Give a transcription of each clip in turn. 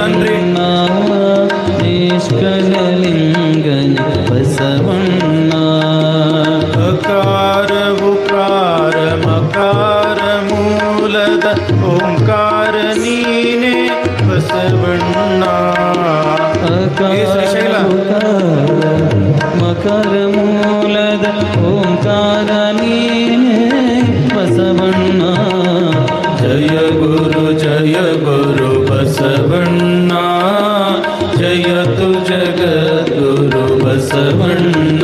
ಎಲ್ಲರನ್ರಿ ನಿಷ್ಕಲಲಿಂಗನ ಬಸವಣ್ಣ ಅಕಾರ ಉಕಾರ ಮಕಾರ ಮೂಲದ ಓಂಕಾರ ನೀನೇ ಬಸವಣ್ಣ ಅಕಾರ ಮಕರ ಮೂಲದ ಓಂಕಾರ ನೀನೇ ಬಸವಣ್ಣ ಜಯ ಗುರು ಬಸವಣ್ಣ ಜಯತು ಜಗದ್ಗುರು ಬಸವಣ್ಣ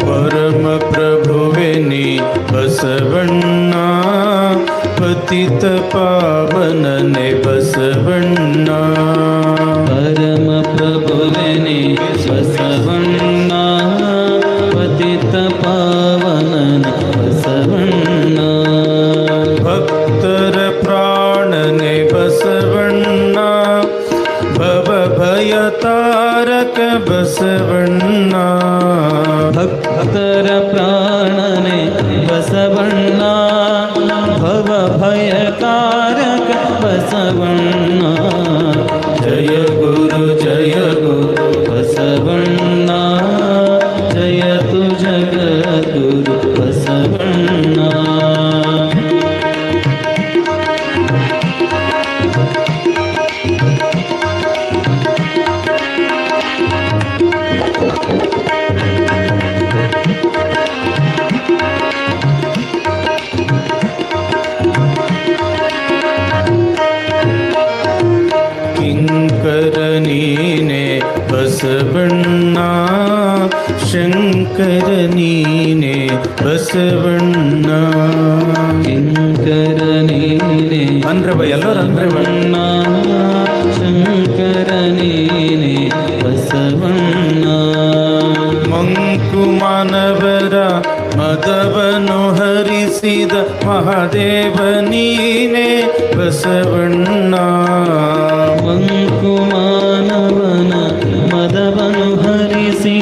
ಪರಮ ಪ್ರಭುವೆನಿ ಬಸವಣ್ಣ ಪತಿತ ಪಾವನನೆ ಬಸವಣ್ಣ ಪರಮ ಪ್ರಭುವೆನಿ ಬಸವಣ್ಣ ಪತಿತ ಪಾವನನ ಬಸವಣ್ಣ ಭಕ್ತರ ಪ್ರಾಣನೆ ಬಸವಣ್ಣ ಭವ ಭಯ ತಾರಕ ಬಸವಣ್ಣ ಭಕ್ತರ ಪ್ರಾಣನೆ ಬಸವಣ್ಣ ಭವ ಭಯಕಾರಕ ಬಸವಣ್ಣ ಜಯ ಗುರು ಬಸವಣ್ಣ ಜಯತು ಜಗದ್ಗುರು ಬಸವಣ್ಣ ಕಿಂಕರ ನೀನೆ ಬಸವಣ್ಣ ಶಂಕರ ನೀನೆ ಬಸವಣ್ಣ ಕಿಂಕರ ನೀನೆ ಅಂದ್ರವ ಎಲ್ಲರೂ ಬಣ್ಣ ಶಂಕರ ನೀನೆ ಬಸವಣ್ಣ ಮಂಕು ಮಾನವರ ಮದವನು ಹರಿಸಿದ ಮಹಾದೇವ ನೀನೆ ಬಸವಣ್ಣ ಮಂಕು ಮಾನವನ ಮದವನು ಹರಿಸಿ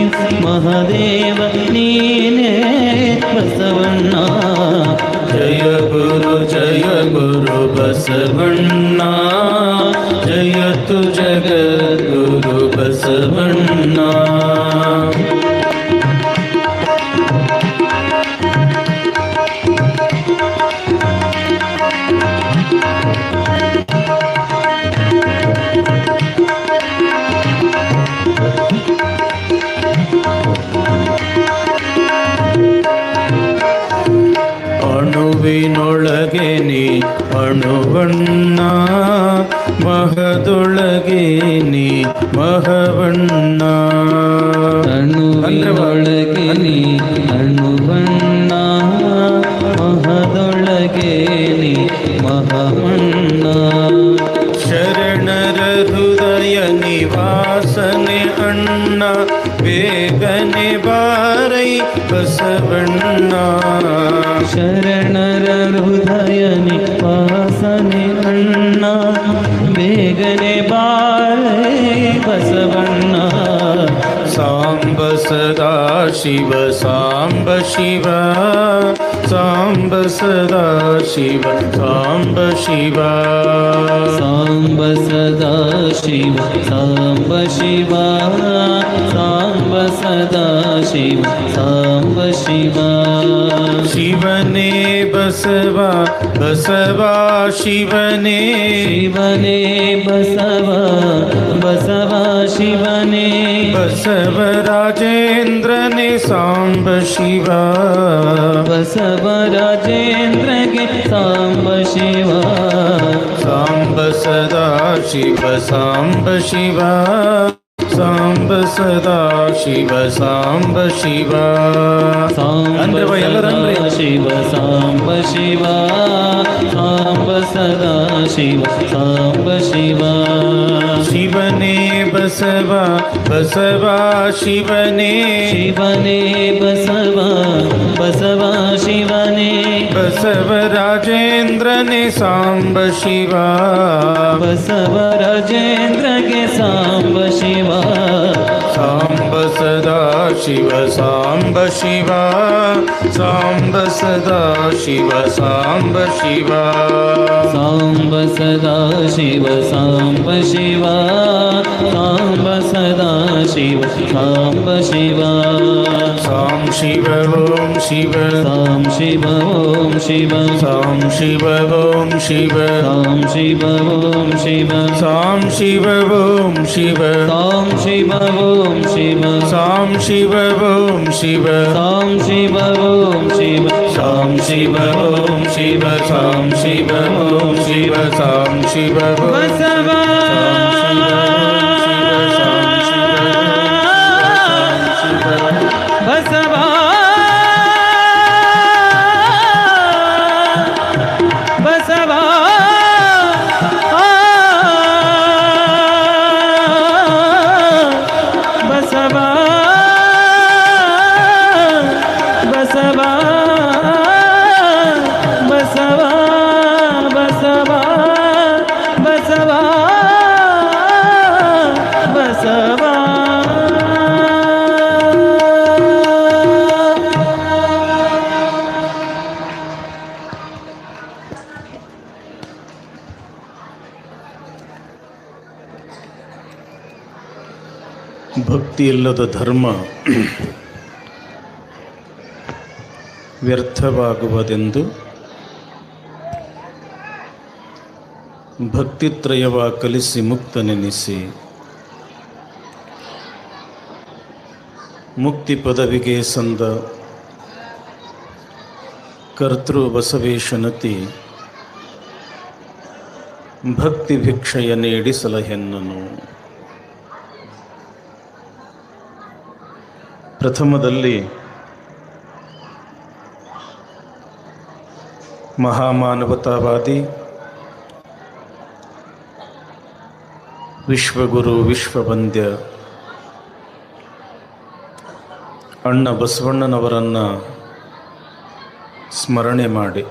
ಮಹಾದೇವ ನೀನೇ ಬಸವಣ್ಣ ಜಯ ಗುರು ಬಸವಣ್ಣ ಜಯತು ಜಗದ್ಗುರು ಬಸವಣ್ಣ ಅಣುವಿನೊಳಗೆ ನೀ ಅಣುವಣ್ಣ ಮಹದೊಳಗೆ ನೀ ಮಹವಣ್ಣ ಅಣುವಿನೊಳಗೆ ನೀ ಅಣುವಣ್ಣ ಮಹದೊಳಗೆ ನೀ ಮಹವಣ್ಣ ಶರಣರ ಹೃದಯ ನಿವಾಸನೆ ಅಣ್ಣ ಬೇಗನೆ ಬಾರೈ ಬಸವಣ್ಣ ಶರಣರ ಹೃದಯ ನಿವಾಸನೆ ಅಣ್ಣ ಬೇಗನೆ ಬಾರೇ ಬಸವಣ್ಣ ಸಾಂಬ ಸದಾ ಶಿವ ಸಾಂಬ ಶಿವ ಸಾಂಬ ಸದಾ ಶಿವ ಸಾಂಬ ಶಿವ ಸಾಂಬ ಸದಾ ಶಿವ ಸಾಂಬ ಶಿವ ಸಾಂಬ ಸದಾ ಶಿವ ಸಾಂಬ ಶಿವ ಶಿವನೇ ಬಸವ ಬಸವ ಶಿವನೇ ಶಿವನೇ ಬಸವ ಬಸವ ಶಿವನೇ ಬಸವ ರಾಜೇಂದ್ರನೇ ಸಾಂಬ ಶಿವ ಬಸವ ರಾಜೇಂದ್ರಗೆ ಸಾಂಬ ಶಿವ ಸಾಂಬ ಸದಾ ಶಿವ ಸಾಂಬ ಶಿವ ಸಾಂಬ ಸದಾ ಶಿವ ಸಾಂಬ ಶಿವ ಸಾಂಬ ಸದಾ ಶಿವ ಸಾಂಬ ಶಿವ ಸಾಂಬ ಸದಾ ಶಿವ ಸಾಂಬ ಶಿವ ಶಿವನೇ ಬಸ ಬಸವ ಬಸವ ಶಿವನೇ ಶಿವನೇ ಬಸವ ಬಸವ ಶಿವನೇ ಬಸವರಾಜೇಂದ್ರನೇ ಸಾಂಬ ಶಿವ ಬಸವ ರಾಜೇಂದ್ರಗೆ ಸಾಂಬ ಶಿವ ಸಾಂಬ ಸದಾ ಶಿವ ಸಾಂಬ ಶಿವ ಸಾಂಬ ಸದಾ ಶಿವ ಸಾಂಬ ಶಿವ ಸಾಂಬ ಸದಾ ಶಿವ ಸಾಂಬ ಶಿವ ಸಾಂಬ ಸದಾ ಶಿವ ಸಾಂಬ ಶಿವ ಸಾಂ ಶಿವ ಓಂ ಶಿವ ಸಾಂ ಶಿವ ಓಂ ಶಿವ ಸಾಂ ಶಿವ ಓಂ ಶಿವ ಸಾಂ ಶಿವ ಓಂ ಶಿವ ಸಾಂ ಶಿವ ಓಂ ಶಿವ ಸಾಂ ಶಿವ ಓಂ ಶಿವ ಸಾಂ ಶಿವ ಓಂ ಶಿವ ಸಾಂ ಶಿವ ಓಂ ಶಿವ ಸಾಂ ಶಿವ ಓಂ ಶಿವ ಸಾಂ ಶಿವ ಓಂ ಶಿವ ಸಾಂ ಶಿವ ಓಂ ಬಸವ ಬಸವ ಬಸವ ಬಸವ ಬಸವ ಬಸವ ಬಸವ ಬಸವ ಬಸವ ಭಕ್ತಿ ಇಲ್ಲದ ಧರ್ಮ ವ್ಯರ್ಥವಾಗುವುದೆಂದು ಭಕ್ತಿತ್ರಯವ ಕಲಿಸಿ ಮುಕ್ತನೆನಿಸಿ ಮುಕ್ತಿ ಪದವಿಗೆ ಸಂದ ಕರ್ತೃ ಬಸವೇಶನತಿ ಭಕ್ತಿ ಭಿಕ್ಷೆಯ ನೀಡಿ ಸಲಹೆನ್ನನು. ಪ್ರಥಮದಲ್ಲಿ ಮಹಾಮಾನವತಾವಾದಿ ವಿಶ್ವಗುರು ವಿಶ್ವವಂದ್ಯ ಅಣ್ಣ ಬಸವಣ್ಣನವರನ್ನು ಸ್ಮರಣೆ ಮಾಡಿ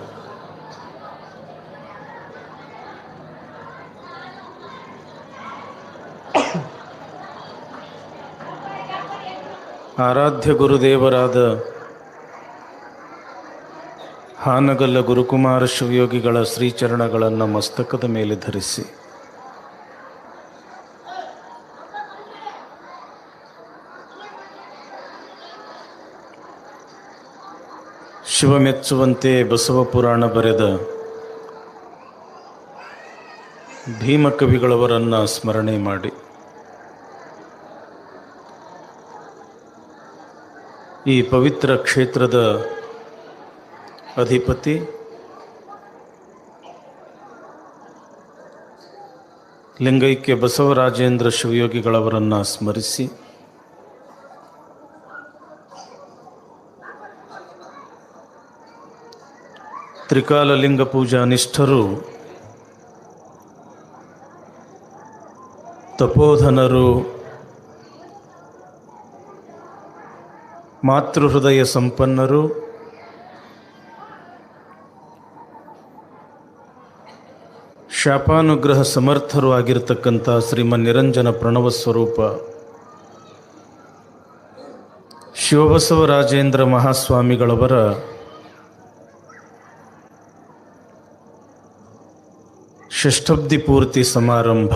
ಆರಾಧ್ಯ ಗುರುದೇವರಾದ ಹಾನಗಲ್ಲ ಗುರುಕುಮಾರ ಶಿವಯೋಗಿಗಳ ಶ್ರೀಚರಣಗಳನ್ನು ಮಸ್ತಕದ ಮೇಲೆ ಧರಿಸಿ ಶಿವಮೆಚ್ಚುವಂತೆ ಬಸವ ಪುರಾಣ ಬರೆದ ಭೀಮಕವಿಗಳವರನ್ನು ಸ್ಮರಣೆ ಮಾಡಿ ಈ ಪವಿತ್ರ ಕ್ಷೇತ್ರದ ಅಧಿಪತಿ ಲಿಂಗೈಕ್ಯ ಬಸವರಾಜೇಂದ್ರ ಶಿವಯೋಗಿಗಳವರನ್ನು ಸ್ಮರಿಸಿ ತ್ರಿಕಾಲ ಲಿಂಗ ಪೂಜಾ ನಿಷ್ಠರು ತಪೋಧನರು ಮಾತೃಹೃದಯ ಸಂಪನ್ನರು ಶಾಪಾನುಗ್ರಹ ಸಮರ್ಥರು ಆಗಿರತಕ್ಕಂಥ ಶ್ರೀಮನ್ ನಿರಂಜನ ಪ್ರಣವ ಸ್ವರೂಪ ಶಿವಬಸವರಾಜೇಂದ್ರ ಮಹಾಸ್ವಾಮಿಗಳವರ ಷಷ್ಠಬ್ದಿ ಪೂರ್ತಿ ಸಮಾರಂಭ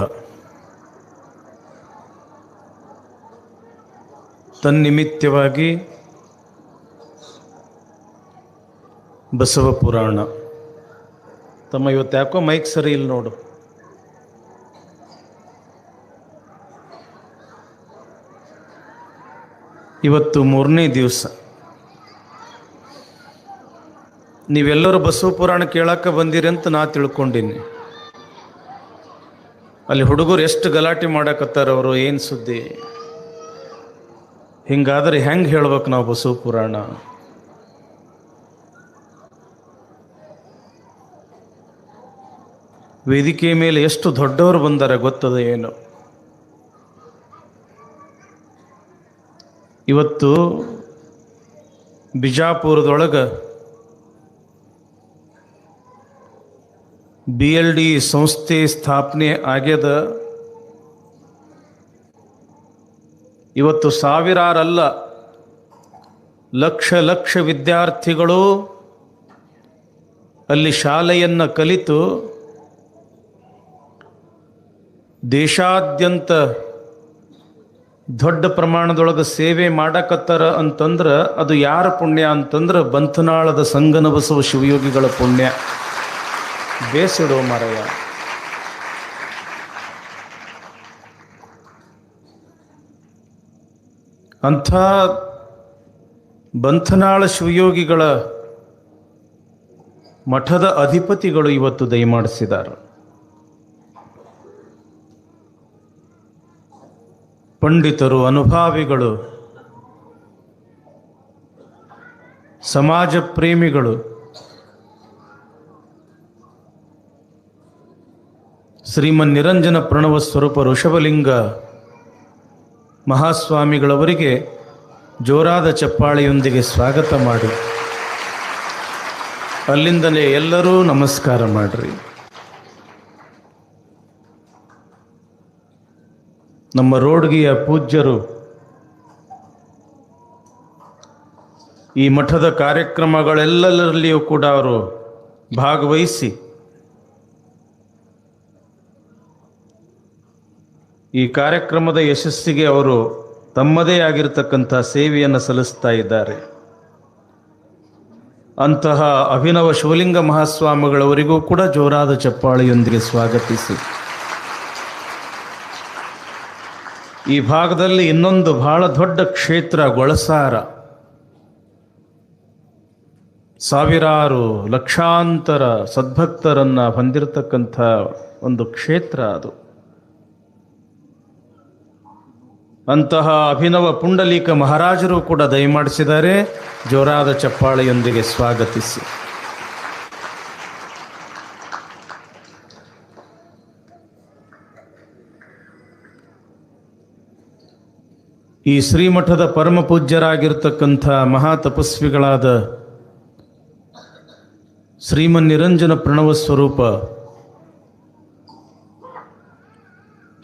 ತನ್ನಿಮಿತ್ತವಾಗಿ ಬಸವ ಪುರಾಣ. ತಮ್ಮ ಇವತ್ತು ಯಾಕೋ ಮೈಕ್ ಸರಿ ಇಲ್ಲ ನೋಡು. ಇವತ್ತು 3ನೇ ದಿವಸ. ನೀವೆಲ್ಲರೂ ಬಸವ ಪುರಾಣ ಕೇಳಕ್ಕೆ ಬಂದಿರಿ ಅಂತ ನಾ ತಿಳ್ಕೊಂಡೀನಿ. ಅಲ್ಲಿ ಹುಡುಗರು ಎಷ್ಟು ಗಲಾಟೆ ಮಾಡಕತ್ತಾರ, ಅವರು ಏನು ಸುದ್ದಿ? ಹಿಂಗಾದ್ರೆ ಹೆಂಗೆ ಹೇಳ್ಬೇಕು ನಾವು ಬಸವ ಪುರಾಣ? ವೇದಿಕೆ ಮೇಲೆ ಎಷ್ಟು ದೊಡ್ಡವರು ಬಂದಾರೆ ಗೊತ್ತದ ಏನು? ಇವತ್ತು ಬಿಜಾಪುರದೊಳಗೆ BLD ಸಂಸ್ಥೆ ಸ್ಥಾಪನೆ ಆಗ್ಯದ. ಇವತ್ತು ಸಾವಿರಾರಲ್ಲ, ಲಕ್ಷ ಲಕ್ಷ ವಿದ್ಯಾರ್ಥಿಗಳು ಅಲ್ಲಿ ಶಾಲೆಯನ್ನು ಕಲಿತು ದೇಶಾದ್ಯಂತ ದೊಡ್ಡ ಪ್ರಮಾಣದೊಳಗೆ ಸೇವೆ ಮಾಡಕತ್ತಾರ ಅಂತಂದ್ರೆ ಅದು ಯಾರ ಪುಣ್ಯ ಅಂತಂದ್ರೆ ಬಂತನಾಳದ ಸಂಗನ ಬಸವ ಶಿವಯೋಗಿಗಳ ಪುಣ್ಯ. ಬೇಸಿಡೋ ಮಾರಯ್ಯ. ಅಂಥ ಬಂತನಾಳ ಶಿವಯೋಗಿಗಳ ಮಠದ ಅಧಿಪತಿಗಳು ಇವತ್ತು ದಯಮಾಡಿಸಿದ್ದಾರೆ. ಪಂಡಿತರು, ಅನುಭಾವಿಗಳು, ಸಮಾಜ ಪ್ರೇಮಿಗಳು, ಶ್ರೀಮನ್ ನಿರಂಜನ ಪ್ರಣವ ಸ್ವರೂಪ ಋಷಭಲಿಂಗ ಮಹಾಸ್ವಾಮಿಗಳವರಿಗೆ ಜೋರಾದ ಚಪ್ಪಾಳೆಯೊಂದಿಗೆ ಸ್ವಾಗತ ಮಾಡಿ, ಅಲ್ಲಿಂದಲೇ ಎಲ್ಲರೂ ನಮಸ್ಕಾರ ಮಾಡ್ರಿ. ನಮ್ಮ ರೋಡ್ಗಿಯ ಪೂಜ್ಯರು ಈ ಮಠದ ಕಾರ್ಯಕ್ರಮಗಳೆಲ್ಲರಲ್ಲಿಯೂ ಕೂಡ ಅವರು ಭಾಗವಹಿಸಿ ಈ ಕಾರ್ಯಕ್ರಮದ ಯಶಸ್ಸಿಗೆ ಅವರು ತಮ್ಮದೇ ಆಗಿರತಕ್ಕಂಥ ಸೇವೆಯನ್ನು ಸಲ್ಲಿಸ್ತಾ ಇದ್ದಾರೆ. ಅಂತಹ ಅಭಿನವ ಶಿವಲಿಂಗ ಮಹಾಸ್ವಾಮಿಗಳವರಿಗೂ ಕೂಡ ಜೋರಾದ ಚಪ್ಪಾಳೆಯೊಂದಿಗೆ ಸ್ವಾಗತಿಸಿ, ಈ ಭಾಗದಲ್ಲಿ ಇನ್ನೊಂದು ಬಹಳ ದೊಡ್ಡ ಕ್ಷೇತ್ರ ಗೊಳಸಾರ, ಸಾವಿರಾರು ಲಕ್ಷಾಂತರ ಸದ್ಭಕ್ತರನ್ನ ಹೊಂದಿರತಕ್ಕಂಥ ಒಂದು ಕ್ಷೇತ್ರ ಅದು. ಅಂತಹ ಅಭಿನವ ಪುಂಡಲೀಕ ಮಹಾರಾಜರು ಕೂಡ ದಯಮಾಡಿಸಿದ್ದಾರೆ. ಜೋರಾದ ಚಪ್ಪಾಳೆಯೊಂದಿಗೆ ಸ್ವಾಗತಿಸಿ. ಈ ಶ್ರೀಮಠದ ಪರಮ ಪೂಜ್ಯರಾಗಿರ್ತಕ್ಕಂಥ ಮಹಾ ತಪಸ್ವಿಗಳಾದ ಶ್ರೀಮನ್ ನಿರಂಜನ ಪ್ರಣವ ಸ್ವರೂಪ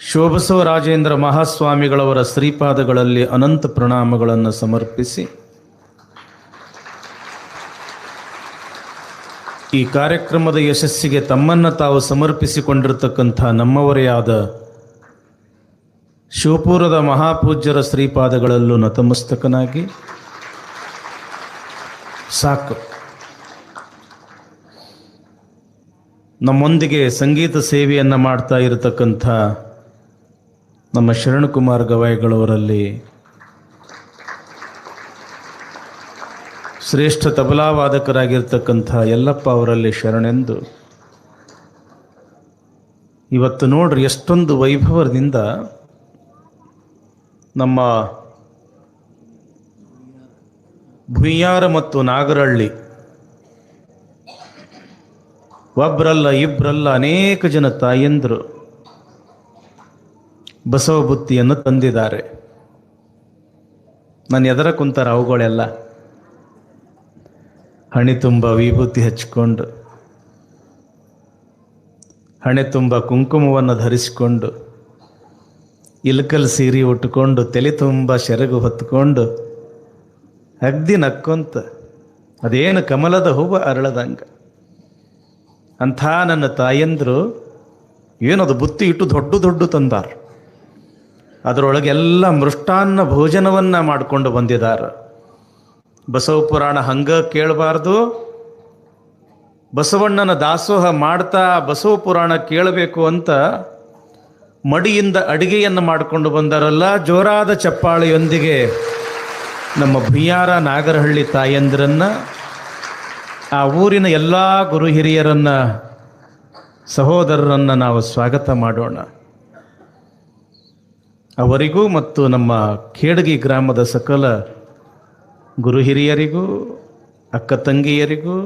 ಶಿವಬಸವ ರಾಜೇಂದ್ರ ಮಹಾಸ್ವಾಮಿಗಳವರ ಶ್ರೀಪಾದಗಳಲ್ಲಿ ಅನಂತ ಪ್ರಣಾಮಗಳನ್ನು ಸಮರ್ಪಿಸಿ, ಈ ಕಾರ್ಯಕ್ರಮದ ಯಶಸ್ಸಿಗೆ ತಮ್ಮನ್ನು ತಾವು ಸಮರ್ಪಿಸಿಕೊಂಡಿರತಕ್ಕಂಥ ನಮ್ಮವರೇ ಆದ ಶಿವಪುರದ ಮಹಾಪೂಜ್ಯರ ಶ್ರೀಪಾದಗಳಲ್ಲೂ ನತಮಸ್ತಕನಾಗಿ ಸಾಕು. ನಮ್ಮೊಂದಿಗೆ ಸಂಗೀತ ಸೇವೆಯನ್ನು ಮಾಡ್ತಾ ಇರತಕ್ಕಂಥ ನಮ್ಮ ಶರಣಕುಮಾರ್ ಗವಾಯಿಗಳವರಲ್ಲಿ ಶ್ರೇಷ್ಠ ತಬಲಾವಾದಕರಾಗಿರ್ತಕ್ಕಂಥ ಯಲ್ಲಪ್ಪ ಅವರಲ್ಲಿ ಶರಣೆಂದು, ಇವತ್ತು ನೋಡ್ರಿ ಎಷ್ಟೊಂದು ವೈಭವದಿಂದ ನಮ್ಮ ಭುಯ್ಯಾರ ಮತ್ತು ನಾಗರಹಳ್ಳಿ ಒಬ್ಬರಲ್ಲ ಇಬ್ಬರಲ್ಲ ಅನೇಕ ಜನ ತಾಯಂದರು ಬಸವ ಬುತ್ತಿಯನ್ನು ತಂದಿದ್ದಾರೆ. ನಾನು ಎದರ ಕುಂತಾರ ಅವುಗಳೆಲ್ಲ ಹಣೆ ತುಂಬ ವಿಭೂತಿ ಹಚ್ಕೊಂಡು, ಹಣೆ ತುಂಬ ಕುಂಕುಮವನ್ನು ಧರಿಸಿಕೊಂಡು, ಇಲಕಲ್ ಸೀರೆ ಉಟ್ಕೊಂಡು, ತಲೆ ತುಂಬ ಸೆರಗು ಹೊತ್ಕೊಂಡು, ಅಗ್ದಿ ನಕ್ಕೊಂತ ಅದೇನು ಕಮಲದ ಹೂವು ಅರಳದಂಗ ಅಂಥ ನನ್ನ ತಾಯಂದರು ಏನದು ಬುತ್ತಿ ಇಟ್ಟು ದೊಡ್ಡ ದೊಡ್ಡ ತಂದಾರ. ಅದರೊಳಗೆಲ್ಲ ಮೃಷ್ಟಾನ್ನ ಭೋಜನವನ್ನು ಮಾಡಿಕೊಂಡು ಬಂದಿದ್ದಾರೆ. ಬಸವ ಪುರಾಣ ಹಂಗ ಕೇಳಬಾರ್ದು, ಬಸವಣ್ಣನ ದಾಸೋಹ ಮಾಡ್ತಾ ಬಸವ ಪುರಾಣ ಕೇಳಬೇಕು ಅಂತ ಮಡಿಯಿಂದ ಅಡಿಗೆಯನ್ನು ಮಾಡಿಕೊಂಡು ಬಂದಾರಲ್ಲ. ಜೋರಾದ ಚಪ್ಪಾಳೆಯೊಂದಿಗೆ ನಮ್ಮ ಭುಯ್ಯಾರ ನಾಗರಹಳ್ಳಿ ತಾಯಂದಿರನ್ನ, ಆ ಊರಿನ ಎಲ್ಲ ಗುರು ಹಿರಿಯರನ್ನ, ಸಹೋದರರನ್ನು ನಾವು ಸ್ವಾಗತ ಮಾಡೋಣ. ಅವರಿಗೂ ಮತ್ತು ನಮ್ಮ ಖೇಡಗಿ ಗ್ರಾಮದ ಸಕಲ ಗುರು ಹಿರಿಯರಿಗೂ, ಅಕ್ಕ ತಂಗಿಯರಿಗೂ,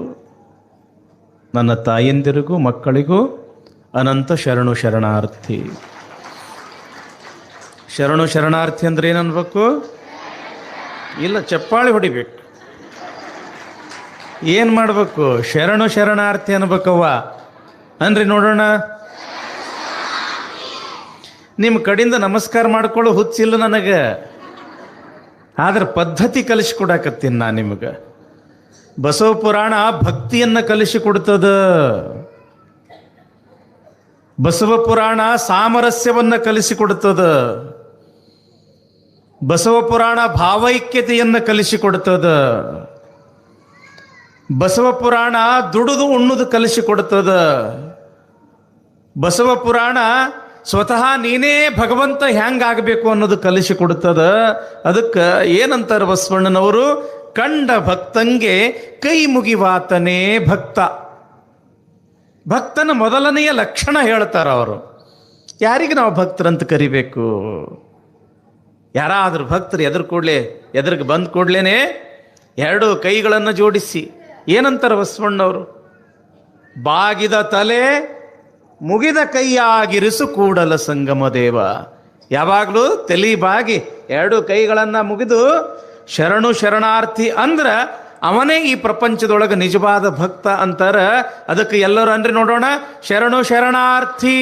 ನನ್ನ ತಾಯಂದಿರಿಗೂ, ಮಕ್ಕಳಿಗೂ ಅನಂತ ಶರಣು ಶರಣಾರ್ಥಿ. ಶರಣು ಶರಣಾರ್ಥಿ ಅಂದ್ರೆ ಏನನ್ಬೇಕು? ಇಲ್ಲ, ಚಪ್ಪಾಳಿ ಹೊಡಿಬೇಕು. ಏನು ಮಾಡಬೇಕು? ಶರಣು ಶರಣಾರ್ಥಿ ಅನ್ಬೇಕವ್ವ. ಅನ್ರಿ ನೋಡೋಣ. ನಿಮ್ಮ ಕಡೆಯಿಂದ ನಮಸ್ಕಾರ ಮಾಡ್ಕೊಳ್ಳೋ ಹುಚ್ಚಿಲ್ಲ ನನಗೆ, ಆದ್ರೆ ಪದ್ಧತಿ ಕಲಿಸಿಕೊಡಕತ್ತೀನಿ ನಾನು ನಿಮಗೆ. ಬಸವ ಪುರಾಣ ಭಕ್ತಿಯನ್ನು ಕಲಿಸಿಕೊಡ್ತದ. ಬಸವ ಪುರಾಣ ಸಾಮರಸ್ಯವನ್ನು ಕಲಿಸಿಕೊಡ್ತದ. ಬಸವ ಪುರಾಣ ಭಾವೈಕ್ಯತೆಯನ್ನು ಕಲಿಸಿಕೊಡ್ತದ. ಬಸವ ಪುರಾಣ ದುಡಿದು ಉಣ್ಣುದು ಕಲಿಸಿಕೊಡ್ತದ. ಬಸವ ಪುರಾಣ ಸ್ವತಃ ನೀನೇ ಭಗವಂತ ಹೆಂಗಾಗಬೇಕು ಅನ್ನೋದು ಕಲಿಸಿಕೊಡ್ತದ. ಅದಕ್ಕೆ ಏನಂತಾರೆ ಬಸವಣ್ಣನವರು? ಕಂಡ ಭಕ್ತಂಗೆ ಕೈ ಮುಗಿವಾತನೇ ಭಕ್ತ. ಭಕ್ತನ ಮೊದಲನೆಯ ಲಕ್ಷಣ ಹೇಳ್ತಾರ ಅವರು. ಯಾರಿಗೆ ನಾವು ಭಕ್ತರಂತ ಕರಿಬೇಕು? ಯಾರಾದರೂ ಭಕ್ತರು ಎದುರಿಗೆ ಬಂದ ಕೂಡ್ಲೇನೆ ಎರಡು ಕೈಗಳನ್ನು ಜೋಡಿಸಿ ಏನಂತಾರೆ ಬಸವಣ್ಣವರು? ಬಾಗಿದ ತಲೆ ಮುಗಿದ ಕೈಯಾಗಿರಿಸು ಕೂಡಲ ಸಂಗಮ ದೇವ. ಯಾವಾಗಲೂ ತಲೆ ಬಾಗಿ ಎರಡು ಕೈಗಳನ್ನು ಮುಗಿದು ಶರಣು ಶರಣಾರ್ಥಿ ಅಂದ್ರ ಅವನೇ ಈ ಪ್ರಪಂಚದೊಳಗೆ ನಿಜವಾದ ಭಕ್ತ ಅಂತಾರ. ಅದಕ್ಕೆ ಎಲ್ಲರೂ ಅಂದ್ರೆ ನೋಡೋಣ, ಶರಣು ಶರಣಾರ್ಥಿ,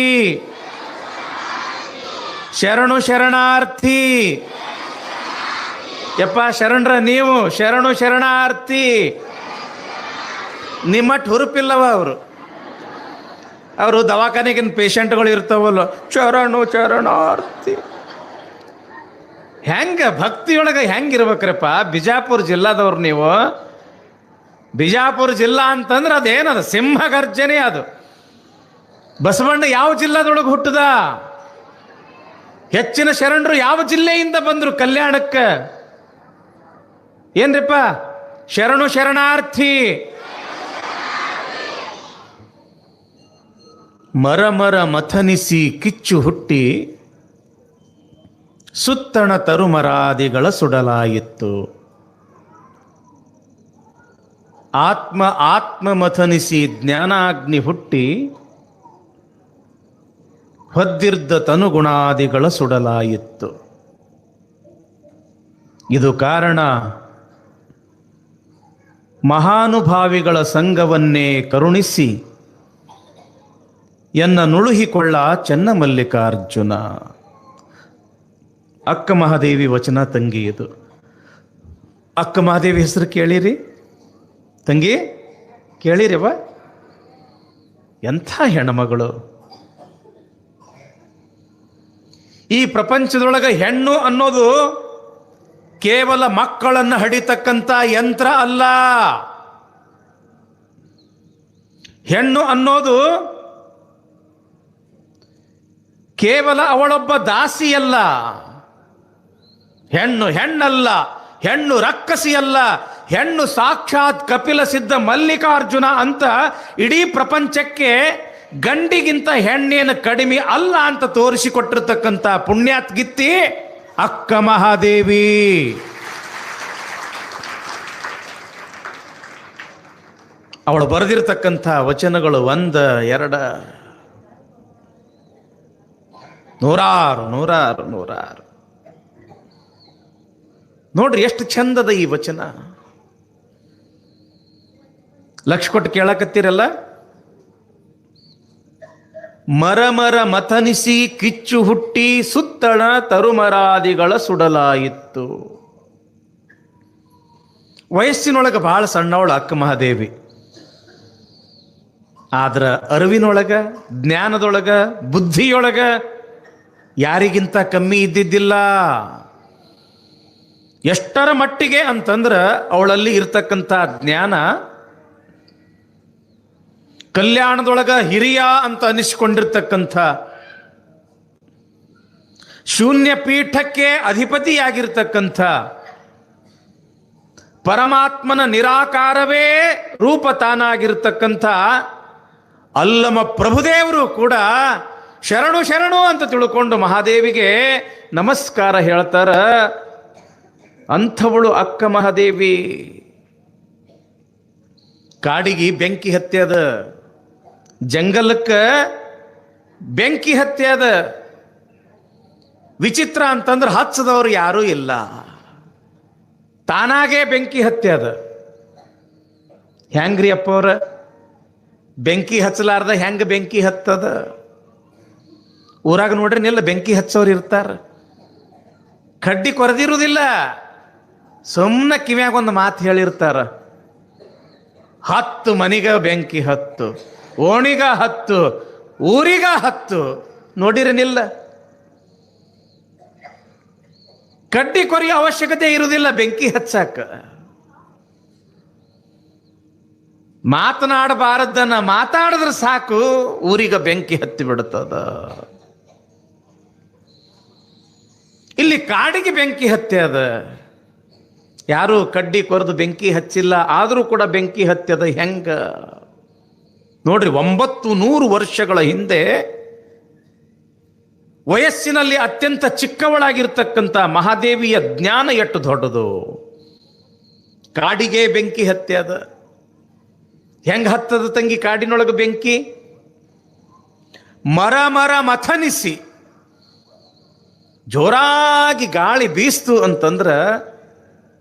ಶರಣು ಶರಣಾರ್ಥಿ. ಯಪ್ಪ ಶರಣರ ನೀವು ಶರಣು ಶರಣಾರ್ಥಿ. ನಿಮ್ಮಟ್ಟು ಹುರುಪಿಲ್ಲವ ಅವರು ದವಾಖಾನೆಗಿನ ಪೇಷಂಟ್ಗಳು ಇರ್ತಾವಲ್ಲ, ಶರಣು ಶರಣಾರ್ಥಿ. ಹೆಂಗ ಭಕ್ತಿಯೊಳಗೆ ಹೆಂಗಿರ್ಬೇಕ್ರಪ್ಪ? ಬಿಜಾಪುರ ಜಿಲ್ಲಾದವ್ರು ನೀವು. ಬಿಜಾಪುರ ಜಿಲ್ಲಾ ಅಂತಂದ್ರೆ ಅದೇನದು? ಸಿಂಹ ಗರ್ಜನೆ ಅದು. ಬಸವಣ್ಣ ಯಾವ ಜಿಲ್ಲಾದೊಳಗೆ ಹುಟ್ಟದ? ಹೆಚ್ಚಿನ ಶರಣರು ಯಾವ ಜಿಲ್ಲೆಯಿಂದ ಬಂದ್ರು ಕಲ್ಯಾಣಕ್ಕೆ? ಏನ್ರಿಪ್ಪ? ಶರಣು ಶರಣಾರ್ಥಿ. ಮರ ಮರ ಮಥನಿಸಿ ಕಿಚ್ಚು ಹುಟ್ಟಿ ಸುತ್ತಣ ತರುಮರಾದಿಗಳ ಸುಡಲಾಯಿತು. ಆತ್ಮ ಮಥನಿಸಿ ಜ್ಞಾನಾಗ್ನಿ ಹುಟ್ಟಿ ಹೊದ್ದಿರ್ದ ತನುಗುಣಾದಿಗಳ ಸುಡಲಾಯಿತು. ಇದು ಕಾರಣ ಮಹಾನುಭಾವಿಗಳ ಸಂಘವನ್ನೇ ಕರುಣಿಸಿ ಎನ್ನ ನುಳುಹಿಕೊಳ್ಳ ಚೆನ್ನಮಲ್ಲಿಕಾರ್ಜುನ. ಅಕ್ಕ ಮಹಾದೇವಿ ವಚನ ತಂಗಿ ಇದು. ಅಕ್ಕ ಮಹಾದೇವಿ ಹೆಸರು ಕೇಳಿರಿ ತಂಗಿ? ಕೇಳಿರಿವ? ಎಂಥ ಹೆಣ್ಮಗಳು! ಈ ಪ್ರಪಂಚದೊಳಗೆ ಹೆಣ್ಣು ಅನ್ನೋದು ಕೇವಲ ಮಕ್ಕಳನ್ನು ಹಡಿತಕ್ಕಂಥ ಯಂತ್ರ ಅಲ್ಲ. ಹೆಣ್ಣು ಅನ್ನೋದು ಕೇವಲ ಅವಳೊಬ್ಬ ದಾಸಿಯಲ್ಲ. ಹೆಣ್ಣಲ್ಲ, ಹೆಣ್ಣು ರಕ್ಕಸಿಯಲ್ಲ, ಹೆಣ್ಣು ಸಾಕ್ಷಾತ್ ಕಪಿಲ ಸಿದ್ಧ ಮಲ್ಲಿಕಾರ್ಜುನ ಅಂತ ಇಡೀ ಪ್ರಪಂಚಕ್ಕೆ ಗಂಡಿಗಿಂತ ಹೆಣ್ಣೇನು ಕಡಿಮೆ ಅಲ್ಲ ಅಂತ ತೋರಿಸಿಕೊಟ್ಟಿರ್ತಕ್ಕಂಥ ಪುಣ್ಯಾತ್ಗಿತ್ತಿ ಅಕ್ಕ ಮಹಾದೇವಿ. ಅವಳು ಬರೆದಿರ್ತಕ್ಕಂಥ ವಚನಗಳು 1, 2, ನೂರಾರು. ನೋಡ್ರಿ ಎಷ್ಟು ಚಂದದ ಈ ವಚನ. ಲಕ್ಷ ಕೊಟ್ಟು ಕೇಳಕತ್ತೀರಲ್ಲ. ಮರ ಮಥನಿಸಿ ಕಿಚ್ಚು ಹುಟ್ಟಿ ಸುತ್ತಣ ತರುಮರಾದಿಗಳ ಸುಡಲಾಯಿತು. ವಯಸ್ಸಿನೊಳಗೆ ಬಹಳ ಸಣ್ಣವಳು ಅಕ್ಕ ಮಹಾದೇವಿ. ಆದ್ರ ಅರಿವಿನೊಳಗ, ಜ್ಞಾನದೊಳಗ, ಬುದ್ಧಿಯೊಳಗ ಯಾರಿಗಿಂತ ಕಮ್ಮಿ ಇದ್ದಿದ್ದಿಲ್ಲ. ಎಷ್ಟರ ಮಟ್ಟಿಗೆ ಅಂತಂದ್ರ ಅವಳಲ್ಲಿ ಇರ್ತಕ್ಕಂಥ ಜ್ಞಾನ ಕಲ್ಯಾಣದೊಳಗ ಹಿರಿಯ ಅಂತ ಅನಿಸ್ಕೊಂಡಿರ್ತಕ್ಕಂಥ, ಶೂನ್ಯ ಪೀಠಕ್ಕೆ ಅಧಿಪತಿಯಾಗಿರ್ತಕ್ಕಂಥ, ಪರಮಾತ್ಮನ ನಿರಾಕಾರವೇ ರೂಪ ತಾನಾಗಿರ್ತಕ್ಕಂಥ ಅಲ್ಲಮ ಪ್ರಭುದೇವರು ಕೂಡ ಶರಣು ಶರಣು ಅಂತ ತಿಳ್ಕೊಂಡು ಮಹಾದೇವಿಗೆ ನಮಸ್ಕಾರ ಹೇಳ್ತಾರ. ಅಂಥವಳು ಅಕ್ಕ ಮಹಾದೇವಿ. ಕಾಡಿಗೆ ಬೆಂಕಿ ಹತ್ಯದ, ಜಂಗಲಕ್ಕೆ ಬೆಂಕಿ ಹತ್ಯದ. ವಿಚಿತ್ರ ಅಂತಂದ್ರೆ ಹಚ್ಚದವ್ರು ಯಾರೂ ಇಲ್ಲ. ತಾನಾಗೇ ಬೆಂಕಿ ಹತ್ಯದ. ಹೆಂಗ್ರಿ ಅಪ್ಪವ್ರ? ಬೆಂಕಿ ಹಚ್ಚಲಾರ್ದ ಹೆಂಗ ಬೆಂಕಿ ಹತ್ತದ? ಊರಾಗ ನೋಡ್ರಿ ನಿಲ್ಲ ಬೆಂಕಿ ಹಚ್ಚೋರು ಇರ್ತಾರ, ಕಡ್ಡಿ ಕೊರೆದಿರುವುದಿಲ್ಲ, ಸುಮ್ಮನೆ ಕಿವ್ಯಾಗ ಒಂದು ಮಾತು ಹೇಳಿರ್ತಾರ, 10 ಮನಿಗ ಬೆಂಕಿ ಹತ್ತು, ಓಣಿಗ 10, ಊರಿಗ 10. ನೋಡಿರನಿಲ್ಲ, ಕಡ್ಡಿ ಕೊರೆಯೋ ಅವಶ್ಯಕತೆ ಇರುವುದಿಲ್ಲ ಬೆಂಕಿ ಹಚ್ಚಾಕ. ಮಾತನಾಡಬಾರದನ್ನ ಮಾತಾಡಿದ್ರೆ ಸಾಕು, ಊರಿಗ ಬೆಂಕಿ ಹತ್ತಿ ಬಿಡುತ್ತದ. ಇಲ್ಲಿ ಕಾಡಿಗೆ ಬೆಂಕಿ ಹತ್ಯದ. ಯಾರು ಕಡ್ಡಿ ಕೊರೆದು ಬೆಂಕಿ ಹಚ್ಚಿಲ್ಲ, ಆದರೂ ಕೂಡ ಬೆಂಕಿ ಹತ್ಯದ. ಹೆಂಗ ನೋಡ್ರಿ, 900 ವರ್ಷಗಳ ಹಿಂದೆ ವಯಸ್ಸಿನಲ್ಲಿ ಅತ್ಯಂತ ಚಿಕ್ಕವಳಾಗಿರ್ತಕ್ಕಂಥ ಮಹಾದೇವಿಯ ಜ್ಞಾನ ಎಷ್ಟು ದೊಡ್ಡದು. ಕಾಡಿಗೆ ಬೆಂಕಿ ಹತ್ಯದ. ಹೆಂಗ ಹತ್ತದ ತಂಗಿ ಕಾಡಿನೊಳಗೆ ಬೆಂಕಿ? ಮರ ಮಥನಿಸಿ ಜೋರಾಗಿ ಗಾಳಿ ಬೀಸ್ತು ಅಂತಂದ್ರ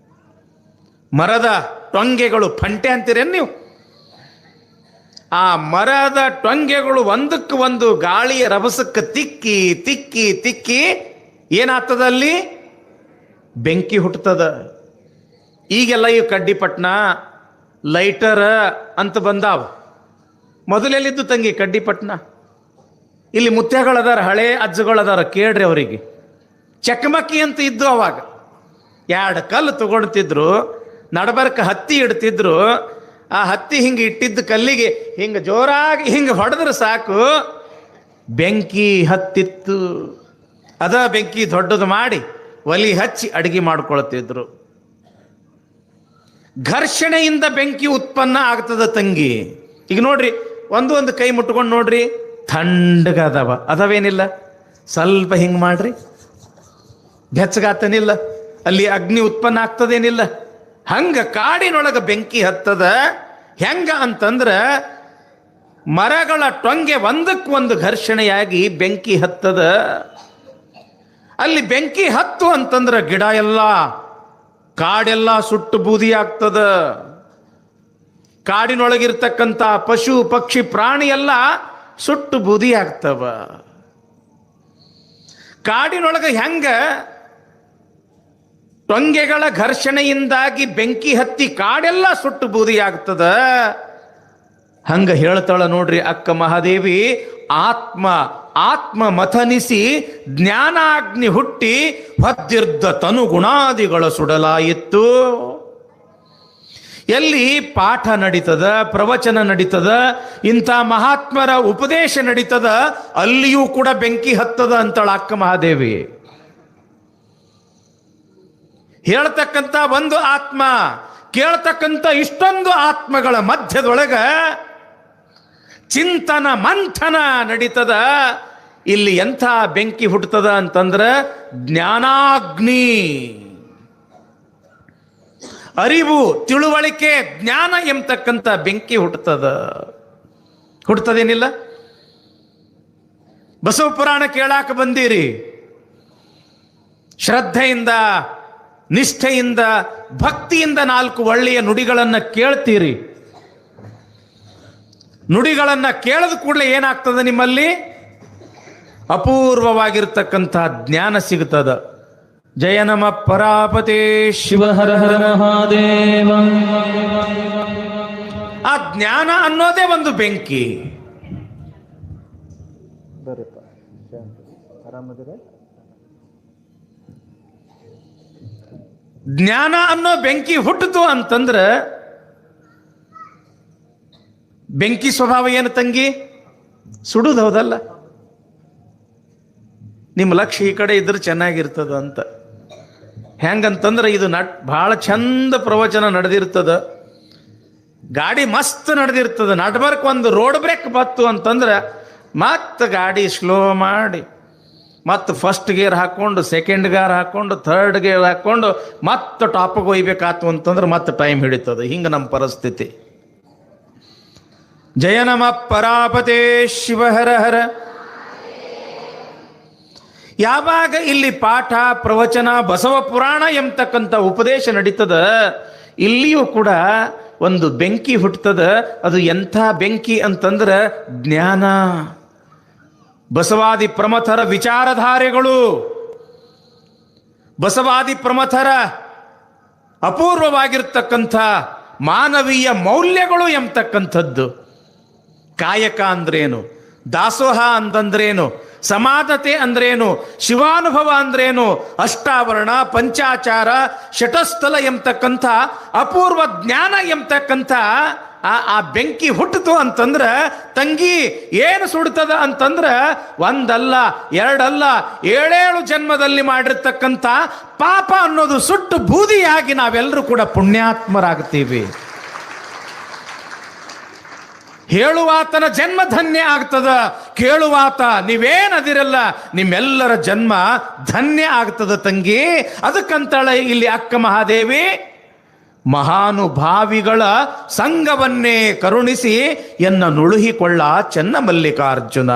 ಮರದ ಟೊಂಗೆಗಳು, ಫಂಟೆ ಅಂತೀರೇನು ನೀವು? ಆ ಮರದ ಟೊಂಗೆಗಳು ಒಂದಕ್ಕೆ ಒಂದು ಗಾಳಿಯ ರಭಸಕ್ಕೆ ತಿಕ್ಕಿ ತಿಕ್ಕಿ ತಿಕ್ಕಿ ಏನಾಗ್ತದಲ್ಲಿ? ಬೆಂಕಿ ಹುಟ್ಟುತ್ತದ. ಈಗೆಲ್ಲ ಇವು ಕಡ್ಡಿಪಟ್ನ, ಲೈಟರ್ ಅಂತ ಬಂದಾವ. ಮೊದಲೆಲ್ಲಿದ್ದು ತಂಗಿ ಕಡ್ಡಿಪಟ್ನ? ಇಲ್ಲಿ ಮುತ್ಯಗಳದಾರ, ಹಳೆ ಅಜ್ಜಗಳದಾರ, ಕೇಳ್ರಿ ಅವರಿಗೆ. ಚಕಮಕಿ ಅಂತ ಇದ್ದು ಅವಾಗ. 2 ಕಲ್ಲು ತಗೊಳ್ತಿದ್ರು, ನಡಬರ್ಕ ಹತ್ತಿ ಇಡ್ತಿದ್ರು. ಆ ಹತ್ತಿ ಹಿಂಗೆ ಇಟ್ಟಿದ್ದ ಕಲ್ಲಿಗೆ ಹಿಂಗೆ ಜೋರಾಗಿ ಹಿಂಗೆ ಹೊಡೆದ್ರೆ ಸಾಕು, ಬೆಂಕಿ ಹತ್ತಿತ್ತು. ಅದ ಬೆಂಕಿ ದೊಡ್ಡದು ಮಾಡಿ ಒಲಿ ಹಚ್ಚಿ ಅಡಿಗೆ ಮಾಡ್ಕೊಳ್ತಿದ್ರು. ಘರ್ಷಣೆಯಿಂದ ಬೆಂಕಿ ಉತ್ಪನ್ನ ಆಗ್ತದ ತಂಗಿ. ಈಗ ನೋಡ್ರಿ, ಒಂದು ಕೈ ಮುಟ್ಕೊಂಡು ನೋಡ್ರಿ, ಥಂಡಗದವ, ಅದವೇನಿಲ್ಲ, ಸ್ವಲ್ಪ ಹಿಂಗೆ ಮಾಡ್ರಿ, ಬೆಚ್ಚಗಾತನಿಲ್ಲ, ಅಲ್ಲಿ ಅಗ್ನಿ ಉತ್ಪನ್ನ ಆಗ್ತದೇನಿಲ್ಲ. ಹಂಗ ಕಾಡಿನೊಳಗೆ ಬೆಂಕಿ ಹತ್ತದ. ಹೆಂಗ ಅಂತಂದ್ರ ಮರಗಳ ಟೊಂಗೆ ಒಂದಕ್ಕೊಂದು ಘರ್ಷಣೆಯಾಗಿ ಬೆಂಕಿ ಹತ್ತದ. ಅಲ್ಲಿ ಬೆಂಕಿ ಹತ್ತು ಅಂತಂದ್ರ ಗಿಡ ಎಲ್ಲ, ಕಾಡೆಲ್ಲ ಸುಟ್ಟು ಬೂದಿ ಆಗ್ತದ. ಕಾಡಿನೊಳಗಿರ್ತಕ್ಕಂಥ ಪಶು ಪಕ್ಷಿ ಪ್ರಾಣಿ ಎಲ್ಲ ಸುಟ್ಟು ಬೂದಿ ಆಗ್ತವ. ಕಾಡಿನೊಳಗೆ ಹೆಂಗ ಟೊಂಗೆಗಳ ಘರ್ಷಣೆಯಿಂದಾಗಿ ಬೆಂಕಿ ಹತ್ತಿ ಕಾಡೆಲ್ಲ ಸುಟ್ಟು ಬೂದಿ ಆಗ್ತದ, ಹಂಗ ಹೇಳ್ತಾಳ ನೋಡ್ರಿ ಅಕ್ಕ ಮಹಾದೇವಿ. ಆತ್ಮ ಮಥನಿಸಿ ಜ್ಞಾನಾಗ್ನಿ ಹುಟ್ಟಿ ಹೊದ್ದಿರ್ದ ತನು ಗುಣಾದಿಗಳ ಸುಡಲಾಯಿತ್ತು. ಎಲ್ಲಿ ಪಾಠ ನಡೀತದ, ಪ್ರವಚನ ನಡೀತದ, ಇಂಥ ಮಹಾತ್ಮರ ಉಪದೇಶ ನಡೀತದ, ಅಲ್ಲಿಯೂ ಕೂಡ ಬೆಂಕಿ ಹತ್ತದ ಅಂತಾಳ ಅಕ್ಕ ಮಹಾದೇವಿ. ಹೇಳ್ತಕ್ಕಂಥ ಒಂದು ಆತ್ಮ, ಕೇಳ್ತಕ್ಕಂಥ ಇಷ್ಟೊಂದು ಆತ್ಮಗಳ ಮಧ್ಯದೊಳಗ ಚಿಂತನ ಮಂಥನ ನಡೀತದ. ಇಲ್ಲಿ ಎಂಥ ಬೆಂಕಿ ಹುಟ್ಟುತ್ತದ ಅಂತಂದ್ರ ಜ್ಞಾನಾಗ್ನಿ. ಅರಿವು, ತಿಳುವಳಿಕೆ, ಜ್ಞಾನ ಎಂಬತಕ್ಕಂಥ ಬೆಂಕಿ ಹುಟ್ಟುತ್ತದೇನಿಲ್ಲ. ಬಸವ ಪುರಾಣ ಕೇಳಾಕ ಬಂದೀರಿ, ಶ್ರದ್ಧೆಯಿಂದ, ನಿಷ್ಠೆಯಿಂದ, ಭಕ್ತಿಯಿಂದ 4 ಒಳ್ಳೆಯ ನುಡಿಗಳನ್ನು ಕೇಳ್ತೀರಿ. ನುಡಿಗಳನ್ನು ಕೇಳದ ಕೂಡಲೇ ಏನಾಗ್ತದೆ? ನಿಮ್ಮಲ್ಲಿ ಅಪೂರ್ವವಾಗಿರ್ತಕ್ಕಂಥ ಜ್ಞಾನ ಸಿಗುತ್ತದ. ಜಯ ನಮ ಪರಾಪತೇ ಶಿವ ಹರ ಹರ ಮಹಾದೇವ. ಆ ಜ್ಞಾನ ಅನ್ನೋದೇ ಒಂದು ಬೆಂಕಿ. ಜ್ಞಾನ ಅನ್ನೋ ಬೆಂಕಿ ಹುಟ್ಟಿತು ಅಂತಂದ್ರೆ, ಬೆಂಕಿ ಸ್ವಭಾವ ಏನು ತಂಗಿ? ಸುಡುದು, ಹೌದಲ್ಲ? ನಿಮ್ಮ ಲಕ್ಷ್ಯ ಈ ಕಡೆ ಇದ್ರೆ ಚೆನ್ನಾಗಿರ್ತದ ಅಂತ. ಹೆಂಗಂತಂದ್ರೆ ಇದು ಬಹಳ ಚಂದ ಪ್ರವಚನ ನಡೆದಿರ್ತದ, ಗಾಡಿ ಮಸ್ತ್ ನಡೆದಿರ್ತದ. ನಡ್ಬರ್ಕ್ ಒಂದು ರೋಡ್ ಬ್ರೇಕ್ ಬತ್ತು ಅಂತಂದ್ರೆ ಮತ್ತೆ ಗಾಡಿ ಸ್ಲೋ ಮಾಡಿ, ಮತ್ತು ಫಸ್ಟ್ ಗೇರ್ ಹಾಕ್ಕೊಂಡು, ಸೆಕೆಂಡ್ ಗೇರ್ ಹಾಕ್ಕೊಂಡು, ಥರ್ಡ್ ಗೇರ್ ಹಾಕ್ಕೊಂಡು ಮತ್ತೆ ಟಾಪಿಗೆ ಒಯ್ಬೇಕಾತು ಅಂತಂದ್ರೆ ಮತ್ತೆ ಟೈಮ್ ಹಿಡಿತದೆ. ಹಿಂಗೆ ನಮ್ಮ ಪರಿಸ್ಥಿತಿ. ಜಯ ನಮ ಪರಾಪತೇ ಶಿವ ಹರ ಹರ. ಯಾವಾಗ ಇಲ್ಲಿ ಪಾಠ ಪ್ರವಚನ ಬಸವ ಪುರಾಣ ಎಂಬತಕ್ಕಂಥ ಉಪದೇಶ ನಡೀತದ, ಇಲ್ಲಿಯೂ ಕೂಡ ಒಂದು ಬೆಂಕಿ ಹುಟ್ಟುತ್ತದ. ಅದು ಎಂಥ ಬೆಂಕಿ ಅಂತಂದ್ರೆ ಜ್ಞಾನ. ಬಸವಾದಿ ಪ್ರಮಥರ ವಿಚಾರಧಾರೆಗಳು, ಬಸವಾದಿ ಪ್ರಮಥರ ಅಪೂರ್ವವಾಗಿರ್ತಕ್ಕಂಥ ಮಾನವೀಯ ಮೌಲ್ಯಗಳು ಎಂಬತಕ್ಕಂಥದ್ದು. ಕಾಯಕ ಅಂದ್ರೇನು, ದಾಸೋಹ ಅಂತಂದ್ರೇನು, ಸಮಾನತೆ ಅಂದ್ರೇನು, ಶಿವಾನುಭವ ಅಂದ್ರೇನು, ಅಷ್ಟಾವರಣ, ಪಂಚಾಚಾರ, ಶಟಸ್ಥಲ ಎಂಬತಕ್ಕಂಥ ಅಪೂರ್ವ ಜ್ಞಾನ ಎಂಬತಕ್ಕಂಥ ಆ ಬೆಂಕಿ ಹುಟ್ಟಿತು ಅಂತಂದ್ರ ತಂಗಿ ಏನು ಸುಡ್ತದ ಅಂತಂದ್ರ ಒಂದಲ್ಲ ಎರಡಲ್ಲ 7 ಜನ್ಮದಲ್ಲಿ ಮಾಡಿರ್ತಕ್ಕಂಥ ಪಾಪ ಅನ್ನೋದು ಸುಟ್ಟು ಬೂದಿಯಾಗಿ ನಾವೆಲ್ಲರೂ ಕೂಡ ಪುಣ್ಯಾತ್ಮರಾಗ್ತೀವಿ. ಹೇಳುವಾತನ ಜನ್ಮ ಧನ್ಯ ಆಗ್ತದ, ಕೇಳುವಾತ ನೀವೇನದಿರಲ್ಲ ನಿಮ್ಮೆಲ್ಲರ ಜನ್ಮ ಧನ್ಯ ಆಗ್ತದ ತಂಗಿ. ಅದಕ್ಕಂತಾಳೆ ಇಲ್ಲಿ ಅಕ್ಕ ಮಹಾದೇವಿ, ಮಹಾನುಭಾವಿಗಳ ಸಂಘವನ್ನೇ ಕರುಣಿಸಿ ಎನ್ನ ನುಳುಹಿಕೊಳ್ಳ ಚೆನ್ನ ಮಲ್ಲಿಕಾರ್ಜುನ.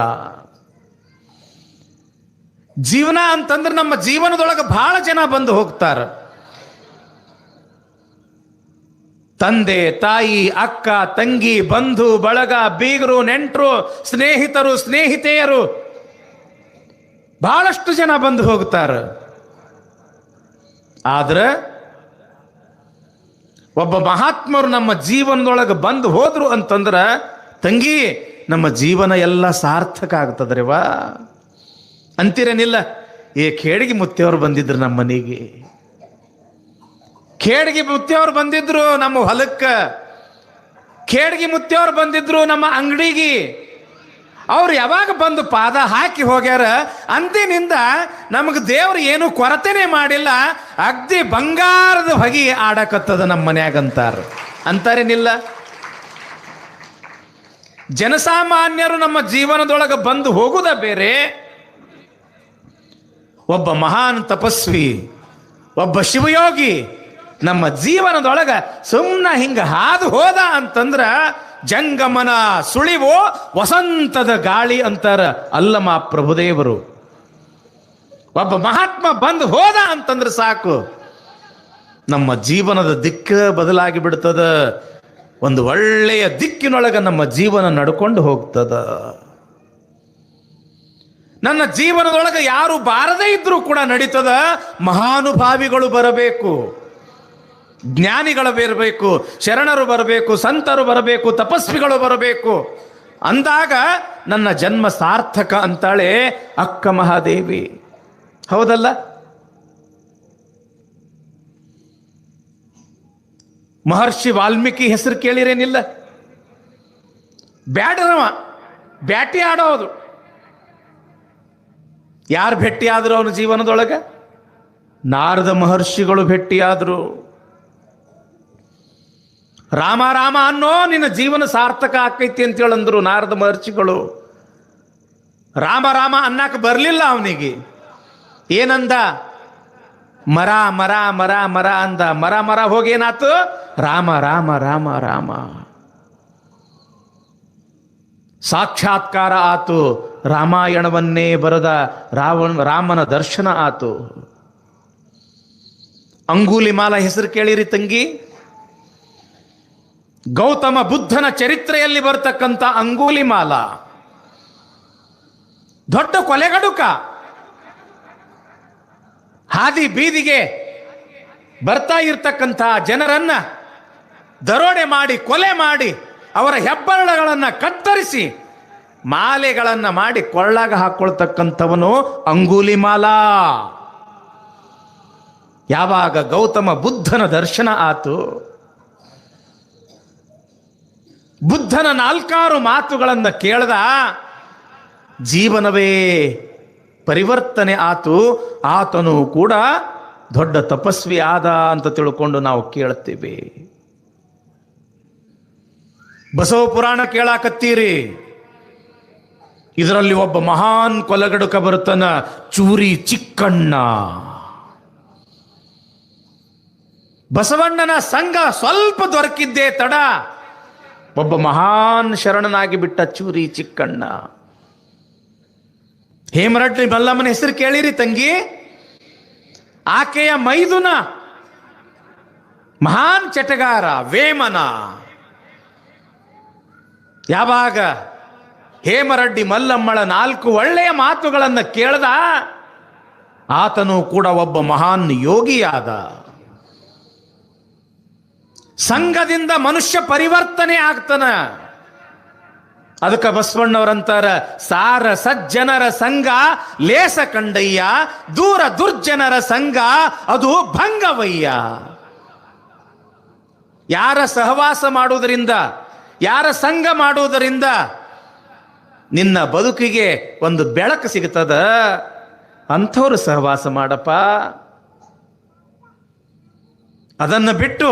ಜೀವನ ಅಂತಂದ್ರೆ ನಮ್ಮ ಜೀವನದೊಳಗೆ ಬಹಳ ಜನ ಬಂದು ಹೋಗ್ತಾರ. ತಂದೆ ತಾಯಿ, ಅಕ್ಕ ತಂಗಿ, ಬಂಧು ಬಳಗ, ಬೀಗರು, ನೆಂಟರು, ಸ್ನೇಹಿತರು, ಸ್ನೇಹಿತೆಯರು, ಬಹಳಷ್ಟು ಜನ ಬಂದು ಹೋಗ್ತಾರ. ಆದ್ರೆ ಒಬ್ಬ ಮಹಾತ್ಮರು ನಮ್ಮ ಜೀವನದೊಳಗೆ ಬಂದು ಹೋದ್ರು ಅಂತಂದ್ರ ತಂಗಿ ನಮ್ಮ ಜೀವನ ಎಲ್ಲ ಸಾರ್ಥಕ ಆಗ್ತದ್ರಿವಾ ಅಂತೀರೇನಿಲ್ಲ. ಖೇಡಗಿ ಮುತ್ತಿಯವರು ಬಂದಿದ್ರು ನಮ್ಮ ಮನೆಗೆ, ಖೇಡಗಿ ಮುತ್ತಿಯವರು ಬಂದಿದ್ರು ನಮ್ಮ ಹೊಲಕ್ಕೆ, ಖೇಡಗಿ ಮುತ್ತಿಯವರು ಬಂದಿದ್ರು ನಮ್ಮ ಅಂಗಡಿಗೆ. ಅವ್ರು ಯಾವಾಗ ಬಂದು ಪಾದ ಹಾಕಿ ಹೋಗ್ಯಾರ ಅಂದಿನಿಂದ ನಮಗೆ ದೇವ್ರು ಏನು ಕೊರತೆನೇ ಮಾಡಿಲ್ಲ. ಅಗ್ದಿ ಬಂಗಾರದ ಹೊಗೆ ಆಡಕತ್ತದ ನಮ್ಮ ಮನ್ಯಾಗಂತಾರ ಅಂತಾರೇನಿಲ್ಲ. ಜನಸಾಮಾನ್ಯರು ನಮ್ಮ ಜೀವನದೊಳಗೆ ಬಂದು ಹೋಗುದ ಬೇರೆ, ಒಬ್ಬ ಮಹಾನ್ ತಪಸ್ವಿ, ಒಬ್ಬ ಶಿವಯೋಗಿ ನಮ್ಮ ಜೀವನದೊಳಗ ಸುಮ್ಮನೆ ಹಿಂಗ ಹಾದು ಹೋದ ಅಂತಂದ್ರ ಜಂಗಮನ ಸುಳಿವು ವಸಂತದ ಗಾಳಿ ಅಂತಾರ ಅಲ್ಲಮ ಪ್ರಭುದೇವರು. ಒಬ್ಬ ಮಹಾತ್ಮ ಬಂದು ಹೋದ ಅಂತಂದ್ರೆ ಸಾಕು, ನಮ್ಮ ಜೀವನದ ದಿಕ್ಕ ಬದಲಾಗಿ ಬಿಡ್ತದ. ಒಂದು ಒಳ್ಳೆಯ ದಿಕ್ಕಿನೊಳಗ ನಮ್ಮ ಜೀವನ ನಡ್ಕೊಂಡು ಹೋಗ್ತದ. ನನ್ನ ಜೀವನದೊಳಗೆ ಯಾರು ಬಾರದೇ ಇದ್ರೂ ಕೂಡ ನಡೀತದ. ಮಹಾನುಭಾವಿಗಳು ಬರಬೇಕು, ಜ್ಞಾನಿಗಳು ಬರಬೇಕು, ಶರಣರು ಬರಬೇಕು, ಸಂತರು ಬರಬೇಕು, ತಪಸ್ವಿಗಳು ಬರಬೇಕು. ಅಂದಾಗ ನನ್ನ ಜನ್ಮ ಸಾರ್ಥಕ ಅಂತಾಳೆ ಅಕ್ಕ ಮಹಾದೇವಿ. ಹೌದಲ್ಲ? ಮಹರ್ಷಿ ವಾಲ್ಮೀಕಿ ಹೆಸರು ಕೇಳಿರೇನಿಲ್ಲ? ಬ್ಯಾಟನವ ಬ್ಯಾಟಿ ಆಡೋದು. ಯಾರು ಭೇಟಿಯಾದ್ರು ಅವನ ಜೀವನದೊಳಗೆ? ನಾರದ ಮಹರ್ಷಿಗಳು ಭೇಟಿಯಾದ್ರು. ರಾಮ ರಾಮ ಅನ್ನೋ ನಿನ್ನ ಜೀವನ ಸಾರ್ಥಕ ಆಕೈತಿ ಅಂತ ಹೇಳಂದ್ರು ನಾರದ ಮಹರ್ಷಿಗಳು. ರಾಮ ರಾಮ ಅನ್ನಕ್ಕೆ ಬರಲಿಲ್ಲ ಅವನಿಗೆ. ಏನಂದ? ಮರ ಮರ ಮರ ಮರ ಅಂದ. ಮರ ಮರ ಹೋಗೇನಾತು? ರಾಮ ರಾಮ ರಾಮ ರಾಮ. ಸಾಕ್ಷಾತ್ಕಾರ ಆತು. ರಾಮಾಯಣವನ್ನೇ ಬರೆದ ರಾಮನ ದರ್ಶನ ಆತು. ಅಂಗುಲಿಮಾಲ ಹೆಸರು ಕೇಳಿರಿ ತಂಗಿ? ಗೌತಮ ಬುದ್ಧನ ಚರಿತ್ರೆಯಲ್ಲಿ ಬರ್ತಕ್ಕಂಥ ಅಂಗುಲಿಮಾಲ ದೊಡ್ಡ ಕೊಲೆಗಡುಕ. ಹಾದಿ ಬೀದಿಗೆ ಬರ್ತಾ ಇರ್ತಕ್ಕಂಥ ಜನರನ್ನ ದರೋಡೆ ಮಾಡಿ, ಕೊಲೆ ಮಾಡಿ, ಅವರ ಹೆಬ್ಬರಳಗಳನ್ನು ಕತ್ತರಿಸಿ ಮಾಲೆಗಳನ್ನ ಮಾಡಿ ಕೊಳ್ಳಾಗ ಹಾಕೊಳ್ತಕ್ಕಂಥವನು ಅಂಗುಲಿಮಾಲ. ಯಾವಾಗ ಗೌತಮ ಬುದ್ಧನ ದರ್ಶನ ಆತು, ಬುದ್ಧನ 4 ಮಾತುಗಳನ್ನು ಕೇಳ್ದ, ಜೀವನವೇ ಪರಿವರ್ತನೆ ಆತು. ಆತನು ಕೂಡ ದೊಡ್ಡ ತಪಸ್ವಿ ಆದ ಅಂತ ತಿಳ್ಕೊಂಡು ನಾವು ಕೇಳ್ತೀವಿ. ಬಸವ ಪುರಾಣ ಕೇಳಾಕತ್ತೀರಿ, ಇದರಲ್ಲಿ ಒಬ್ಬ ಮಹಾನ್ ಕೊಲೆಗಡುಕ ಬರುತ್ತಾನ, ಚೂರಿ ಚಿಕ್ಕಣ್ಣ. ಬಸವಣ್ಣನ ಸಂಘ ಸ್ವಲ್ಪ ದೊರಕಿದ್ದೇ ತಡ, ಒಬ್ಬ ಮಹಾನ್ ಶರಣನಾಗಿ ಬಿಟ್ಟ ಚೂರಿ ಚಿಕ್ಕಣ್ಣ. ಹೇಮರಡ್ಡಿ ಮಲ್ಲಮ್ಮನ ಹೆಸರು ಕೇಳಿರಿ ತಂಗಿ. ಆಕೆಯ ಮೈದುನ ಮಹಾನ್ ಚಟಗಾರ ವೇಮನ. ಯಾವಾಗ ಹೇಮರಡ್ಡಿ ಮಲ್ಲಮ್ಮಳ 4 ಒಳ್ಳೆಯ ಮಾತುಗಳನ್ನು ಕೇಳ್ದ, ಆತನು ಕೂಡ ಒಬ್ಬ ಮಹಾನ್ ಯೋಗಿಯಾದ. ಸಂಘದಿಂದ ಮನುಷ್ಯ ಪರಿವರ್ತನೆ ಆಗ್ತಾನ. ಅದಕ್ಕೆ ಬಸವಣ್ಣವರಂತಾರ, ಸಾರ ಸಜ್ಜನರ ಸಂಘ ಲೇಸ ಕಂಡಯ್ಯ, ದೂರ ದುರ್ಜನರ ಸಂಘ ಅದು ಭಂಗವಯ್ಯ. ಯಾರ ಸಹವಾಸ ಮಾಡುವುದರಿಂದ, ಯಾರ ಸಂಘ ಮಾಡುವುದರಿಂದ ನಿನ್ನ ಬದುಕಿಗೆ ಒಂದು ಬೆಳಕು ಸಿಗುತ್ತದ, ಅಂಥವ್ರು ಸಹವಾಸ ಮಾಡಪ್ಪ. ಅದನ್ನು ಬಿಟ್ಟು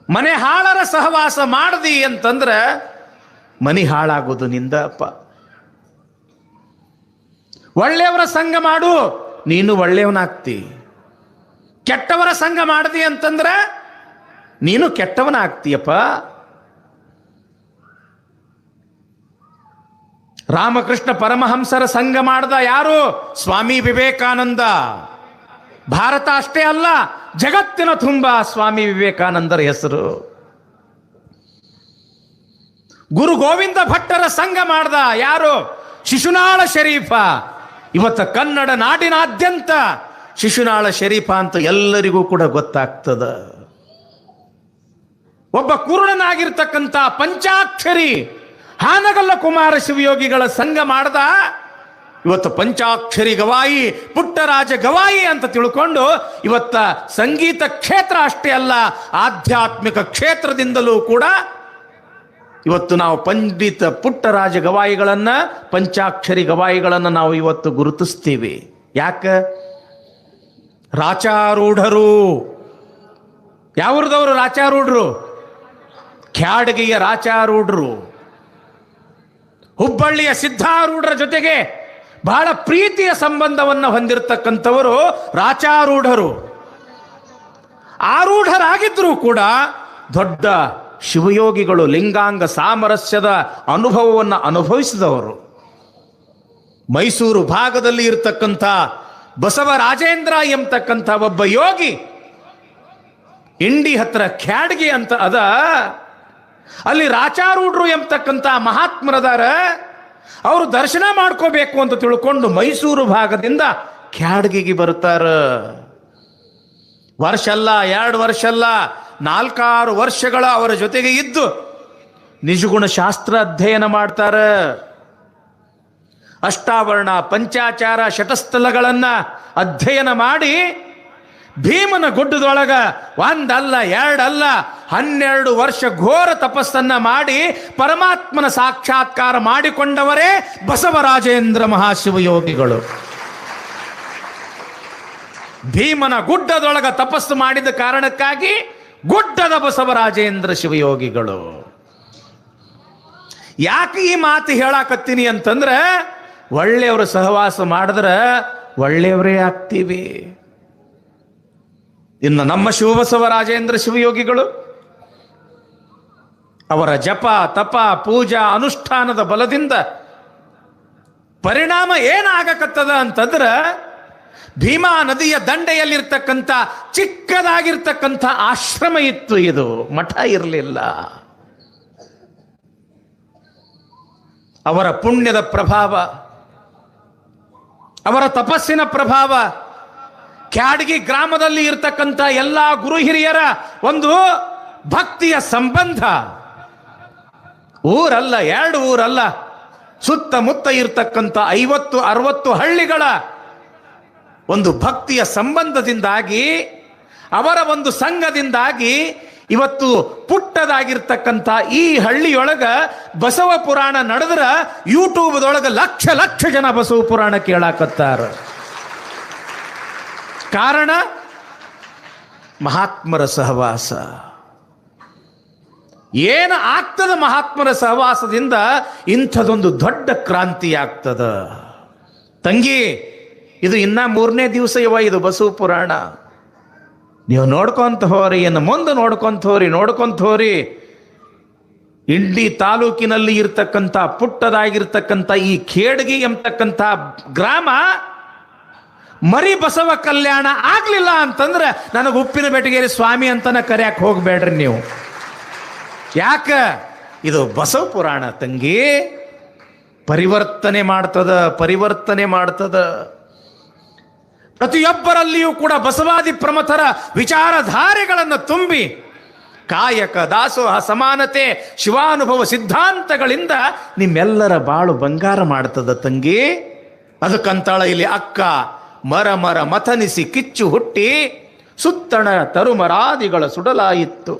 ಮನೆ ಹಾಳರ ಸಹವಾಸ ಮಾಡದಿ ಅಂತಂದ್ರೆ ಮನೆ ಹಾಳಾಗೋದು ನಿಂದ ಅಪ್ಪ. ಒಳ್ಳೆಯವರ ಸಂಘ ಮಾಡು, ನೀನು ಒಳ್ಳೆಯವನಾಗ್ತಿ. ಕೆಟ್ಟವರ ಸಂಘ ಮಾಡದಿ ಅಂತಂದ್ರೆ ನೀನು ಕೆಟ್ಟವನಾಗ್ತೀಯಪ್ಪ. ರಾಮಕೃಷ್ಣ ಪರಮಹಂಸರ ಸಂಘ ಮಾಡ್ದ ಯಾರು? ಸ್ವಾಮಿ ವಿವೇಕಾನಂದ. ಭಾರತ ಅಷ್ಟೇ ಅಲ್ಲ, ಜಗತ್ತಿನ ತುಂಬ ಸ್ವಾಮಿ ವಿವೇಕಾನಂದರ ಹೆಸರು. ಗುರು ಗೋವಿಂದ ಭಟ್ಟರ ಸಂಘ ಮಾಡ್ದ ಯಾರು? ಶಿಶುನಾಳ ಶರೀಫ. ಇವತ್ತು ಕನ್ನಡ ನಾಡಿನಾದ್ಯಂತ ಶಿಶುನಾಳ ಶರೀಫ ಅಂತ ಎಲ್ಲರಿಗೂ ಕೂಡ ಗೊತ್ತಾಗ್ತದ. ಒಬ್ಬ ಕುರುಡನಾಗಿರ್ತಕ್ಕಂಥ ಪಂಚಾಕ್ಷರಿ ಹಾನಗಲ್ಲ ಕುಮಾರ ಶಿವಯೋಗಿಗಳ ಸಂಘ ಮಾಡ್ದ. ಇವತ್ತು ಪಂಚಾಕ್ಷರಿ ಗವಾಯಿ, ಪುಟ್ಟರಾಜ ಗವಾಯಿ ಅಂತ ತಿಳ್ಕೊಂಡು ಇವತ್ತ ಸಂಗೀತ ಕ್ಷೇತ್ರ ಅಷ್ಟೇ ಅಲ್ಲ, ಆಧ್ಯಾತ್ಮಿಕ ಕ್ಷೇತ್ರದಿಂದಲೂ ಕೂಡ ಇವತ್ತು ನಾವು ಪಂಡಿತ ಪುಟ್ಟರಾಜ ಗವಾಯಿಗಳನ್ನ, ಪಂಚಾಕ್ಷರಿ ಗವಾಯಿಗಳನ್ನು ನಾವು ಇವತ್ತು ಗುರುತಿಸ್ತೀವಿ. ಯಾಕೆ? ರಾಚಾರೂಢರು. ಯಾವ್ರದವರು ರಾಚಾರೂಢರು? ಖ್ಯಾಡಗಿಯ ರಾಚಾರೂಢರು. ಹುಬ್ಬಳ್ಳಿಯ ಸಿದ್ಧಾರೂಢರ ಜೊತೆಗೆ ಬಹಳ ಪ್ರೀತಿಯ ಸಂಬಂಧವನ್ನು ಹೊಂದಿರತಕ್ಕಂಥವರು ರಾಚಾರೂಢರು. ಆರೂಢರಾಗಿದ್ರೂ ಕೂಡ ದೊಡ್ಡ ಶಿವಯೋಗಿಗಳು, ಲಿಂಗಾಂಗ ಸಾಮರಸ್ಯದ ಅನುಭವವನ್ನು ಅನುಭವಿಸಿದವರು. ಮೈಸೂರು ಭಾಗದಲ್ಲಿ ಇರತಕ್ಕಂಥ ಬಸವರಾಜೇಂದ್ರ ಎಂಬತಕ್ಕಂಥ ಒಬ್ಬ ಯೋಗಿ, ಇಂಡಿ ಹತ್ರ ಖ್ಯಾಡ್ಗಿ ಅಂತ ಅದ, ಅಲ್ಲಿ ರಾಚಾರೂಢರು ಎಂಬತಕ್ಕಂಥ ಮಹಾತ್ಮರದಾರ. ಅವರು ದರ್ಶನ ಮಾಡ್ಕೋಬೇಕು ಅಂತ ತಿಳ್ಕೊಂಡು ಮೈಸೂರು ಭಾಗದಿಂದ ಖ್ಯಾಡ್ಗಿಗೆ ಬರ್ತಾರ. ವರ್ಷ ಅಲ್ಲ, 2 ವರ್ಷ ಅಲ್ಲ, 4-6 ವರ್ಷಗಳ ಅವರ ಜೊತೆಗೆ ಇದ್ದು ನಿಜಗುಣ ಶಾಸ್ತ್ರ ಅಧ್ಯಯನ ಮಾಡ್ತಾರ. ಅಷ್ಟಾವರಣ, ಪಂಚಾಚಾರ, ಶತಸ್ಥಲಗಳನ್ನ ಅಧ್ಯಯನ ಮಾಡಿ ಭೀಮನ ಗುಡ್ಡದೊಳಗ 1 ಅಲ್ಲ 2 ಅಲ್ಲ 12 ವರ್ಷ ಘೋರ ತಪಸ್ಸನ್ನ ಮಾಡಿ ಪರಮಾತ್ಮನ ಸಾಕ್ಷಾತ್ಕಾರ ಮಾಡಿಕೊಂಡವರೇ ಬಸವರಾಜೇಂದ್ರ ಮಹಾಶಿವಯೋಗಿಗಳು. ಭೀಮನ ಗುಡ್ಡದೊಳಗ ತಪಸ್ಸು ಮಾಡಿದ ಕಾರಣಕ್ಕಾಗಿ ಗುಡ್ಡದ ಬಸವರಾಜೇಂದ್ರ ಶಿವಯೋಗಿಗಳು. ಯಾಕೆ ಈ ಮಾತು ಹೇಳಾಕತ್ತೀನಿ ಅಂತಂದ್ರೆ, ಒಳ್ಳೆಯವರು ಸಹವಾಸ ಮಾಡಿದ್ರೆ ಒಳ್ಳೆಯವರೇ ಆಗ್ತೀವಿ. ಇನ್ನು ನಮ್ಮ ಶಿವಬಸವರಾಜೇಂದ್ರ ಶಿವಯೋಗಿಗಳು ಅವರ ಜಪ, ತಪ, ಪೂಜಾ, ಅನುಷ್ಠಾನದ ಬಲದಿಂದ ಪರಿಣಾಮ ಏನಾಗಕತ್ತದ ಅಂತಂದ್ರೆ, ಭೀಮಾ ನದಿಯ ದಂಡೆಯಲ್ಲಿರ್ತಕ್ಕಂಥ ಚಿಕ್ಕದಾಗಿರ್ತಕ್ಕಂಥ ಆಶ್ರಮ ಇತ್ತು. ಇದು ಮಠ ಇರಲಿಲ್ಲ. ಅವರ ಪುಣ್ಯದ ಪ್ರಭಾವ, ಅವರ ತಪಸ್ಸಿನ ಪ್ರಭಾವ, ಖ್ಯಾಡ್ಗಿ ಗ್ರಾಮದಲ್ಲಿ ಇರ್ತಕ್ಕಂಥ ಎಲ್ಲ ಗುರು ಹಿರಿಯರ ಒಂದು ಭಕ್ತಿಯ ಸಂಬಂಧ, ಊರಲ್ಲ 2 ಊರಲ್ಲ, ಸುತ್ತಮುತ್ತ ಇರ್ತಕ್ಕಂಥ 50-60 ಹಳ್ಳಿಗಳ ಒಂದು ಭಕ್ತಿಯ ಸಂಬಂಧದಿಂದಾಗಿ, ಅವರ ಒಂದು ಸಂಘದಿಂದಾಗಿ ಇವತ್ತು ಪುಟ್ಟದಾಗಿರ್ತಕ್ಕಂಥ ಈ ಹಳ್ಳಿಯೊಳಗ ಬಸವ ಪುರಾಣ ನಡೆದ್ರ ಯೂಟ್ಯೂಬ್ದೊಳಗ ಲಕ್ಷ ಜನ ಬಸವ ಪುರಾಣ ಕೇಳಾಕತ್ತಾರ. ಕಾರಣ ಮಹಾತ್ಮರ ಸಹವಾಸ. ಏನು ಆಗ್ತದ ಮಹಾತ್ಮರ ಸಹವಾಸದಿಂದ? ಇಂಥದೊಂದು ದೊಡ್ಡ ಕ್ರಾಂತಿ ಆಗ್ತದ ತಂಗಿ. ಇದು ಇನ್ನ 3ನೇ ದಿವಸ ಇದು ಬಸವ ಪುರಾಣ. ನೀವು ನೋಡ್ಕೊಂತ ಹೋರಿ, ಇನ್ನು ಮುಂದೆ ನೋಡ್ಕೊಂತ ಹೋರಿ. ಇಂಡಿ ತಾಲೂಕಿನಲ್ಲಿ ಇರ್ತಕ್ಕಂಥ ಪುಟ್ಟದಾಗಿರ್ತಕ್ಕಂಥ ಈ ಖೇಡ್ಗಿ ಎಂಬತಕ್ಕಂಥ ಗ್ರಾಮ ಮರಿ ಬಸವ ಕಲ್ಯಾಣ ಆಗ್ಲಿಲ್ಲ ಅಂತಂದ್ರೆ ನನಗೆ ಉಪ್ಪಿನ ಬೆಟಗೇರಿ ಸ್ವಾಮಿ ಅಂತನ ಕರೆಯಕ್ ಹೋಗ್ಬೇಡ್ರಿ ನೀವು. ಯಾಕ? ಇದು ಬಸವ ಪುರಾಣ ತಂಗಿ. ಪರಿವರ್ತನೆ ಮಾಡ್ತದ. ಪ್ರತಿಯೊಬ್ಬರಲ್ಲಿಯೂ ಕೂಡ ಬಸವಾದಿ ಪ್ರಮಥರ ವಿಚಾರಧಾರೆಗಳನ್ನು ತುಂಬಿ ಕಾಯಕ ದಾಸೋಹ ಸಮಾನತೆ ಶಿವಾನುಭವ ಸಿದ್ಧಾಂತಗಳಿಂದ ನಿಮ್ಮೆಲ್ಲರ ಬಾಳು ಬಂಗಾರ ಮಾಡ್ತದ ತಂಗಿ. ಅದಕ್ಕಂತಾಳ ಇಲ್ಲಿ ಅಕ್ಕ ಮರ ಮಥನಿಸಿ ಕಿಚ್ಚು ಹುಟ್ಟಿ ಸುತ್ತಣ ತರುಮರಾದಿಗಳ ಸುಡಲಾಯಿತ್ತು.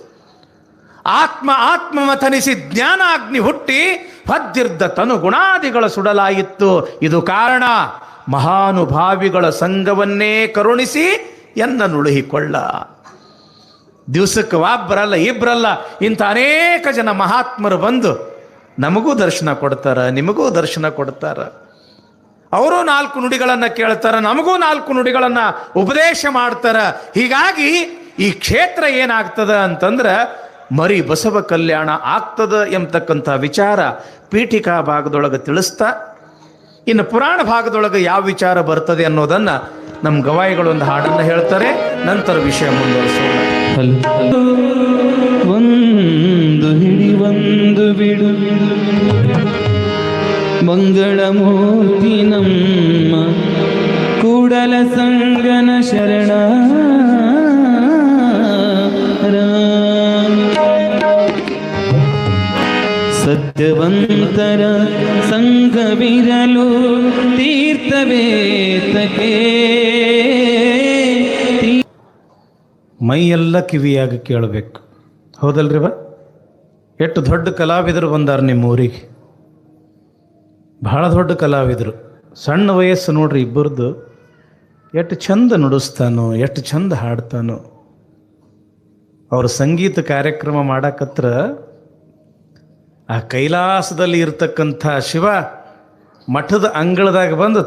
ಆತ್ಮ ಮಥನಿಸಿ ಜ್ಞಾನಾಗ್ನಿ ಹುಟ್ಟಿ ಹೊದ್ದಿರ್ದ ತನು ಗುಣಾದಿಗಳ ಸುಡಲಾಯಿತ್ತು. ಇದು ಕಾರಣ ಮಹಾನುಭಾವಿಗಳ ಸಂಘವನ್ನೇ ಕರುಣಿಸಿ ಎನ್ನ ನುಳುಹಿಕೊಳ್ಳ. ದಿವಸಕ್ಕೆ ಒಬ್ಬರಲ್ಲ ಇಬ್ಬರಲ್ಲ ಇಂಥ ಅನೇಕ ಜನ ಮಹಾತ್ಮರು ಬಂದು ನಮಗೂ ದರ್ಶನ ಕೊಡ್ತಾರ, ನಿಮಗೂ ದರ್ಶನ ಕೊಡ್ತಾರ. ಅವರು 4 ನುಡಿಗಳನ್ನು ಕೇಳ್ತಾರ, ನಮಗೂ 4 ನುಡಿಗಳನ್ನು ಉಪದೇಶ ಮಾಡ್ತಾರ. ಹೀಗಾಗಿ ಈ ಕ್ಷೇತ್ರ ಏನಾಗ್ತದ ಅಂತಂದ್ರೆ ಮರಿ ಬಸವ ಕಲ್ಯಾಣ ಆಗ್ತದ ಎಂಬತಕ್ಕಂಥ ವಿಚಾರ ಪೀಠಿಕಾ ಭಾಗದೊಳಗೆ ತಿಳಿಸ್ತಾ, ಇನ್ನು ಪುರಾಣ ಭಾಗದೊಳಗೆ ಯಾವ ವಿಚಾರ ಬರ್ತದೆ ಅನ್ನೋದನ್ನ ನಮ್ಮ ಗವಾಯಿಗಳೊಂದು ಹಾಡನ್ನು ಹೇಳ್ತಾರೆ. ನಂತರ ವಿಷಯ ಮುಂದುವರಿಸೋಣ. ಒಂದು ಹಿಡಿ ಒಂದು ಬಿಡು ಮಂಗಳಮೂರ್ತಿ ನಮ್ಮ ಕೂಡಲ ಸಂಗನ ಶರಣ ಸತ್ಯವಂತರ ಸಂಘವಿರಲು ತೀರ್ಥವೇತಕ್ಕೆ ಮೈಯೆಲ್ಲ ಕಿವಿಯಾಗಿ ಕೇಳಬೇಕು. ಹೌದಲ್ರಿ ಬಾ? ಎಷ್ಟು ದೊಡ್ಡ ಕಲಾವಿದರು ಬಂದಾರ ನಿಮ್ಮ ಊರಿಗೆ. ಬಹಳ ದೊಡ್ಡ ಕಲಾವಿದರು. ಸಣ್ಣ ವಯಸ್ಸು ನೋಡ್ರಿ ಇಬ್ಬರದು. ಎಷ್ಟು ಚಂದ ನುಡಿಸ್ತಾನೋ, ಎಷ್ಟು ಚಂದ ಹಾಡ್ತಾನೋ. ಅವರು ಸಂಗೀತ ಕಾರ್ಯಕ್ರಮ ಮಾಡಕತ್ರ ಆ ಕೈಲಾಸದಲ್ಲಿ ಇರ್ತಕ್ಕಂಥ ಶಿವ ಮಠದ ಅಂಗಳದಾಗ ಬಂದು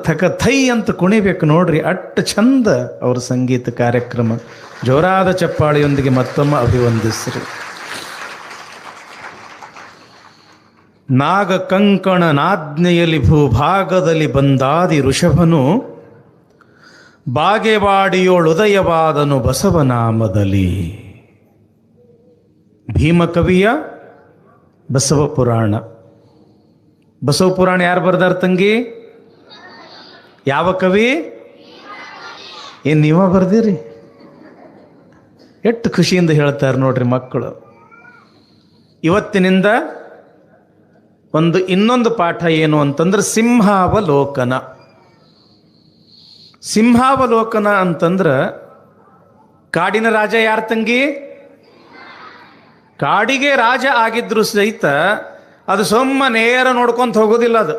ಥೈ ಅಂತ ಕುಣಿಬೇಕು ನೋಡ್ರಿ. ಅಟ್ಟು ಚಂದ ಅವ್ರ ಸಂಗೀತ ಕಾರ್ಯಕ್ರಮ. ಜೋರಾದ ಚಪ್ಪಾಳಿಯೊಂದಿಗೆ ಮತ್ತೊಮ್ಮೆ ಅಭಿವಂದಿಸ್ರಿ. ನಾಗ ಕಂಕಣ ನಾಜ್ಞೆಯಲ್ಲಿ ಭೂಭಾಗದಲ್ಲಿ ಬಂದಾದಿ ಋಷಭನು ಬಾಗೆವಾಡಿಯೋಳುದಯವಾದನು ಬಸವನಾಮದಲ್ಲಿ. ಭೀಮಕವಿಯ ಬಸವ ಪುರಾಣ. ಬಸವ ಪುರಾಣ ಯಾರು ಬರ್ದಾರ ತಂಗಿ? ಯಾವ ಕವಿ? ಏನ್ ನೀವ ಬರ್ದಿರಿ? ಎಷ್ಟು ಖುಷಿಯಿಂದ ಹೇಳ್ತಾರೆ ನೋಡ್ರಿ ಮಕ್ಕಳು. ಇವತ್ತಿನಿಂದ ಇನ್ನೊಂದು ಪಾಠ ಏನು ಅಂತಂದ್ರೆ ಸಿಂಹಾವಲೋಕನ. ಸಿಂಹಾವಲೋಕನ ಅಂತಂದ್ರೆ ಕಾಡಿನ ರಾಜ ಯಾರು ತಂಗಿ? ಕಾಡಿಗೆ ರಾಜ ಆಗಿದ್ರು ಸಹಿತ ಅದು ಸೊಮ್ಮ ನೇರ ನೋಡ್ಕೊಂತ ಹೋಗೋದಿಲ್ಲ. ಅದು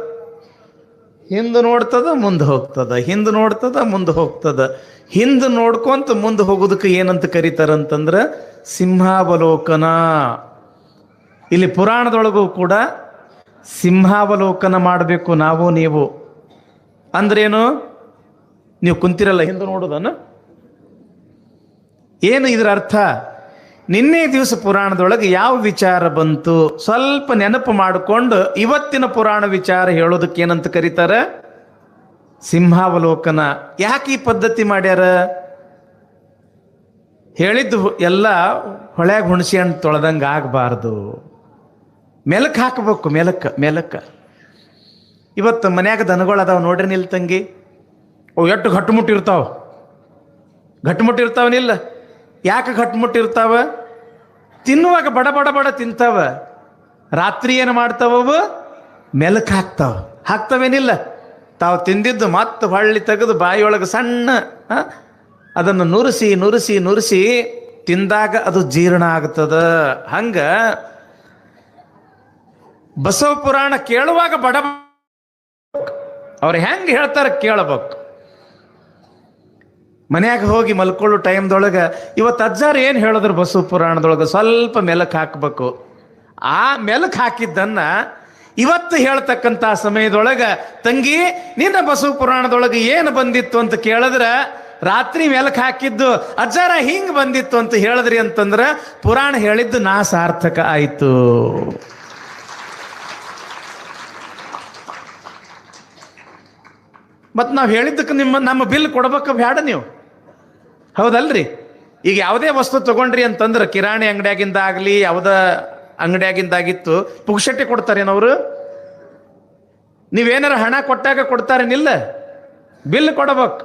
ಹಿಂದೆ ನೋಡ್ತದ ಮುಂದೆ ಹೋಗ್ತದ, ಹಿಂದೆ ನೋಡ್ತದ ಮುಂದೆ ಹೋಗ್ತದ. ಹಿಂದೆ ನೋಡ್ಕೊಂತ ಮುಂದೆ ಹೋಗೋದಕ್ಕೆ ಏನಂತ ಕರೀತಾರಂತಂದ್ರೆ ಸಿಂಹಾವಲೋಕನ. ಇಲ್ಲಿ ಪುರಾಣದೊಳಗೂ ಕೂಡ ಸಿಂಹಾವಲೋಕನ ಮಾಡಬೇಕು ನಾವು ನೀವು. ಅಂದ್ರೇನು? ನೀವು ಕುಂತಿರಲ್ಲ ಹಿಂದೆ ನೋಡೋದನ್ನ. ಏನು ಇದರ ಅರ್ಥ? ನಿನ್ನೆ ದಿವಸ ಪುರಾಣದೊಳಗೆ ಯಾವ ವಿಚಾರ ಬಂತು ಸ್ವಲ್ಪ ನೆನಪು ಮಾಡಿಕೊಂಡು ಇವತ್ತಿನ ಪುರಾಣ ವಿಚಾರ ಹೇಳೋದಕ್ಕೆ ಏನಂತ ಕರೀತಾರೆ? ಸಿಂಹಾವಲೋಕನ. ಯಾಕೆ ಈ ಪದ್ಧತಿ ಮಾಡ್ಯಾರ? ಹೇಳಿದ್ದು ಎಲ್ಲ ಹೊಳ್ಯಾಗ ಹುಣಸಿ ಹಣ್ಣು ತೊಳೆದಂಗೆ ಆಗಬಾರ್ದು. ಮೆಲಕ್ಕೆ ಹಾಕಬೇಕು, ಮೆಲಕ್ಕೆ. ಇವತ್ತು ಮನ್ಯಾಗ ದನಗಳು ನೋಡ್ರಿ ನಿಲ್ ತಂಗಿ. ಅವು ಎಷ್ಟು ಗಟ್ಟುಮುಟ್ಟಿರ್ತಾವನಿಲ್ಲ. ಯಾಕೆ ಗಟ್ಟುಮುಟ್ಟಿರ್ತಾವ? ತಿನ್ನುವಾಗ ಬಡ ತಿಂತಾವ. ರಾತ್ರಿ ಏನು ಮಾಡ್ತಾವವು? ಮೆಲಕ್ಕೆ ಹಾಕ್ತಾವೇನಿಲ್ಲ. ತಾವು ತಿಂದಿದ್ದು ಮತ್ತೆ ಹೊಳ್ಳಿ ತೆಗೆದು ಬಾಯಿಯೊಳಗೆ ಸಣ್ಣ ಅದನ್ನು ನುರಿಸಿ ತಿಂದಾಗ ಅದು ಜೀರ್ಣ ಆಗ್ತದ. ಹಂಗ ಬಸವ ಪುರಾಣ ಕೇಳುವಾಗ ಅವ್ರು ಹೆಂಗೆ ಹೇಳ್ತಾರೆ ಕೇಳಬೇಕು. ಮನ್ಯಾಗ ಹೋಗಿ ಮಲ್ಕೊಳ್ಳೋ ಟೈಮ್ದೊಳಗೆ ಇವತ್ತು ಅಜ್ಜಾರು ಏನು ಹೇಳಿದ್ರು ಬಸವ ಪುರಾಣದೊಳಗೆ ಸ್ವಲ್ಪ ಮೆಲಕ್ಕೆ ಹಾಕಬೇಕು. ಆ ಮೆಲಕ್ಕೆ ಹಾಕಿದ್ದನ್ನ ಇವತ್ತು ಹೇಳ್ತಕ್ಕಂಥ ಸಮಯದೊಳಗೆ ತಂಗಿ ನಿನ್ನ ಬಸವ ಪುರಾಣದೊಳಗೆ ಏನು ಬಂದಿತ್ತು ಅಂತ ಕೇಳಿದ್ರೆ ರಾತ್ರಿ ಮೆಲಕ್ಕೆ ಹಾಕಿದ್ದು ಅಜ್ಜಾರ ಹಿಂಗೆ ಬಂದಿತ್ತು ಅಂತ ಹೇಳಿದ್ರಿ ಅಂತಂದ್ರೆ ಪುರಾಣ ಹೇಳಿದ್ದು ನಾ ಸಾರ್ಥಕ ಆಯಿತು. ಮತ್ತು ನಾವು ಹೇಳಿದ್ದಕ್ಕೆ ನಮ್ಮ ಬಿಲ್ ಕೊಡ್ಬೇಕು ಬೇಡ ನೀವು, ಹೌದಲ್ರಿ? ಈಗ ಯಾವುದೇ ವಸ್ತು ತಗೊಂಡ್ರಿ ಅಂತಂದ್ರೆ ಕಿರಾಣಿ ಅಂಗಡಿಯಾಗಿಂದ ಆಗಲಿ ಯಾವುದ ಅಂಗಡಿಯಾಗಿಂದಾಗಿತ್ತು ಪುಕ್ಷಟ್ಟೆ ಕೊಡ್ತಾರೇನವರು? ನೀವೇನಾರ ಹಣ ಕೊಟ್ಟಾಗ ಕೊಡ್ತಾರೇನಿಲ್ಲ, ಬಿಲ್ ಕೊಡ್ಬೇಕು.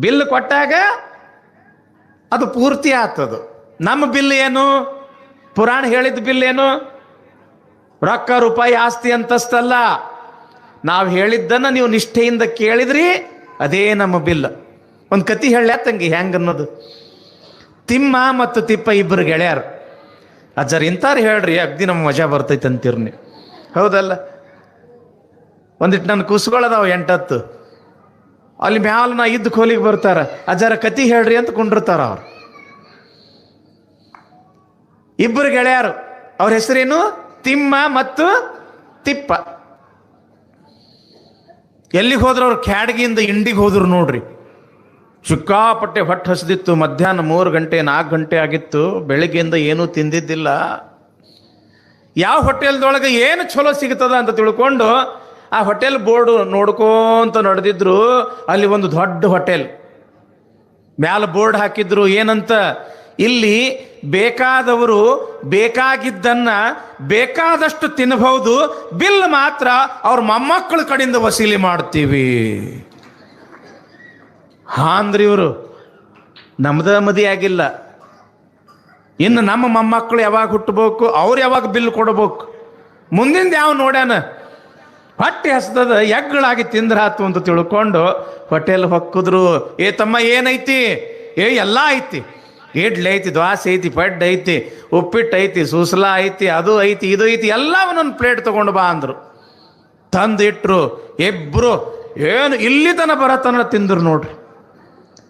ಬಿಲ್ ಕೊಟ್ಟಾಗ ಅದು ಪೂರ್ತಿ ಆಗ್ತದು. ನಮ್ಮ ಬಿಲ್ ಏನು? ಪುರಾಣ ಹೇಳಿದ ಬಿಲ್ ಏನು? ರೊಕ್ಕ ರೂಪಾಯಿ ಆಸ್ತಿ ಅಂತಸ್ತಲ್ಲ. ನಾವು ಹೇಳಿದ್ದನ್ನ ನೀವು ನಿಷ್ಠೆಯಿಂದ ಕೇಳಿದ್ರಿ, ಅದೇ ನಮ್ಮ ಬಿಲ್. ಒಂದು ಕತಿ ಹೇಳ ತಂಗಿ ಹೆಂಗ ಅನ್ನೋದು. ತಿಮ್ಮ ಮತ್ತು ತಿಪ್ಪ ಇಬ್ಬರು ಗೆಳೆಯರು. ಅಜ್ಜರ್ ಇಂಥವ್ರು ಹೇಳ್ರಿ ಅಗ್ದಿ ನಮ್ಮ ಮಜಾ ಬರ್ತೈತೆ ಅಂತೀರ್ನಿ, ಹೌದಲ್ಲ? ಒಂದಿಟ್ಟು ನನ್ನ ಕುಸ್ಗಳದಾವ 8-10 ಅಲ್ಲಿ ಮ್ಯಾಲ ನಾ ಇದ್ದ ಕೋಲಿಗೆ ಬರ್ತಾರ, ಅಜ್ಜರ ಕತಿ ಹೇಳ್ರಿ ಅಂತ ಕುಂಡಿರ್ತಾರ ಅವ್ರು. ಇಬ್ಬರು ಗೆಳೆಯರು, ಅವ್ರ ಹೆಸರೇನು? ತಿಮ್ಮ ಮತ್ತು ತಿಪ್ಪ. ಎಲ್ಲಿಗೆ ಹೋದ್ರು? ಅವ್ರು ಕ್ಯಾಡ್ಗಿಯಿಂದ ಇಂಡಿಗೆ ಹೋದ್ರು ನೋಡ್ರಿ. ಸಿಕ್ಕಾಪಟ್ಟೆ ಹೊಟ್ಟೆ ಹಸಿದಿತ್ತು. ಮಧ್ಯಾಹ್ನ 3 ಗಂಟೆ 4 ಗಂಟೆ ಆಗಿತ್ತು. ಬೆಳಗ್ಗೆಯಿಂದ ಏನೂ ತಿಂದಿದ್ದಿಲ್ಲ. ಯಾವ ಹೋಟೆಲ್ದೊಳಗೆ ಏನು ಚಲೋ ಸಿಗ್ತದ ಅಂತ ತಿಳ್ಕೊಂಡು ಆ ಹೋಟೆಲ್ ಬೋರ್ಡು ನೋಡ್ಕೊಂತ ನಡೆದಿದ್ರು. ಅಲ್ಲಿ ಒಂದು ದೊಡ್ಡ ಹೋಟೆಲ್ ಮ್ಯಾಲ ಬೋರ್ಡ್ ಹಾಕಿದ್ರು, ಏನಂತ? ಇಲ್ಲಿ ಬೇಕಾದವರು ಬೇಕಾಗಿದ್ದನ್ನ ಬೇಕಾದಷ್ಟು ತಿನ್ನಬಹುದು, ಬಿಲ್ ಮಾತ್ರ ಅವ್ರ ಮೊಮ್ಮಕ್ಕಳ ಕಡೆಯಿಂದ ವಸೂಲಿ ಮಾಡ್ತೀವಿ. ಅಂದ್ರಿ ಇವರು. ನಮ್ದ ಮದಿ ಆಗಿಲ್ಲ, ಇನ್ನು ನಮ್ಮ ಮೊಮ್ಮಕ್ಕಳು ಯಾವಾಗ ಹುಟ್ಟಬೇಕು, ಅವ್ರು ಯಾವಾಗ ಬಿಲ್ ಕೊಡ್ಬೇಕು, ಮುಂದಿಂದ ಯಾವ ನೋಡ್ಯಾನ? ಹೊಟ್ಟೆ ಹಸ್ದದ ಎಗ್ಗಳಾಗಿ ತಿಂದ್ರಾತು ಅಂತ ತಿಳ್ಕೊಂಡು ಹೋಟೆಲ್ ಹೊಕ್ಕಿದ್ರು. ಏ ತಮ್ಮ ಏನೈತಿ? ಎಲ್ಲ ಐತಿ, ಇಡ್ಲಿ ಐತಿ, ದ್ವಾಸೆ ಐತಿ, ಪಡ್ಡು ಐತಿ, ಉಪ್ಪಿಟ್ಟು ಐತಿ, ಸೂಸಲ ಐತಿ, ಅದು ಐತಿ, ಇದು ಐತಿ, ಎಲ್ಲ ಒಂದೊಂದು ಪ್ಲೇಟ್ ತಗೊಂಡು ಬಾ ಅಂದ್ರು. ತಂದಿಟ್ರು. ಇಬ್ರು ಏನು ಇಲ್ಲಿ ತನ ಬರತನ ತಿಂದ್ರು ನೋಡ್ರಿ.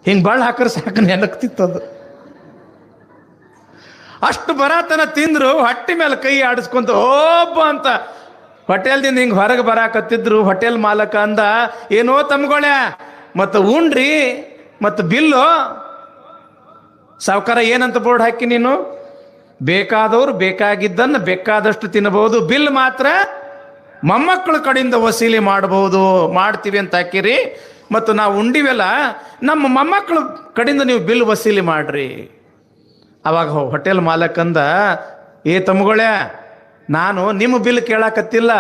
ಹಿಂಗೆ ಬಾಳ್ ಹಾಕ್ರೆ ಸಾಕು ನೆನಕ್ತಿತ್ತದು. ಅಷ್ಟು ಬರತನ ತಿಂದ್ರು. ಹೊಟ್ಟೆ ಮೇಲೆ ಕೈ ಆಡಿಸ್ಕೊಂತ ಓಬ್ಬ ಅಂತ ಹೋಟೆಲ್ದಿಂದ ಹಿಂಗೆ ಹೊರಗೆ ಬರಾಕತ್ತಿದ್ರು. ಹೋಟೆಲ್ ಮಾಲಕ ಅಂದ, ಏನೋ ತಮ್ಗೊಳೆ ಮತ್ತು ಉಣ್ರಿ ಮತ್ತು ಬಿಲ್ಲು. ಸಾವುಕಾರ ಏನಂತ ಬೋರ್ಡ್ ಹಾಕಿ ನೀನು? ಬೇಕಾದವ್ರು ಬೇಕಾಗಿದ್ದನ್ನು ಬೇಕಾದಷ್ಟು ತಿನ್ನಬಹುದು, ಬಿಲ್ ಮಾತ್ರ ಮೊಮ್ಮಕ್ಕಳ ಕಡೆಯಿಂದ ವಸೂಲಿ ಮಾಡಬಹುದು, ಮಾಡ್ತೀವಿ ಅಂತ ಹಾಕಿರಿ. ಮತ್ತು ನಾವು ಉಂಡಿವೆಲ್ಲ ನಮ್ಮ ಮೊಮ್ಮಕ್ಕಳ ಕಡೆಯಿಂದ ನೀವು ಬಿಲ್ ವಸೂಲಿ ಮಾಡ್ರಿ. ಅವಾಗ ಹೋಟೆಲ್ ಮಾಲಕಂದ, ಏ ತಮ್ಗೊಳೆ, ನಾನು ನಿಮ್ಮ ಬಿಲ್ ಕೇಳಾಕತ್ತಿಲ್ಲ,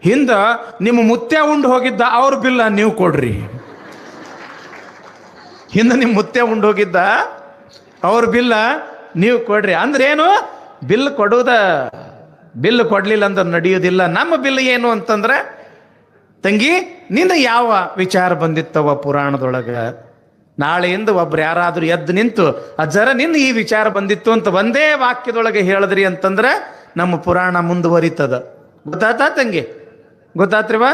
ಹಿಂದ ನಿಮ್ಮ ಮುತ್ಯ ಉಂಡು ಹೋಗಿದ್ದ ಅವ್ರ ಬಿಲ್ಲ ನೀವು ಕೊಡ್ರಿ. ಹಿಂದೆ ನಿಮ್ಮ ಮುತ್ಯ ಉಂಡು ಹೋಗಿದ್ದ ಅವ್ರ ಬಿಲ್ಲ ನೀವು ಕೊಡ್ರಿ. ಅಂದ್ರೆ ಏನು? ಬಿಲ್ ಬಿಲ್ ಕೊಡ್ಲಿಲ್ಲ ಅಂದ್ರೆ ನಡೆಯೋದಿಲ್ಲ. ನಮ್ಮ ಬಿಲ್ ಏನು ಅಂತಂದ್ರೆ, ತಂಗಿ ನಿನ್ನ ಯಾವ ವಿಚಾರ ಬಂದಿತ್ತವ ಪುರಾಣದೊಳಗ? ನಾಳೆಯಿಂದ ಒಬ್ರು ಯಾರಾದ್ರೂ ಎದ್ದು ನಿಂತು ಅಜ್ಜರ ನಿನ್ನ ಈ ವಿಚಾರ ಬಂದಿತ್ತು ಅಂತ ಒಂದೇ ವಾಕ್ಯದೊಳಗೆ ಹೇಳಿದ್ರಿ ಅಂತಂದ್ರೆ ನಮ್ಮ ಪುರಾಣ ಮುಂದುವರಿತದ. ಗೊತ್ತಾತಾ ತಂಗಿ? ಗೊತ್ತಾತ್ರಿವ?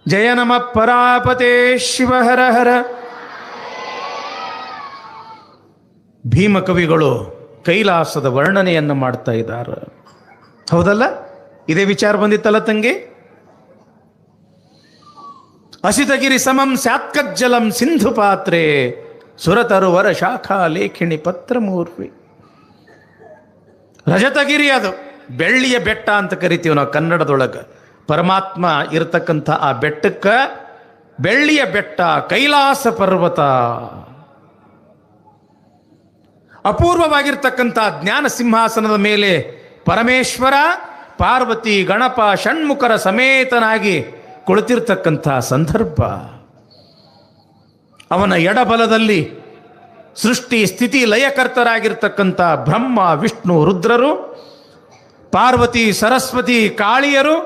ಜಯ ನಮ ಪರಾಪತೆ ಶಿವ ಹರ ಹರ. ಭೀಮ ಕವಿಗಳು ಕೈಲಾಸದ ವರ್ಣನೆಯನ್ನು ಮಾಡ್ತಾ ಇದ್ದಾರೆ, ಹೌದಲ್ಲ? ಇದೇ ವಿಚಾರ ಬಂದಿತ್ತಲ್ಲ ತಂಗಿ? ಅಸಿತಗಿರಿ ಸಮಂ ಸ್ಯಾತ್ಕಜ್ಜಲಂ ಸಿಂಧು ಪಾತ್ರೆ ಸುರತರುವರ ಶಾಖಾ ಲೇಖಿಣಿ ಪತ್ರ ಮೂರ್ವಿ. ರಜತಗಿರಿ ಅದು ಬೆಳ್ಳಿಯ ಬೆಟ್ಟ ಅಂತ ಕರಿತೀವಿ ನಾವು ಕನ್ನಡದೊಳಗೆ. ಪರಮಾತ್ಮ ಇರತಕ್ಕಂಥ ಆ ಬೆಟ್ಟಕ್ಕೆ ಬೆಳ್ಳಿಯ ಬೆಟ್ಟ, ಕೈಲಾಸ ಪರ್ವತ. ಅಪೂರ್ವವಾಗಿರ್ತಕ್ಕಂಥ ಜ್ಞಾನ ಸಿಂಹಾಸನದ ಮೇಲೆ ಪರಮೇಶ್ವರ, ಪಾರ್ವತಿ, ಗಣಪ, ಷಣ್ಮುಖರ ಸಮೇತನಾಗಿ ಕುಳಿತಿರ್ತಕ್ಕಂಥ ಸಂದರ್ಭ. ಅವನ ಎಡಬಲದಲ್ಲಿ ಸೃಷ್ಟಿ ಸ್ಥಿತಿ ಲಯಕರ್ತರಾಗಿರ್ತಕ್ಕಂಥ ಬ್ರಹ್ಮ, ವಿಷ್ಣು, ರುದ್ರರು, ಪಾರ್ವತಿ, ಸರಸ್ವತಿ, ಕಾಳಿಯರು,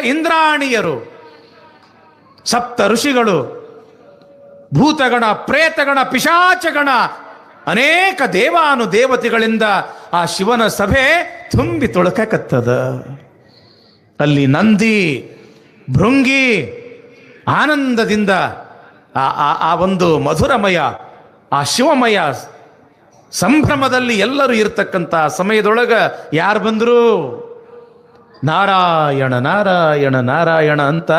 ಇಂದ್ರಾಣಿಯರು, ಸಪ್ತ ಋಷಿಗಳು, ಭೂತಗಣ, ಪ್ರೇತಗಣ, ಪಿಶಾಚಗಣ, ಅನೇಕ ದೇವಾನುದೇವತೆಗಳಿಂದ ಆ ಶಿವನ ಸಭೆ ತುಂಬಿ ತೊಳಕತ್ತದ. ಅಲ್ಲಿ ನಂದಿ, ಭೃಂಗಿ ಆನಂದದಿಂದ ಆ ಒಂದು ಮಧುರಮಯ, ಆ ಶಿವಮಯ ಸಂಭ್ರಮದಲ್ಲಿ ಎಲ್ಲರೂ ಇರ್ತಕ್ಕಂಥ ಸಮಯದೊಳಗ ಯಾರು ಬಂದರು? ನಾರಾಯಣ ನಾರಾಯಣ ನಾರಾಯಣ ಅಂತ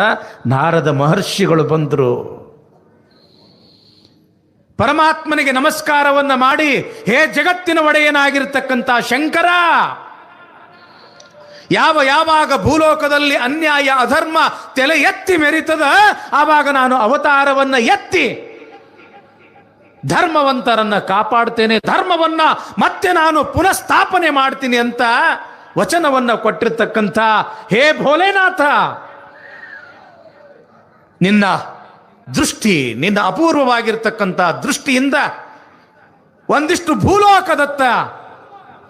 ನಾರದ ಮಹರ್ಷಿಗಳು ಬಂದರು. ಪರಮಾತ್ಮನಿಗೆ ನಮಸ್ಕಾರವನ್ನ ಮಾಡಿ, ಹೇ ಜಗತ್ತಿನ ಒಡೆಯನಾಗಿರ್ತಕ್ಕಂಥ ಶಂಕರ, ಯಾವಾಗ ಭೂಲೋಕದಲ್ಲಿ ಅನ್ಯಾಯ ಅಧರ್ಮ ತಲೆ ಎತ್ತಿ ಮೆರಿತದ, ಆವಾಗ ನಾನು ಅವತಾರವನ್ನ ಎತ್ತಿ ಧರ್ಮವಂತರನ್ನ ಕಾಪಾಡ್ತೇನೆ, ಧರ್ಮವನ್ನ ಮತ್ತೆ ನಾನು ಪುನಃಸ್ಥಾಪನೆ ಮಾಡ್ತೀನಿ ಅಂತ ವಚನವನ್ನ ಕೊಟ್ಟಿರ್ತಕ್ಕಂಥ ಹೇ ಭೋಲೆನಾಥ, ನಿನ್ನ ದೃಷ್ಟಿ, ನಿನ್ನ ಅಪೂರ್ವವಾಗಿರ್ತಕ್ಕಂಥ ದೃಷ್ಟಿಯಿಂದ ಒಂದಿಷ್ಟು ಭೂಲೋಕದತ್ತ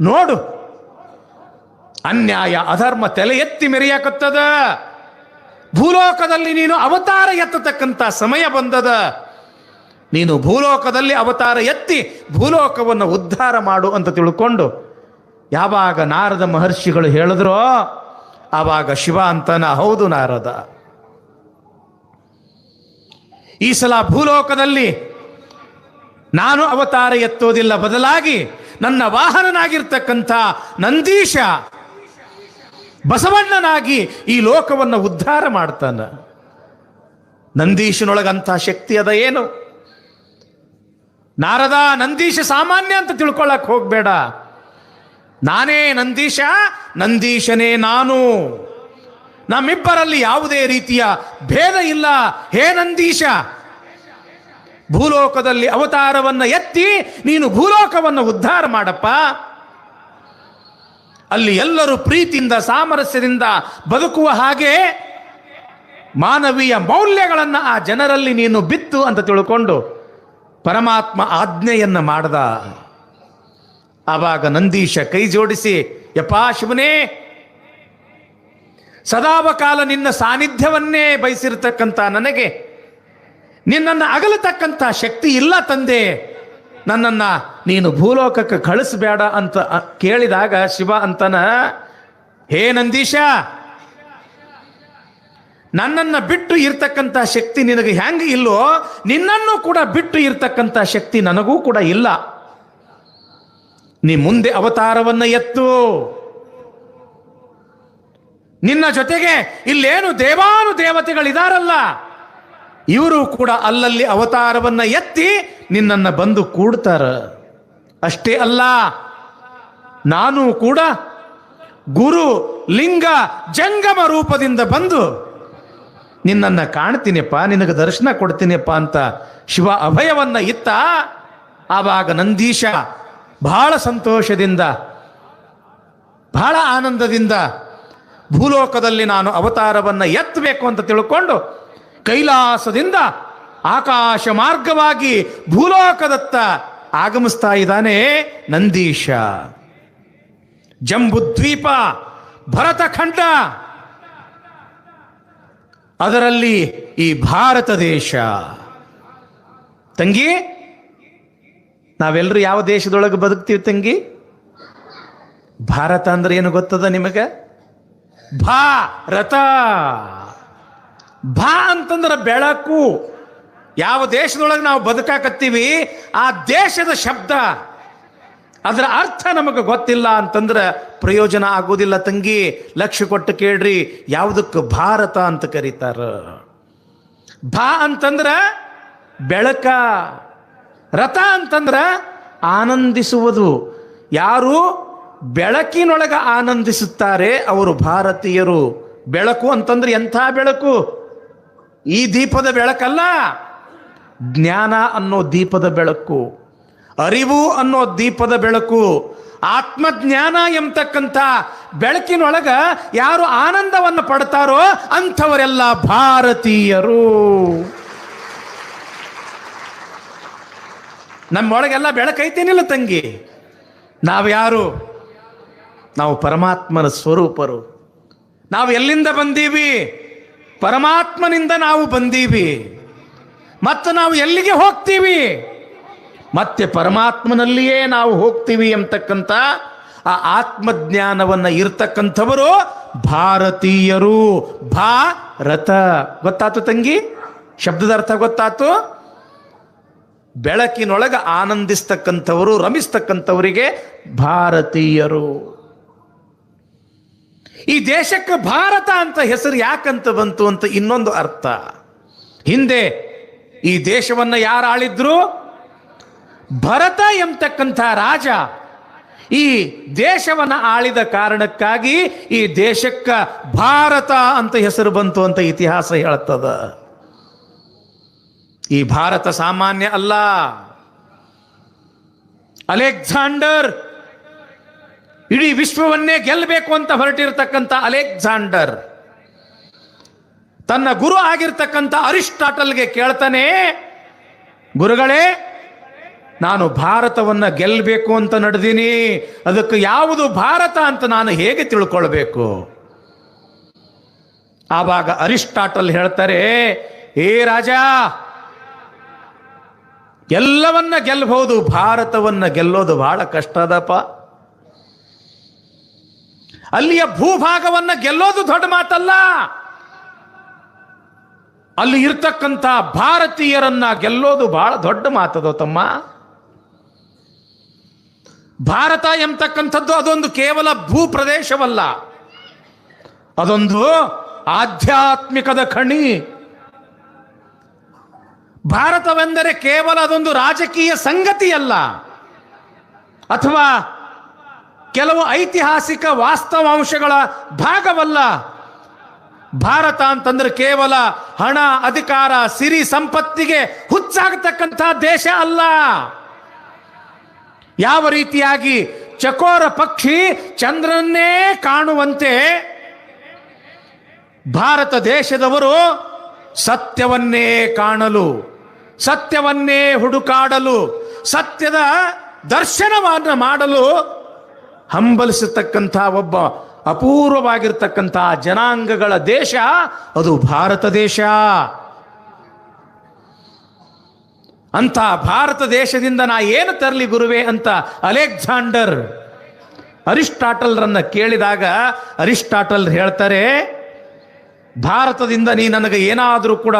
ನೋಡು. ಅನ್ಯಾಯ ಅಧರ್ಮ ತಲೆ ಎತ್ತಿ ಮೆರೆಯಕತ್ತದ. ಭೂಲೋಕದಲ್ಲಿ ನೀನು ಅವತಾರ ಎತ್ತತಕ್ಕಂಥ ಸಮಯ ಬಂದದ. ನೀನು ಭೂಲೋಕದಲ್ಲಿ ಅವತಾರ ಎತ್ತಿ ಭೂಲೋಕವನ್ನು ಉದ್ಧಾರ ಮಾಡು ಅಂತ ತಿಳ್ಕೊಂಡು ಯಾವಾಗ ನಾರದ ಮಹರ್ಷಿಗಳು ಹೇಳಿದ್ರೋ ಆವಾಗ ಶಿವ ಅಂತನ, ಹೌದು ನಾರದ, ಈ ಸಲ ಭೂಲೋಕದಲ್ಲಿ ನಾನು ಅವತಾರ ಎತ್ತೋದಿಲ್ಲ, ಬದಲಾಗಿ ನನ್ನ ವಾಹನನಾಗಿರ್ತಕ್ಕಂಥ ನಂದೀಶ ಬಸವಣ್ಣನಾಗಿ ಈ ಲೋಕವನ್ನು ಉದ್ಧಾರ ಮಾಡ್ತಾನ. ನಂದೀಶನೊಳಗಂಥ ಶಕ್ತಿ ಅದ ಏನು? ನಾರದ, ನಂದೀಶ ಸಾಮಾನ್ಯ ಅಂತ ತಿಳ್ಕೊಳ್ಳಕ್ ಹೋಗ್ಬೇಡ. ನಾನೇ ನಂದೀಶ, ನಂದೀಶನೇ ನಾನು. ನಮ್ಮಿಬ್ಬರಲ್ಲಿ ಯಾವುದೇ ರೀತಿಯ ಭೇದ ಇಲ್ಲ. ಹೇ ನಂದೀಶ, ಭೂಲೋಕದಲ್ಲಿ ಅವತಾರವನ್ನ ಎತ್ತಿ ನೀನು ಭೂಲೋಕವನ್ನು ಉದ್ಧಾರ ಮಾಡಪ್ಪ. ಅಲ್ಲಿ ಎಲ್ಲರೂ ಪ್ರೀತಿಯಿಂದ ಸಾಮರಸ್ಯದಿಂದ ಬದುಕುವ ಹಾಗೆ ಮಾನವೀಯ ಮೌಲ್ಯಗಳನ್ನ ಆ ಜನರಲ್ಲಿ ನೀನು ಬಿತ್ತು ಅಂತ ತಿಳ್ಕೊಂಡು ಪರಮಾತ್ಮ ಆಜ್ಞೆಯನ್ನ ಮಾಡ್ದ. ಆವಾಗ ನಂದೀಶ ಕೈ ಜೋಡಿಸಿ, ಯಪ್ಪಾ ಶಿವನೇ, ಸದಾವಕಾಲ ನಿನ್ನ ಸಾನ್ನಿಧ್ಯವನ್ನೇ ಬಯಸಿರ್ತಕ್ಕಂಥ ನನಗೆ ನಿನ್ನನ್ನು ಅಗಲತಕ್ಕಂಥ ಶಕ್ತಿ ಇಲ್ಲ ತಂದೆ, ನನ್ನನ್ನು ನೀನು ಭೂಲೋಕಕ್ಕೆ ಕಳಿಸಬೇಡ ಅಂತ ಕೇಳಿದಾಗ ಶಿವ ಅಂತನ, ಹೇ ನಂದೀಶ, ನನ್ನನ್ನು ಬಿಟ್ಟು ಇರ್ತಕ್ಕಂಥ ಶಕ್ತಿ ನಿನಗೆ ಹೆಂಗೆ ಇಲ್ಲೋ, ನಿನ್ನನ್ನು ಕೂಡ ಬಿಟ್ಟು ಇರ್ತಕ್ಕಂಥ ಶಕ್ತಿ ನನಗೂ ಕೂಡ ಇಲ್ಲ. ನೀ ಮುಂದೆ ಅವತಾರವನ್ನ ಎತ್ತು. ನಿನ್ನ ಜೊತೆಗೆ ಇಲ್ಲೇನು ದೇವಾನು ದೇವತೆಗಳಿದಾರಲ್ಲ, ಇವರು ಕೂಡ ಅಲ್ಲಲ್ಲಿ ಅವತಾರವನ್ನ ಎತ್ತಿ ನಿನ್ನನ್ನು ಬಂದು ಕೂಡ್ತಾರ. ಅಷ್ಟೇ ಅಲ್ಲ, ನಾನು ಕೂಡ ಗುರು ಲಿಂಗ ಜಂಗಮ ರೂಪದಿಂದ ಬಂದು ನಿನ್ನನ್ನು ಕಾಣ್ತೀನಿಪ್ಪ, ನಿನಗೆ ದರ್ಶನ ಕೊಡ್ತೀನಿಪ್ಪ ಅಂತ ಶಿವ ಅಭಯವನ್ನ ಇತ್ತ. ಆವಾಗ ನಂದೀಶ ಬಹಳ ಸಂತೋಷದಿಂದ, ಬಹಳ ಆನಂದದಿಂದ ಭೂಲೋಕದಲ್ಲಿ ನಾನು ಅವತಾರವನ್ನ ಎತ್ತಬೇಕು ಅಂತ ತಿಳ್ಕೊಂಡು ಕೈಲಾಸದಿಂದ ಆಕಾಶ ಮಾರ್ಗವಾಗಿ ಭೂಲೋಕದತ್ತ ಆಗಮಿಸ್ತಾ ಇದ್ದಾನೆ ನಂದೀಶ. ಜಂಬುದ್ವೀಪ, ಭರತಖಂಡ, ಅದರಲ್ಲಿ ಈ ಭಾರತ ದೇಶ. ತಂಗಿ, ನಾವೆಲ್ಲರೂ ಯಾವ ದೇಶದೊಳಗೆ ಬದುಕ್ತೀವಿ ತಂಗಿ? ಭಾರತ ಅಂದ್ರೆ ಏನು ಗೊತ್ತದ ನಿಮಗೆ? ಭಾರತ. ಭಾ ಅಂತಂದ್ರೆ ಬೆಳಕು. ಯಾವ ದೇಶದೊಳಗೆ ನಾವು ಬದುಕಾಕತ್ತೀವಿ ಆ ದೇಶದ ಶಬ್ದ, ಅದರ ಅರ್ಥ ನಮಗೆ ಗೊತ್ತಿಲ್ಲ ಅಂತಂದ್ರೆ ಪ್ರಯೋಜನ ಆಗೋದಿಲ್ಲ ತಂಗಿ. ಲಕ್ಷ್ಯ ಕೊಟ್ಟು ಕೇಳ್ರಿ, ಯಾವುದಕ್ಕೆ ಭಾರತ ಅಂತ ಕರೀತಾರ? ಭಾ ಅಂತಂದ್ರ ಬೆಳಕ, ರಥ ಅಂತಂದ್ರ ಆನಂದಿಸುವುದು. ಯಾರು ಬೆಳಕಿನೊಳಗ ಆನಂದಿಸುತ್ತಾರೆ ಅವರು ಭಾರತೀಯರು. ಬೆಳಕು ಅಂತಂದ್ರೆ ಎಂಥ ಬೆಳಕು? ಈ ದೀಪದ ಬೆಳಕಲ್ಲ, ಜ್ಞಾನ ಅನ್ನೋ ದೀಪದ ಬೆಳಕು, ಅರಿವು ಅನ್ನೋ ದೀಪದ ಬೆಳಕು, ಆತ್ಮಜ್ಞಾನ ಎಂಬತಕ್ಕಂಥ ಬೆಳಕಿನೊಳಗ ಯಾರು ಆನಂದವನ್ನು ಪಡ್ತಾರೋ ಅಂಥವರೆಲ್ಲ ಭಾರತೀಯರು. ನಮ್ಮೊಳಗೆಲ್ಲ ಬೆಳಕೈತೇನಿಲ್ಲ ತಂಗಿ? ನಾವ್ಯಾರು? ನಾವು ಪರಮಾತ್ಮನ ಸ್ವರೂಪರು. ನಾವು ಎಲ್ಲಿಂದ ಬಂದೀವಿ? ಪರಮಾತ್ಮನಿಂದ ನಾವು ಬಂದೀವಿ. ಮತ್ತು ನಾವು ಎಲ್ಲಿಗೆ ಹೋಗ್ತೀವಿ? ಮತ್ತೆ ಪರಮಾತ್ಮನಲ್ಲಿಯೇ ನಾವು ಹೋಗ್ತೀವಿ ಎಂಬತಕ್ಕಂಥ ಆ ಆತ್ಮಜ್ಞಾನವನ್ನ ಇರ್ತಕ್ಕಂಥವರು ಭಾರತೀಯರು. ಭಾರತ ಗೊತ್ತಾತು ತಂಗಿ? ಶಬ್ದದ ಅರ್ಥ ಗೊತ್ತಾತು? ಬೆಳಕಿನೊಳಗ ಆನಂದಿಸ್ತಕ್ಕಂಥವರು, ರಮಿಸ್ತಕ್ಕಂಥವರಿಗೆ ಭಾರತೀಯರು. ಈ ದೇಶಕ್ಕೆ ಭಾರತ ಅಂತ ಹೆಸರು ಯಾಕಂತ ಬಂತು ಅಂತ ಇನ್ನೊಂದು ಅರ್ಥ. ಹಿಂದೆ ಈ ದೇಶವನ್ನ ಯಾರು ಆಳಿದ್ರು? ಭರತ ಎಂಬತಕ್ಕಂಥ ರಾಜ ಈ ದೇಶವನ್ನು ಆಳಿದ ಕಾರಣಕ್ಕಾಗಿ ಈ ದೇಶಕ್ಕೆ ಭಾರತ ಅಂತ ಹೆಸರು ಬಂತು ಅಂತ ಇತಿಹಾಸ ಹೇಳ್ತದ. ಈ ಭಾರತ ಸಾಮಾನ್ಯ ಅಲ್ಲ. ಅಲೆಕ್ಸಾಂಡರ್, ಇಡೀ ವಿಶ್ವವನ್ನೇ ಗೆಲ್ಲಬೇಕು ಅಂತ ಹೊರಟಿರ್ತಕ್ಕಂಥ ಅಲೆಕ್ಸಾಂಡರ್ ತನ್ನ ಗುರು ಆಗಿರ್ತಕ್ಕಂಥ ಅರಿಸ್ಟಾಟಲ್ಗೆ ಕೇಳ್ತಾನೆ, ಗುರುಗಳೇ, ನಾನು ಭಾರತವನ್ನ ಗೆಲ್ಲಬೇಕು ಅಂತ ನಡೆದೀನಿ, ಅದಕ್ಕೆ ಯಾವುದು ಭಾರತ ಅಂತ ನಾನು ಹೇಗೆ ತಿಳ್ಕೊಳ್ಬೇಕು? ಆವಾಗ ಅರಿಸ್ಟಾಟಲ್ ಹೇಳ್ತಾರೆ, ಏ ರಾಜ, ಎಲ್ಲವನ್ನ ಗೆಲ್ಲಬಹುದು, ಭಾರತವನ್ನ ಗೆಲ್ಲೋದು ಬಹಳ ಕಷ್ಟ ಅದಪ್ಪ. ಅಲ್ಲಿಯ ಭೂಭಾಗವನ್ನ ಗೆಲ್ಲೋದು ದೊಡ್ಡ ಮಾತಲ್ಲ, ಅಲ್ಲಿ ಇರ್ತಕ್ಕಂಥ ಭಾರತೀಯರನ್ನ ಗೆಲ್ಲೋದು ಬಹಳ ದೊಡ್ಡ ಮಾತದು ತಮ್ಮ. ಭಾರತ ಎಂಬತಕ್ಕಂಥದ್ದು ಅದೊಂದು ಕೇವಲ ಭೂ ಪ್ರದೇಶವಲ್ಲ, ಅದೊಂದು ಆಧ್ಯಾತ್ಮಿಕದ ಖಣಿ. ಭಾರತವೆಂದರೆ ಕೇವಲ ಅದೊಂದು ರಾಜಕೀಯ ಸಂಗತಿಯಲ್ಲ, ಅಥವಾ ಕೆಲವು ಐತಿಹಾಸಿಕ ವಾಸ್ತವಾಂಶಗಳ ಭಾಗವಲ್ಲ. ಭಾರತ ಅಂತಂದ್ರೆ ಕೇವಲ ಹಣ, ಅಧಿಕಾರ, ಸಿರಿ ಸಂಪತ್ತಿಗೆ ಹುಚ್ಚಾಗತಕ್ಕಂಥ ದೇಶ ಅಲ್ಲ. ಯಾವ ರೀತಿಯಾಗಿ ಚಕೋರ ಪಕ್ಷಿ ಚಂದ್ರನ್ನೇ ಕಾಣುವಂತೆ ಭಾರತ ದೇಶದವರು ಸತ್ಯವನ್ನೇ ಕಾಣಲು, ಸತ್ಯವನ್ನೇ ಹುಡುಕಾಡಲು, ಸತ್ಯದ ದರ್ಶನವನ್ನು ಮಾಡಲು ಹಂಬಲಿಸತಕ್ಕಂಥ ಒಬ್ಬ ಅಪೂರ್ವವಾಗಿರ್ತಕ್ಕಂಥ ಜನಾಂಗಗಳ ದೇಶ ಅದು ಭಾರತ ದೇಶ. ಅಂತ ಭಾರತ ದೇಶದಿಂದ ನಾ ಏನು ತರಲಿ ಗುರುವೇ ಅಂತ ಅಲೆಕ್ಸಾಂಡರ್ ಅರಿಸ್ಟಾಟಲ್ರನ್ನ ಕೇಳಿದಾಗ ಅರಿಸ್ಟಾಟಲ್ ಹೇಳ್ತಾರೆ, ಭಾರತದಿಂದ ನೀ ನನಗೆ ಏನಾದರೂ ಕೂಡ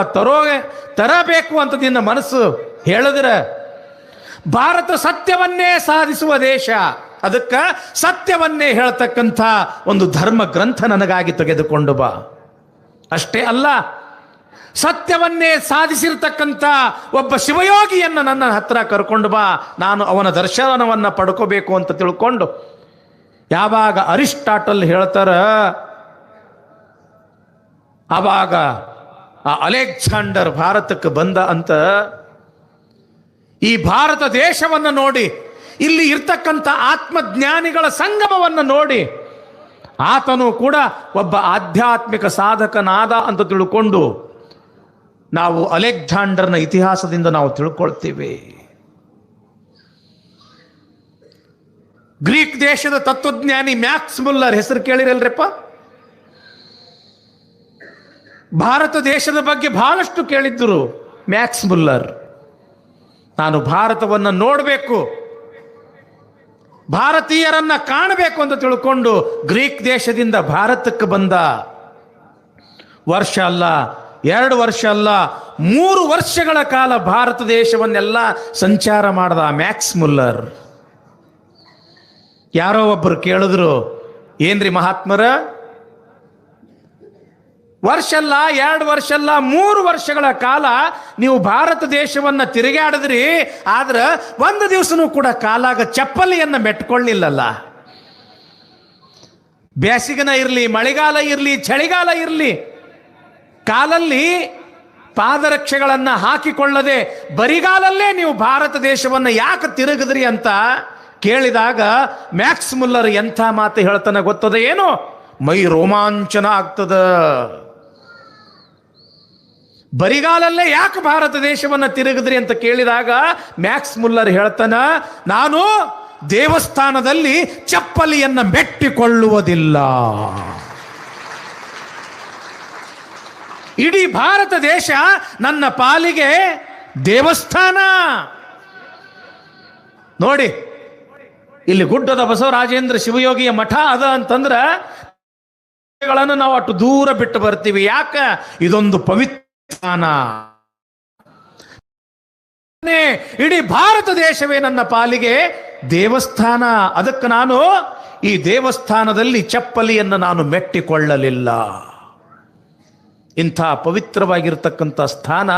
ತರಬೇಕು ಅಂತ ನಿನ್ನ ಮನಸ್ಸು ಹೇಳಿದ್ರೆ, ಭಾರತ ಸತ್ಯವನ್ನೇ ಸಾಧಿಸುವ ದೇಶ, ಅದಕ್ಕೆ ಸತ್ಯವನ್ನೇ ಹೇಳ್ತಕ್ಕಂಥ ಒಂದು ಧರ್ಮ ಗ್ರಂಥ ನನಗಾಗಿ ತೆಗೆದುಕೊಂಡು ಬಾ. ಅಷ್ಟೇ ಅಲ್ಲ, ಸತ್ಯವನ್ನೇ ಸಾಧಿಸಿರ್ತಕ್ಕಂಥ ಒಬ್ಬ ಶಿವಯೋಗಿಯನ್ನು ನನ್ನ ಹತ್ರ ಕರ್ಕೊಂಡು ಬಾ, ನಾನು ಅವನ ದರ್ಶನವನ್ನು ಪಡ್ಕೋಬೇಕು ಅಂತ ತಿಳ್ಕೊಂಡು ಯಾವಾಗ ಅರಿಸ್ಟಾಟಲ್ ಹೇಳ್ತಾರ, ಆವಾಗ ಆ ಅಲೆಕ್ಸಾಂಡರ್ ಭಾರತಕ್ಕೆ ಬಂದ ಅಂತ. ಈ ಭಾರತ ದೇಶವನ್ನು ನೋಡಿ, ಇಲ್ಲಿ ಇರ್ತಕ್ಕಂಥ ಆತ್ಮಜ್ಞಾನಿಗಳ ಸಂಗಮವನ್ನು ನೋಡಿ, ಆತನು ಕೂಡ ಒಬ್ಬ ಆಧ್ಯಾತ್ಮಿಕ ಸಾಧಕನಾದ ಅಂತ ತಿಳ್ಕೊಂಡು ನಾವು ಅಲೆಕ್ಸಾಂಡರ್ನ ಇತಿಹಾಸದಿಂದ ನಾವು ತಿಳ್ಕೊಳ್ತೀವಿ. ಗ್ರೀಕ್ ದೇಶದ ತತ್ವಜ್ಞಾನಿ ಮ್ಯಾಕ್ಸ್ ಮುಲ್ಲರ್ ಹೆಸರು ಕೇಳಿರಲ್ರಪ್ಪ. ಭಾರತ ದೇಶದ ಬಗ್ಗೆ ಬಹಳಷ್ಟು ಕೇಳಿದ್ದರು ಮ್ಯಾಕ್ಸ್ ಮುಲ್ಲರ್. ನಾನು ಭಾರತವನ್ನು ನೋಡಬೇಕು, ಭಾರತೀಯರನ್ನ ಕಾಣಬೇಕು ಅಂತ ತಿಳ್ಕೊಂಡು ಗ್ರೀಕ್ ದೇಶದಿಂದ ಭಾರತಕ್ಕೆ ಬಂದ. ವರ್ಷ ಅಲ್ಲ, 2 ವರ್ಷ ಅಲ್ಲ, 3 ವರ್ಷಗಳ ಕಾಲ ಭಾರತ ದೇಶವನ್ನೆಲ್ಲ ಸಂಚಾರ ಮಾಡಿದ ಮ್ಯಾಕ್ಸ್ ಮುಲ್ಲರ್. ಯಾರೋ ಒಬ್ಬರು ಕೇಳಿದ್ರು, ಏನ್ರಿ ಮಹಾತ್ಮರ, ವರ್ಷ ಅಲ್ಲ, 2 ವರ್ಷ ಅಲ್ಲ, 3 ವರ್ಷಗಳ ಕಾಲ ನೀವು ಭಾರತ ದೇಶವನ್ನ ತಿರುಗಾಡಿದ್ರಿ, ಆದ್ರೆ 1 ದಿವಸನೂ ಕೂಡ ಕಾಲಾಗ ಚಪ್ಪಲಿಯನ್ನ ಮೆಟ್ಕೊಳ್ಳಿಲ್ಲಲ್ಲ. ಬೇಸಿಗೆನ ಇರಲಿ, ಮಳೆಗಾಲ ಇರಲಿ, ಚಳಿಗಾಲ ಇರಲಿ, ಕಾಲಲ್ಲಿ ಪಾದರಕ್ಷೆಗಳನ್ನು ಹಾಕಿಕೊಳ್ಳದೆ ಬರಿಗಾಲಲ್ಲೇ ನೀವು ಭಾರತ ದೇಶವನ್ನು ಯಾಕೆ ತಿರುಗಿದ್ರಿ ಅಂತ ಕೇಳಿದಾಗ ಮ್ಯಾಕ್ಸ್ ಮುಲ್ಲರ್ ಎಂಥ ಮಾತು ಹೇಳ್ತಾನೆ ಗೊತ್ತದ ಏನು? ಮೈ ರೋಮಾಂಚನ ಆಗ್ತದ. ಬರಿಗಾಲಲ್ಲೇ ಯಾಕೆ ಭಾರತ ದೇಶವನ್ನು ತಿರುಗಿದ್ರಿ ಅಂತ ಕೇಳಿದಾಗ ಮ್ಯಾಕ್ಸ್ ಮುಲ್ಲರ್ ಹೇಳ್ತಾನ, ನಾನು ದೇವಸ್ಥಾನದಲ್ಲಿ ಚಪ್ಪಲಿಯನ್ನು ಮೆಟ್ಟಿಕೊಳ್ಳುವುದಿಲ್ಲ. ಇಡೀ ಭಾರತ ದೇಶ ನನ್ನ ಪಾಲಿಗೆ ದೇವಸ್ಥಾನ. ನೋಡಿ, ಇಲ್ಲಿ ಗುಡ್ಡದ ಬಸವರಾಜೇಂದ್ರ ಶಿವಯೋಗಿಯ ಮಠ ಅದ ಅಂತಂದ್ರ ನಾವು ಅಷ್ಟು ದೂರ ಬಿಟ್ಟು ಬರ್ತೀವಿ. ಯಾಕ? ಇದೊಂದು ಪವಿತ್ರ ಸ್ಥಾನ. ಇಡೀ ಭಾರತ ದೇಶವೇ ನನ್ನ ಪಾಲಿಗೆ ದೇವಸ್ಥಾನ. ಅದಕ್ಕೆ ನಾನು ಈ ದೇವಸ್ಥಾನದಲ್ಲಿ ಚಪ್ಪಲಿಯನ್ನು ನಾನು ಮೆಟ್ಟಿಕೊಳ್ಳಲಿಲ್ಲ. ಇಂಥ ಪವಿತ್ರವಾಗಿರ್ತಕ್ಕಂಥ ಸ್ಥಾನ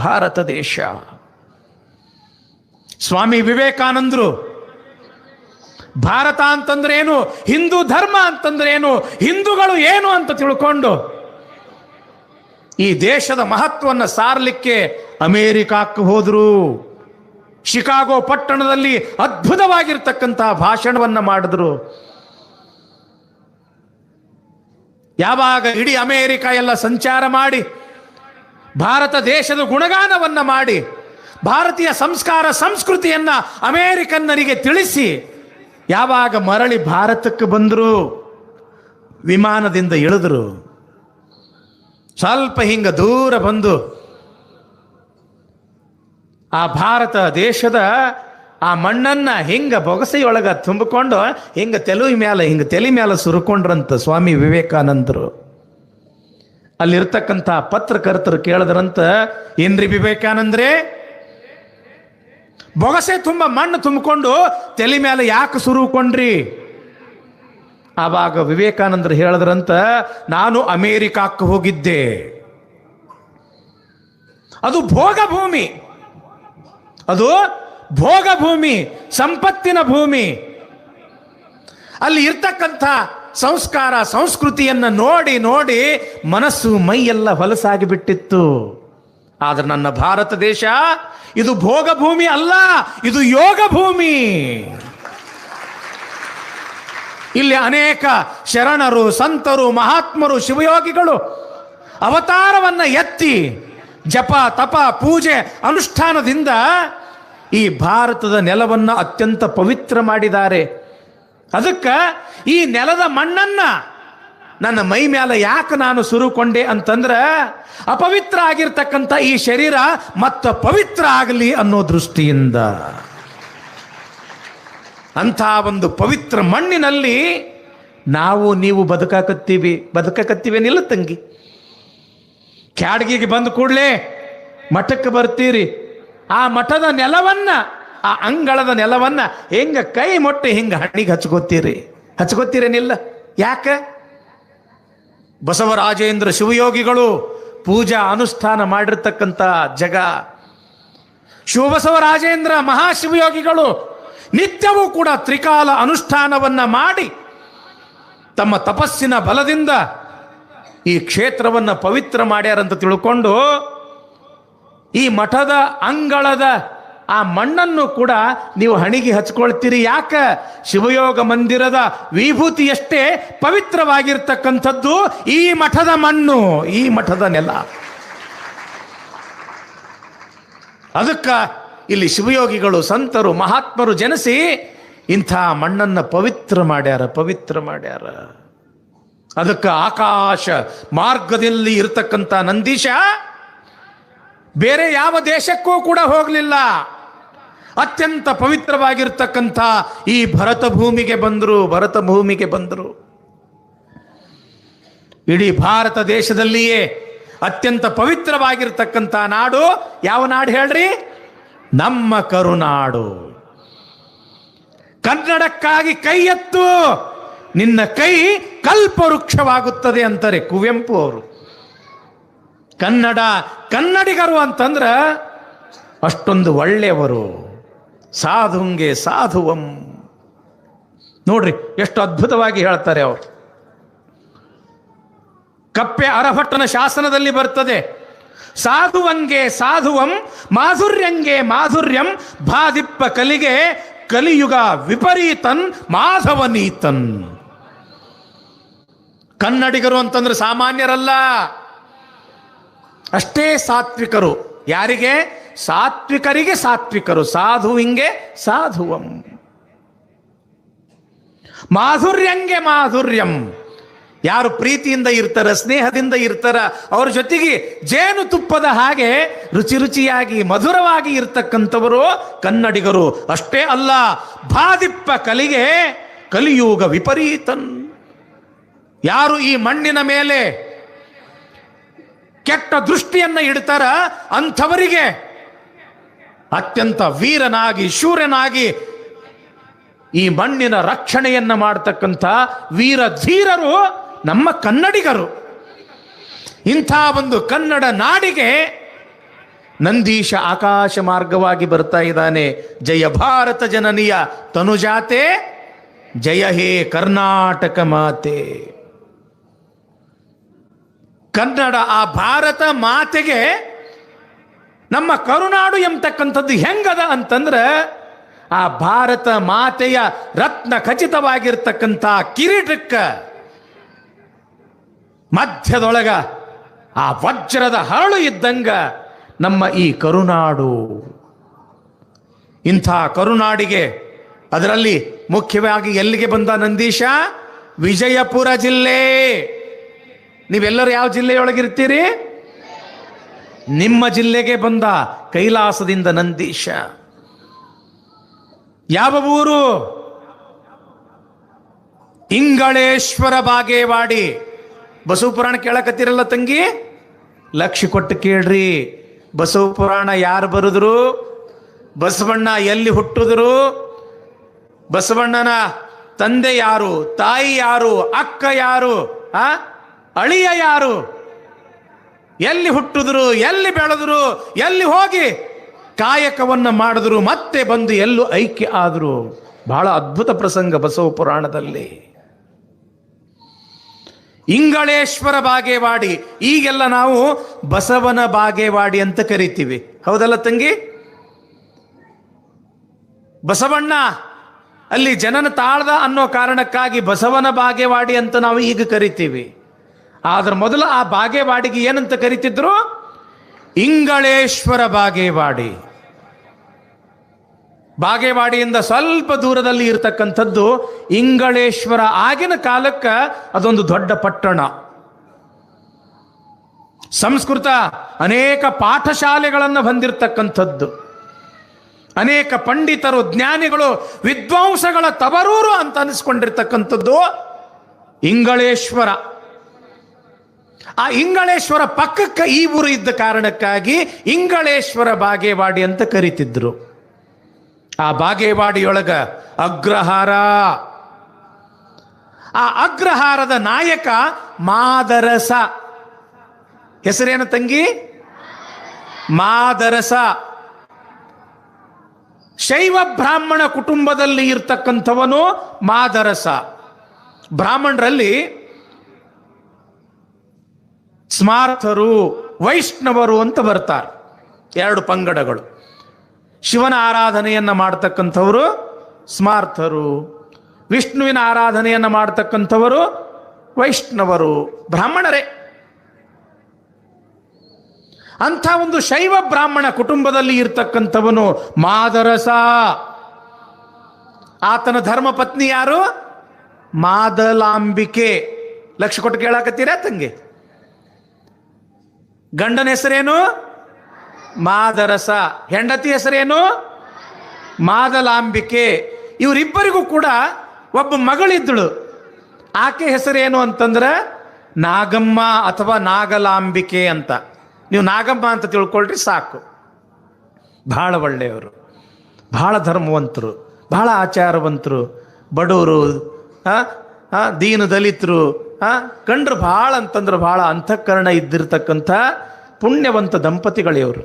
ಭಾರತ ದೇಶ. ಸ್ವಾಮಿ ವಿವೇಕಾನಂದರು ಭಾರತ ಅಂತಂದ್ರೇನು, ಹಿಂದೂ ಧರ್ಮ ಅಂತಂದ್ರೇನು, ಹಿಂದೂಗಳು ಏನು ಅಂತ ತಿಳ್ಕೊಂಡು ಈ ದೇಶದ ಮಹತ್ವವನ್ನು ಸಾರಲಿಕ್ಕೆ ಅಮೇರಿಕಾಕ್ಕೆ ಹೋದ್ರು. ಶಿಕಾಗೋ ಪಟ್ಟಣದಲ್ಲಿ ಅದ್ಭುತವಾಗಿರ್ತಕ್ಕಂತಹ ಭಾಷಣವನ್ನ ಮಾಡಿದ್ರು. ಯಾವಾಗ ಇಡೀ ಅಮೇರಿಕ ಎಲ್ಲ ಸಂಚಾರ ಮಾಡಿ ಭಾರತ ದೇಶದ ಗುಣಗಾನವನ್ನ ಮಾಡಿ ಭಾರತೀಯ ಸಂಸ್ಕಾರ ಸಂಸ್ಕೃತಿಯನ್ನ ಅಮೇರಿಕನ್ನರಿಗೆ ತಿಳಿಸಿ ಯಾವಾಗ ಮರಳಿ ಭಾರತಕ್ಕೆ ಬಂದರು, ವಿಮಾನದಿಂದ ಇಳಿದ್ರು, ಸ್ವಲ್ಪ ಹಿಂಗ ದೂರ ಬಂದು ಆ ಭಾರತ ದೇಶದ ಆ ಮಣ್ಣನ್ನ ಹಿಂಗ ಬೊಗಸೆಯೊಳಗ ತುಂಬಿಕೊಂಡು ಹಿಂಗ ತಲೆ ಮೇಲೆ ಸುರುಕೊಂಡ್ರಂತ ಸ್ವಾಮಿ ವಿವೇಕಾನಂದರು. ಅಲ್ಲಿರ್ತಕ್ಕಂಥ ಪತ್ರಕರ್ತರು ಕೇಳಿದ್ರಂತ, ಏನ್ರಿ ವಿವೇಕಾನಂದ್ರೆ, ಬೊಗಸೆ ತುಂಬ ಮಣ್ಣು ತುಂಬಿಕೊಂಡು ತಲೆ ಮೇಲೆ ಯಾಕೆ ಸುರುಕೊಂಡ್ರಿ? ಆವಾಗ ವಿವೇಕಾನಂದರು ಹೇಳಿದ್ರಂತ, ನಾನು ಅಮೇರಿಕಕ್ಕೆ ಹೋಗಿದ್ದೆ, ಅದು ಭೋಗ ಭೂಮಿ, ಅದು ಭೋಗ ಭೂಮಿ, ಸಂಪತ್ತಿನ ಭೂಮಿ. ಅಲ್ಲಿ ಇರ್ತಕ್ಕಂಥ ಸಂಸ್ಕಾರ ಸಂಸ್ಕೃತಿಯನ್ನು ನೋಡಿ ನೋಡಿ ಮನಸ್ಸು ಮೈಯೆಲ್ಲ ಹೊಲಸಾಗಿ ಬಿಟ್ಟಿತ್ತು. ಆದ್ರೆ ನನ್ನ ಭಾರತ ದೇಶ ಇದು ಭೋಗ ಭೂಮಿ ಅಲ್ಲ, ಇದು ಯೋಗ ಭೂಮಿ. ಇಲ್ಲಿ ಅನೇಕ ಶರಣರು, ಸಂತರು, ಮಹಾತ್ಮರು, ಶಿವಯೋಗಿಗಳು ಅವತಾರವನ್ನ ಎತ್ತಿ ಜಪ ತಪ ಪೂಜೆ ಅನುಷ್ಠಾನದಿಂದ ಈ ಭಾರತದ ನೆಲವನ್ನ ಅತ್ಯಂತ ಪವಿತ್ರ ಮಾಡಿದ್ದಾರೆ. ಅದಕ್ಕೆ ಈ ನೆಲದ ಮಣ್ಣನ್ನ ನನ್ನ ಮೈ ಮೇಲೆ ಯಾಕೆ ನಾನು ಸುರುಕೊಂಡೆ ಅಂತಂದ್ರೆ, ಅಪವಿತ್ರ ಆಗಿರ್ತಕ್ಕಂಥ ಈ ಶರೀರ ಮತ್ತೆ ಪವಿತ್ರ ಆಗಲಿ ಅನ್ನೋ ದೃಷ್ಟಿಯಿಂದ. ಅಂಥ ಒಂದು ಪವಿತ್ರ ಮಣ್ಣಿನಲ್ಲಿ ನಾವು ನೀವು ಬದುಕಕತ್ತೀವೇನಿಲ್ಲ ತಂಗಿ. ಕ್ಯಾಡ್ಗಿಗೆ ಬಂದ ಕೂಡಲೇ ಮಠಕ್ಕೆ ಬರ್ತೀರಿ, ಆ ಮಠದ ನೆಲವನ್ನ, ಆ ಅಂಗಳದ ನೆಲವನ್ನ ಹೆಂಗ ಕೈ ಮೊಟ್ಟೆ ಹಿಂಗ ಹಣ್ಣಿಗೆ ಹಚ್ಕೋತೀರೇನಿಲ್ಲ? ಯಾಕೆ? ಬಸವರಾಜೇಂದ್ರ ಶಿವಯೋಗಿಗಳು ಪೂಜಾ ಅನುಷ್ಠಾನ ಮಾಡಿರ್ತಕ್ಕಂಥ ಜಗ. ಶಿವಬಸವರಾಜೇಂದ್ರ ಮಹಾಶಿವಯೋಗಿಗಳು ನಿತ್ಯವೂ ಕೂಡ ತ್ರಿಕಾಲ ಅನುಷ್ಠಾನವನ್ನ ಮಾಡಿ ತಮ್ಮ ತಪಸ್ಸಿನ ಬಲದಿಂದ ಈ ಕ್ಷೇತ್ರವನ್ನ ಪವಿತ್ರ ಮಾಡ್ಯಾರಂತ ತಿಳ್ಕೊಂಡು ಈ ಮಠದ ಅಂಗಳದ ಆ ಮಣ್ಣನ್ನು ಕೂಡ ನೀವು ಹಣಿಗೆ ಹಚ್ಕೊಳ್ತೀರಿ. ಯಾಕೆ? ಶಿವಯೋಗ ಮಂದಿರದ ವಿಭೂತಿಯಷ್ಟೇ ಪವಿತ್ರವಾಗಿರ್ತಕ್ಕಂಥದ್ದು ಈ ಮಠದ ಮಣ್ಣು, ಈ ಮಠದ ನೆಲ. ಅದಕ್ಕೆ ಇಲ್ಲಿ ಶಿವಯೋಗಿಗಳು, ಸಂತರು, ಮಹಾತ್ಮರು ಜನಿಸಿ ಇಂಥ ಮಣ್ಣನ್ನ ಪವಿತ್ರ ಮಾಡ್ಯಾರ. ಅದಕ್ಕೆ ಆಕಾಶ ಮಾರ್ಗದಲ್ಲಿ ಇರತಕ್ಕಂಥ ನಂದೀಶ ಬೇರೆ ಯಾವ ದೇಶಕ್ಕೂ ಕೂಡ ಹೋಗಲಿಲ್ಲ. ಅತ್ಯಂತ ಪವಿತ್ರವಾಗಿರ್ತಕ್ಕಂಥ ಈ ಭರತ ಭೂಮಿಗೆ ಬಂದರು. ಇಡೀ ಭಾರತ ದೇಶದಲ್ಲಿಯೇ ಅತ್ಯಂತ ಪವಿತ್ರವಾಗಿರ್ತಕ್ಕಂಥ ನಾಡು ಯಾವ ನಾಡು ಹೇಳ್ರಿ? ನಮ್ಮ ಕರುನಾಡು. ಕನ್ನಡಕ್ಕಾಗಿ ಕೈ ಎತ್ತು, ನಿನ್ನ ಕೈ ಕಲ್ಪವೃಕ್ಷವಾಗುತ್ತದೆ ಅಂತಾರೆ ಕುವೆಂಪು ಅವರು. ಕನ್ನಡಿಗರು ಅಂತಂದ್ರ ಅಷ್ಟೊಂದು ಒಳ್ಳೆಯವರು. ಸಾಧುಂಗೆ ಸಾಧುವಂ ನೋಡ್ರಿ ಎಷ್ಟು ಅದ್ಭುತವಾಗಿ ಹೇಳ್ತಾರೆ ಅವರು. ಕಪ್ಪೆ ಅರಭಟ್ಟನ ಶಾಸನದಲ್ಲಿ ಬರ್ತದೆ, ಸಾಧುವಂಗೆ ಸಾಧುವಂ ಮಾಧುರ್ಯಂಗೆ ಮಾಧುರ್ಯಂ ಬಾದಿಪ್ಪ ಕಲಿಗೆ ಕಲಿಯುಗ ವಿಪರೀತನ್ ಮಾಧವನೀತನ್. ಕನ್ನಡಿಗರು ಅಂತಂದ್ರೆ ಸಾಮಾನ್ಯರಲ್ಲ, ಅಷ್ಟೇ ಸಾತ್ವಿಕರು. ಯಾರಿಗೆ? ಸಾತ್ವಿಕರಿಗೆ ಸಾತ್ವಿಕರು. ಸಾಧುವಿಂಗೆ ಸಾಧುವಂ ಮಾಧುರ್ಯಂಗೆ ಮಾಧುರ್ಯಂ. ಯಾರು ಪ್ರೀತಿಯಿಂದ ಇರ್ತಾರ, ಸ್ನೇಹದಿಂದ ಇರ್ತಾರ, ಅವ್ರ ಜೊತೆಗೆ ಜೇನು ತುಪ್ಪದ ಹಾಗೆ ರುಚಿಯಾಗಿ ಮಧುರವಾಗಿ ಇರ್ತಕ್ಕಂಥವರು ಕನ್ನಡಿಗರು. ಅಷ್ಟೇ ಅಲ್ಲ, ಬಾದಿಪ್ಪ ಕಲಿಗೆ ಕಲಿಯುಗ ವಿಪರೀತನ್. ಯಾರು ಈ ಮಣ್ಣಿನ ಮೇಲೆ ಕೆಟ್ಟ ದೃಷ್ಟಿಯನ್ನ ಇಡ್ತಾರ ಅಂಥವರಿಗೆ ಅತ್ಯಂತ ವೀರನಾಗಿ ಶೂರನಾಗಿ ಈ ಮಣ್ಣಿನ ರಕ್ಷಣೆಯನ್ನ ಮಾಡತಕ್ಕಂಥ ವೀರ ಧೀರರು ನಮ್ಮ ಕನ್ನಡಿಗರು. ಇಂಥ ಒಂದು ಕನ್ನಡ ನಾಡಿಗೆ ನಂದೀಶ ಆಕಾಶ ಮಾರ್ಗವಾಗಿ ಬರ್ತಾ ಇದ್ದಾನೆ. ಜಯ ಭಾರತ ಜನನಿಯ ತನುಜಾತೆ ಜಯ ಹೇ ಕರ್ನಾಟಕ ಮಾತೆ. ಕನ್ನಡ, ಆ ಭಾರತ ಮಾತೆಗೆ ನಮ್ಮ ಕರುನಾಡು ಎಂಬತಕ್ಕಂಥದ್ದು ಹೆಂಗದ ಅಂತಂದ್ರೆ, ಆ ಭಾರತ ಮಾತೆಯ ರತ್ನ ಖಚಿತವಾಗಿರ್ತಕ್ಕಂಥ ಕಿರೀಟಕ್ಕ ಮಧ್ಯದೊಳಗ ಆ ವಜ್ರದ ಹರಳು ಇದ್ದಂಗ ನಮ್ಮ ಈ ಕರುನಾಡು. ಇಂಥ ಕರುನಾಡಿಗೆ, ಅದರಲ್ಲಿ ಮುಖ್ಯವಾಗಿ ಎಲ್ಲಿಗೆ ಬಂದ ನಂದೀಶ? ವಿಜಯಪುರ ಜಿಲ್ಲೆ. ನೀವೆಲ್ಲರೂ ಯಾವ ಜಿಲ್ಲೆಯೊಳಗಿರ್ತೀರಿ? ನಿಮ್ಮ ಜಿಲ್ಲೆಗೆ ಬಂದ ಕೈಲಾಸದಿಂದ ನಂದೀಶ. ಯಾವ ಊರು? ಇಂಗಳೇಶ್ವರ ಬಾಗೇವಾಡಿ. ಬಸವ ಪುರಾಣ ಕೇಳಕತ್ತೀರಲ್ಲ ತಂಗಿ, ಲಕ್ಷ್ಯ ಕೊಟ್ಟು ಕೇಳ್ರಿ. ಬಸವ ಪುರಾಣ ಯಾರು ಬರೆದ್ರು? ಬಸವಣ್ಣ ಎಲ್ಲಿ ಹುಟ್ಟಿದ್ರು? ಬಸವಣ್ಣನ ತಂದೆ ಯಾರು? ತಾಯಿ ಯಾರು? ಅಕ್ಕ ಯಾರು? ಅಳಿಯ ಯಾರು? ಎಲ್ಲಿ ಹುಟ್ಟಿದ್ರು? ಎಲ್ಲಿ ಬೆಳೆದ್ರು? ಎಲ್ಲಿ ಹೋಗಿ ಕಾಯಕವನ್ನು ಮಾಡಿದ್ರು? ಮತ್ತೆ ಬಂದು ಎಲ್ಲೂ ಐಕ್ಯ ಆದರು. ಬಹಳ ಅದ್ಭುತ ಪ್ರಸಂಗ ಬಸವ ಪುರಾಣದಲ್ಲಿ. ಇಂಗಳೇಶ್ವರ ಬಾಗೇವಾಡಿ, ಈಗೆಲ್ಲ ನಾವು ಬಸವನ ಬಾಗೇವಾಡಿ ಅಂತ ಕರಿತೀವಿ, ಹೌದಲ್ಲ ತಂಗಿ? ಬಸವಣ್ಣ ಅಲ್ಲಿ ಜನನ ತಾಳ್ದ ಅನ್ನೋ ಕಾರಣಕ್ಕಾಗಿ ಬಸವನ ಬಾಗೇವಾಡಿ ಅಂತ ನಾವು ಈಗ ಕರಿತೀವಿ. ಆದ್ರೆ ಮೊದಲು ಆ ಬಾಗೇವಾಡಿಗೆ ಏನಂತ ಕರಿತಿದ್ರು? ಇಂಗಳೇಶ್ವರ ಬಾಗೇವಾಡಿ. ಬಾಗೇವಾಡಿಯಿಂದ ಸ್ವಲ್ಪ ದೂರದಲ್ಲಿ ಇರತಕ್ಕಂಥದ್ದು ಇಂಗಳೇಶ್ವರ. ಆಗಿನ ಕಾಲಕ್ಕೆ ಅದೊಂದು ದೊಡ್ಡ ಪಟ್ಟಣ. ಸಂಸ್ಕೃತ ಅನೇಕ ಪಾಠಶಾಲೆಗಳನ್ನು ಹೊಂದಿರತಕ್ಕಂಥದ್ದು, ಅನೇಕ ಪಂಡಿತರು, ಜ್ಞಾನಿಗಳು, ವಿದ್ವಾಂಸಗಳ ತವರೂರು ಅಂತ ಅನಿಸ್ಕೊಂಡಿರ್ತಕ್ಕಂಥದ್ದು ಇಂಗಳೇಶ್ವರ. ಆ ಇಂಗಳೇಶ್ವರ ಪಕ್ಕಕ್ಕೆ ಈ ಊರು ಇದ್ದ ಕಾರಣಕ್ಕಾಗಿ ಇಂಗಳೇಶ್ವರ ಬಾಗೇವಾಡಿ ಅಂತ ಕರೀತಿದ್ರು. ಆ ಬಾಗೇವಾಡಿಯೊಳಗ ಅಗ್ರಹಾರ. ಆ ಅಗ್ರಹಾರದ ನಾಯಕ ಮಾದರಸ. ಹೆಸರೇನು ತಂಗಿ? ಮಾದರಸ. ಶೈವ ಬ್ರಾಹ್ಮಣ ಕುಟುಂಬದಲ್ಲಿ ಇರ್ತಕ್ಕಂಥವನು ಮಾದರಸ. ಬ್ರಾಹ್ಮಣರಲ್ಲಿ ಸ್ಮಾರ್ಥರು, ವೈಷ್ಣವರು ಅಂತ ಬರ್ತಾರೆ, ಎರಡು ಪಂಗಡಗಳು. ಶಿವನ ಆರಾಧನೆಯನ್ನ ಮಾಡ್ತಕ್ಕಂಥವರು ಸ್ಮಾರ್ಥರು, ವಿಷ್ಣುವಿನ ಆರಾಧನೆಯನ್ನ ಮಾಡ್ತಕ್ಕಂಥವರು ವೈಷ್ಣವರು, ಬ್ರಾಹ್ಮಣರೇ. ಅಂಥ ಒಂದು ಶೈವ ಬ್ರಾಹ್ಮಣ ಕುಟುಂಬದಲ್ಲಿ ಇರ್ತಕ್ಕಂಥವನು ಮಾದರಸ. ಆತನ ಧರ್ಮ ಪತ್ನಿ ಯಾರು? ಮಾದಲಾಂಬಿಕೆ. ಲಕ್ಷ್ಯ ಕೊಟ್ಟು ಕೇಳಾಕತ್ತೀರಾ ತಂಗಿ? ಗಂಡನ ಹೆಸರೇನು? ಮಾದರಸ. ಹೆಂಡತಿ ಹೆಸರೇನು? ಮಾದಲಾಂಬಿಕೆ. ಇವರಿಬ್ಬರಿಗೂ ಕೂಡ ಒಬ್ಬ ಮಗಳಿದ್ದಳು. ಆಕೆ ಹೆಸರೇನು ಅಂತಂದ್ರೆ ನಾಗಮ್ಮ ಅಥವಾ ನಾಗಲಾಂಬಿಕೆ ಅಂತ. ನೀವು ನಾಗಮ್ಮ ಅಂತ ತಿಳ್ಕೊಳ್ರಿ ಸಾಕು. ಬಹಳ ಒಳ್ಳೆಯವರು, ಬಹಳ ಧರ್ಮವಂತರು, ಬಹಳ ಆಚಾರವಂತರು, ಬಡವರು, ದೀನ ದಲಿತರು, ಕಂಡ್ರು ಬಹಳ ಅಂತಂದ್ರೆ ಬಹಳ ಅಂತಃಕರಣ ಇದ್ದಿರ್ತಕ್ಕಂಥ ಪುಣ್ಯವಂತ ದಂಪತಿಗಳಿವರು.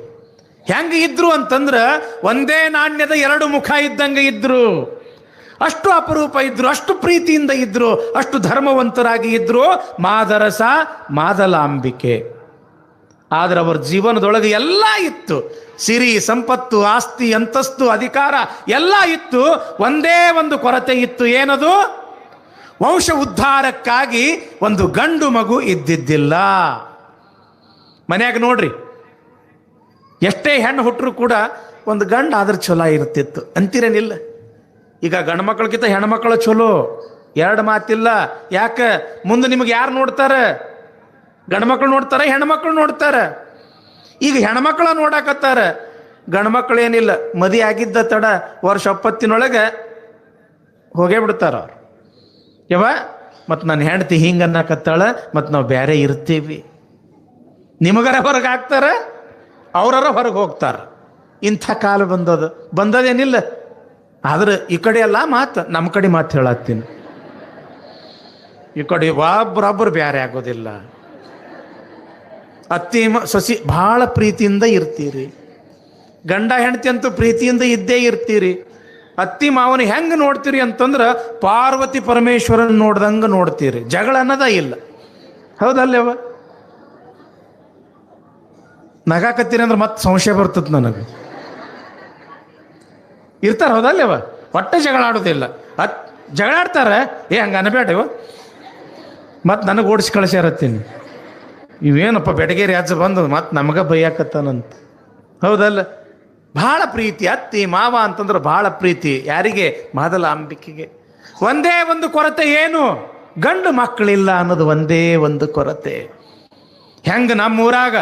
ಹೆಂಗೆ ಇದ್ರು ಅಂತಂದ್ರೆ ಒಂದೇ ನಾಣ್ಯದ ಎರಡು ಮುಖ ಇದ್ದಂಗೆ ಇದ್ರು. ಅಷ್ಟು ಅಪರೂಪ ಇದ್ರು, ಅಷ್ಟು ಪ್ರೀತಿಯಿಂದ ಇದ್ರು, ಅಷ್ಟು ಧರ್ಮವಂತರಾಗಿ ಇದ್ರು ಮಾದರಸ, ಮಾದಲಾಂಬಿಕೆ. ಆದ್ರೆ ಅವರ ಜೀವನದೊಳಗೆ ಎಲ್ಲ ಇತ್ತು. ಸಿರಿ, ಸಂಪತ್ತು, ಆಸ್ತಿ, ಅಂತಸ್ತು, ಅಧಿಕಾರ ಎಲ್ಲ ಇತ್ತು. ಒಂದೇ ಒಂದು ಕೊರತೆ ಇತ್ತು. ಏನದು? ವಂಶ ಉದ್ಧಾರಕ್ಕಾಗಿ ಒಂದು ಗಂಡು ಮಗು ಇದ್ದಿದ್ದಿಲ್ಲ. ಮನ್ಯಾಗ ನೋಡ್ರಿ, ಎಷ್ಟೇ ಹೆಣ್ಣು ಹುಟ್ಟರು ಕೂಡ ಒಂದು ಗಂಡು ಆದ್ರೆ ಚಲೋ ಇರ್ತಿತ್ತು ಅಂತೀರೇನಿಲ್ಲ? ಈಗ ಗಂಡು ಮಕ್ಕಳಿಗಿಂತ ಹೆಣ್ಮಕ್ಳು ಚಲೋ, ಎರಡು ಮಾತಿಲ್ಲ. ಯಾಕೆ? ಮುಂದೆ ನಿಮಗೆ ಯಾರು ನೋಡ್ತಾರೆ? ಗಂಡು ಮಕ್ಕಳು ನೋಡ್ತಾರೆ, ಹೆಣ್ಮಕ್ಳು ನೋಡ್ತಾರೆ. ಈಗ ಹೆಣ್ಮಕ್ಳ ನೋಡಾಕತ್ತಾರೆ, ಗಂಡು ಮಕ್ಕಳು ಏನಿಲ್ಲ, ಮದಿ ಆಗಿದ್ದ ತಡ ವರ್ಷ 70 ಹೋಗೇ ಬಿಡ್ತಾರ ಅವ್ರು. ಯವ ಮತ್ತು ನನ್ನ ಹೆಂಡತಿ ಹಿಂಗೆ ಅನ್ನಕತ್ತಾಳ, ಮತ್ತು ನಾವು ಬೇರೆ ಇರ್ತೀವಿ. ನಿಮಗರ ಹೊರಗೆ ಹಾಕ್ತಾರೆ, ಅವರರ ಹೊರಗೆ ಹೋಗ್ತಾರೆ. ಇಂಥ ಕಾಲ ಬಂದದೇನಿಲ್ಲ. ಆದ್ರೆ ಈ ಕಡೆ ಎಲ್ಲ ಮಾತು, ನಮ್ಮ ಕಡೆ ಮಾತು ಹೇಳತ್ತೀನಿ. ಈ ಕಡೆ ಒಬ್ಬರೊಬ್ಬರು ಬೇರೆ ಆಗೋದಿಲ್ಲ. ಅತ್ತಿ ಸೊಸಿ ಬಹಳ ಪ್ರೀತಿಯಿಂದ ಇರ್ತೀರಿ, ಗಂಡ ಹೆಂಡತಿ ಅಂತೂ ಪ್ರೀತಿಯಿಂದ ಇದ್ದೇ ಇರ್ತೀರಿ. ಅತ್ತಿ ಮಾವನ ಹೆಂಗೆ ನೋಡ್ತೀರಿ ಅಂತಂದ್ರೆ ಪಾರ್ವತಿ ಪರಮೇಶ್ವರನ್ ನೋಡ್ದಂಗೆ ನೋಡ್ತೀರಿ. ಜಗಳ ಅನ್ನೋದ ಇಲ್ಲ. ಹೌದಲ್ಲವ? ನಗಾಕತ್ತೀರಿ ಅಂದ್ರೆ ಮತ್ತೆ ಸಂಶಯ ಬರ್ತದೆ ನನಗೆ. ಇರ್ತಾರೆ, ಹೌದಲ್ಲವ? ಒಟ್ಟೆ ಜಗಳ ಆಡೋದಿಲ್ಲ. ಜಗಳಾಡ್ತಾರೆ, ಹಂಗೆ ಅನ್ಬೇಡವ. ಮತ್ತು ನನಗೆ ಓಡಿಸಿ ಕಳಿಸ್ಯಾರತ್ತೀನಿ, ಇವೇನಪ್ಪ ಬೆಡಗೇರಿ ಅಜ್ಜ ಬಂದು ಮತ್ತೆ ನಮಗ ಬೈಯಾಕತ್ತಾನಂತ. ಹೌದಲ್ಲ? ಬಹಳ ಪ್ರೀತಿ. ಅತ್ತಿ ಮಾವ ಅಂತಂದ್ರೆ ಬಹಳ ಪ್ರೀತಿ. ಯಾರಿಗೆ? ಮಾದಲಾಂಬಿಕೆಗೆ. ಒಂದೇ ಒಂದು ಕೊರತೆ ಏನು? ಗಂಡು ಮಕ್ಕಳಿಲ್ಲ ಅನ್ನೋದು ಒಂದೇ ಒಂದು ಕೊರತೆ. ಹೆಂಗ ನಮ್ಮೂರಾಗ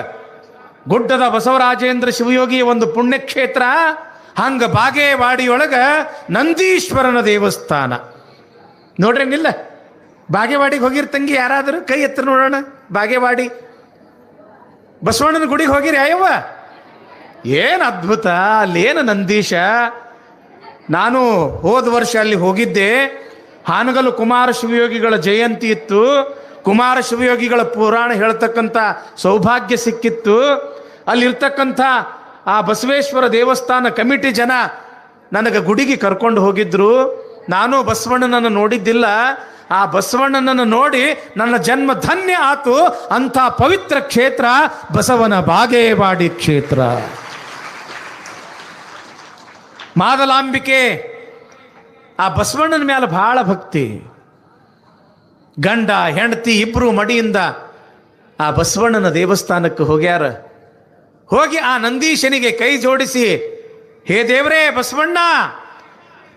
ಗುಡ್ಡದ ಬಸವರಾಜೇಂದ್ರ ಶಿವಯೋಗಿಯ ಒಂದು ಪುಣ್ಯಕ್ಷೇತ್ರ, ಹಂಗ ಬಾಗೇವಾಡಿಯೊಳಗ ನಂದೀಶ್ವರನ ದೇವಸ್ಥಾನ ನೋಡ್ರಂಗಿಲ್ಲ. ಬಾಗೇವಾಡಿಗೆ ಹೋಗಿರ್ತಂಗಿ ಯಾರಾದರೂ ಕೈ ಎತ್ತರ ನೋಡೋಣ. ಬಾಗೇವಾಡಿ ಬಸವಣ್ಣನ ಗುಡಿಗೆ ಹೋಗಿರಿ ಅಯ್ಯವ್ವ? ಏನು ಅದ್ಭುತ! ಅಲ್ಲೇನು ನಂದೀಶ. ನಾನು ಹೋದ ವರ್ಷ ಅಲ್ಲಿ ಹೋಗಿದ್ದೆ. ಹಾನಗಲ್ಲು ಕುಮಾರ ಶಿವಯೋಗಿಗಳ ಜಯಂತಿ ಇತ್ತು. ಕುಮಾರ ಶಿವಯೋಗಿಗಳ ಪುರಾಣ ಹೇಳ್ತಕ್ಕಂಥ ಸೌಭಾಗ್ಯ ಸಿಕ್ಕಿತ್ತು. ಅಲ್ಲಿರ್ತಕ್ಕಂಥ ಆ ಬಸವೇಶ್ವರ ದೇವಸ್ಥಾನ ಕಮಿಟಿ ಜನ ನನಗೆ ಗುಡಿಗೆ ಕರ್ಕೊಂಡು ಹೋಗಿದ್ರು. ನಾನು ಬಸವಣ್ಣನನ್ನು ನೋಡಿದ್ದಿಲ್ಲ. ಆ ಬಸವಣ್ಣನನ್ನು ನೋಡಿ ನನ್ನ ಜನ್ಮ ಧನ್ಯ ಆತು. ಅಂಥ ಪವಿತ್ರ ಕ್ಷೇತ್ರ ಬಸವನ ಬಾಗೇವಾಡಿ ಕ್ಷೇತ್ರ. ಮಾದಲಾಂಬಿಕೆ ಆ ಬಸವಣ್ಣನ ಮೇಲೆ ಬಹಳ ಭಕ್ತಿ. ಗಂಡ ಹೆಂಡತಿ ಇಬ್ರು ಮಡಿಯಿಂದ ಆ ಬಸವಣ್ಣನ ದೇವಸ್ಥಾನಕ್ಕೆ ಹೋಗ್ಯಾರ. ಹೋಗಿ ಆ ನಂದೀಶನಿಗೆ ಕೈ ಜೋಡಿಸಿ, ಹೇ ದೇವರೇ ಬಸವಣ್ಣ,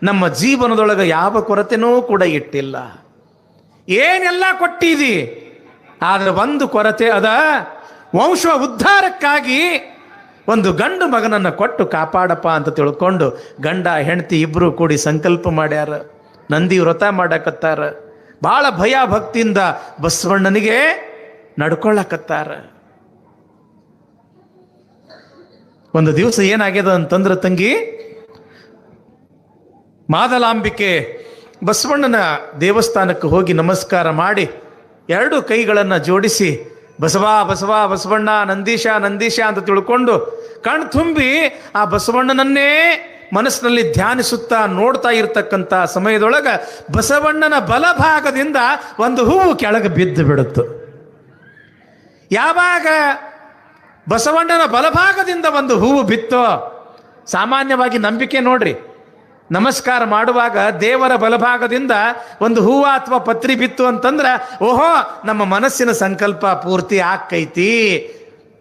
ನಮ್ಮ ಜೀವನದೊಳಗೆ ಯಾವ ಕೊರತೆನೂ ಕೂಡ ಇಟ್ಟಿಲ್ಲ, ಏನೆಲ್ಲ ಕೊಟ್ಟಿದಿ, ಆದ್ರೆ ಒಂದು ಕೊರತೆ ಅದ. ವಂಶ ಉದ್ಧಾರಕ್ಕಾಗಿ ಒಂದು ಗಂಡು ಮಗನನ್ನು ಕೊಟ್ಟು ಕಾಪಾಡಪ್ಪ ಅಂತ ತಿಳ್ಕೊಂಡು ಗಂಡ ಹೆಂಡತಿ ಇಬ್ರು ಕೂಡಿ ಸಂಕಲ್ಪ ಮಾಡ್ಯಾರ. ನಂದಿ ವ್ರತ ಮಾಡಕತ್ತಾರ. ಬಹಳ ಭಯ ಭಕ್ತಿಯಿಂದ ಬಸವಣ್ಣನಿಗೆ ನಡ್ಕೊಳ್ಳಕತ್ತಾರ. ಒಂದು ದಿವಸ ಏನಾಗ್ಯದ ಅಂತಂದ್ರೆ, ತಂಗಿ ಮಾದಲಾಂಬಿಕೆ ಬಸವಣ್ಣನ ದೇವಸ್ಥಾನಕ್ಕೆ ಹೋಗಿ ನಮಸ್ಕಾರ ಮಾಡಿ ಎರಡು ಕೈಗಳನ್ನು ಜೋಡಿಸಿ ಬಸವ ಬಸವ ಬಸವಣ್ಣ ನಂದೀಶ ನಂದೀಶ ಅಂತ ತಿಳ್ಕೊಂಡು ಕಣ್ ತುಂಬಿ ಆ ಬಸವಣ್ಣನನ್ನೇ ಮನಸ್ಸಿನಲ್ಲಿ ಧ್ಯಾನಿಸುತ್ತಾ ನೋಡ್ತಾ ಇರ್ತಕ್ಕಂಥ ಸಮಯದೊಳಗೆ ಬಸವಣ್ಣನ ಬಲಭಾಗದಿಂದ ಒಂದು ಹೂವು ಕೆಳಗೆ ಬಿದ್ದು ಬಿಡುತ್ತು. ಯಾವಾಗ ಬಸವಣ್ಣನ ಬಲಭಾಗದಿಂದ ಒಂದು ಹೂವು ಬಿತ್ತೋ, ಸಾಮಾನ್ಯವಾಗಿ ನಂಬಿಕೆ ನೋಡ್ರಿ, ನಮಸ್ಕಾರ ಮಾಡುವಾಗ ದೇವರ ಬಲಭಾಗದಿಂದ ಒಂದು ಹೂವು ಅಥವಾ ಪತ್ರಿ ಬಿತ್ತು ಅಂತಂದ್ರೆ, ಓಹೋ ನಮ್ಮ ಮನಸ್ಸಿನ ಸಂಕಲ್ಪ ಪೂರ್ತಿ ಆಕ್ಕೈತಿ,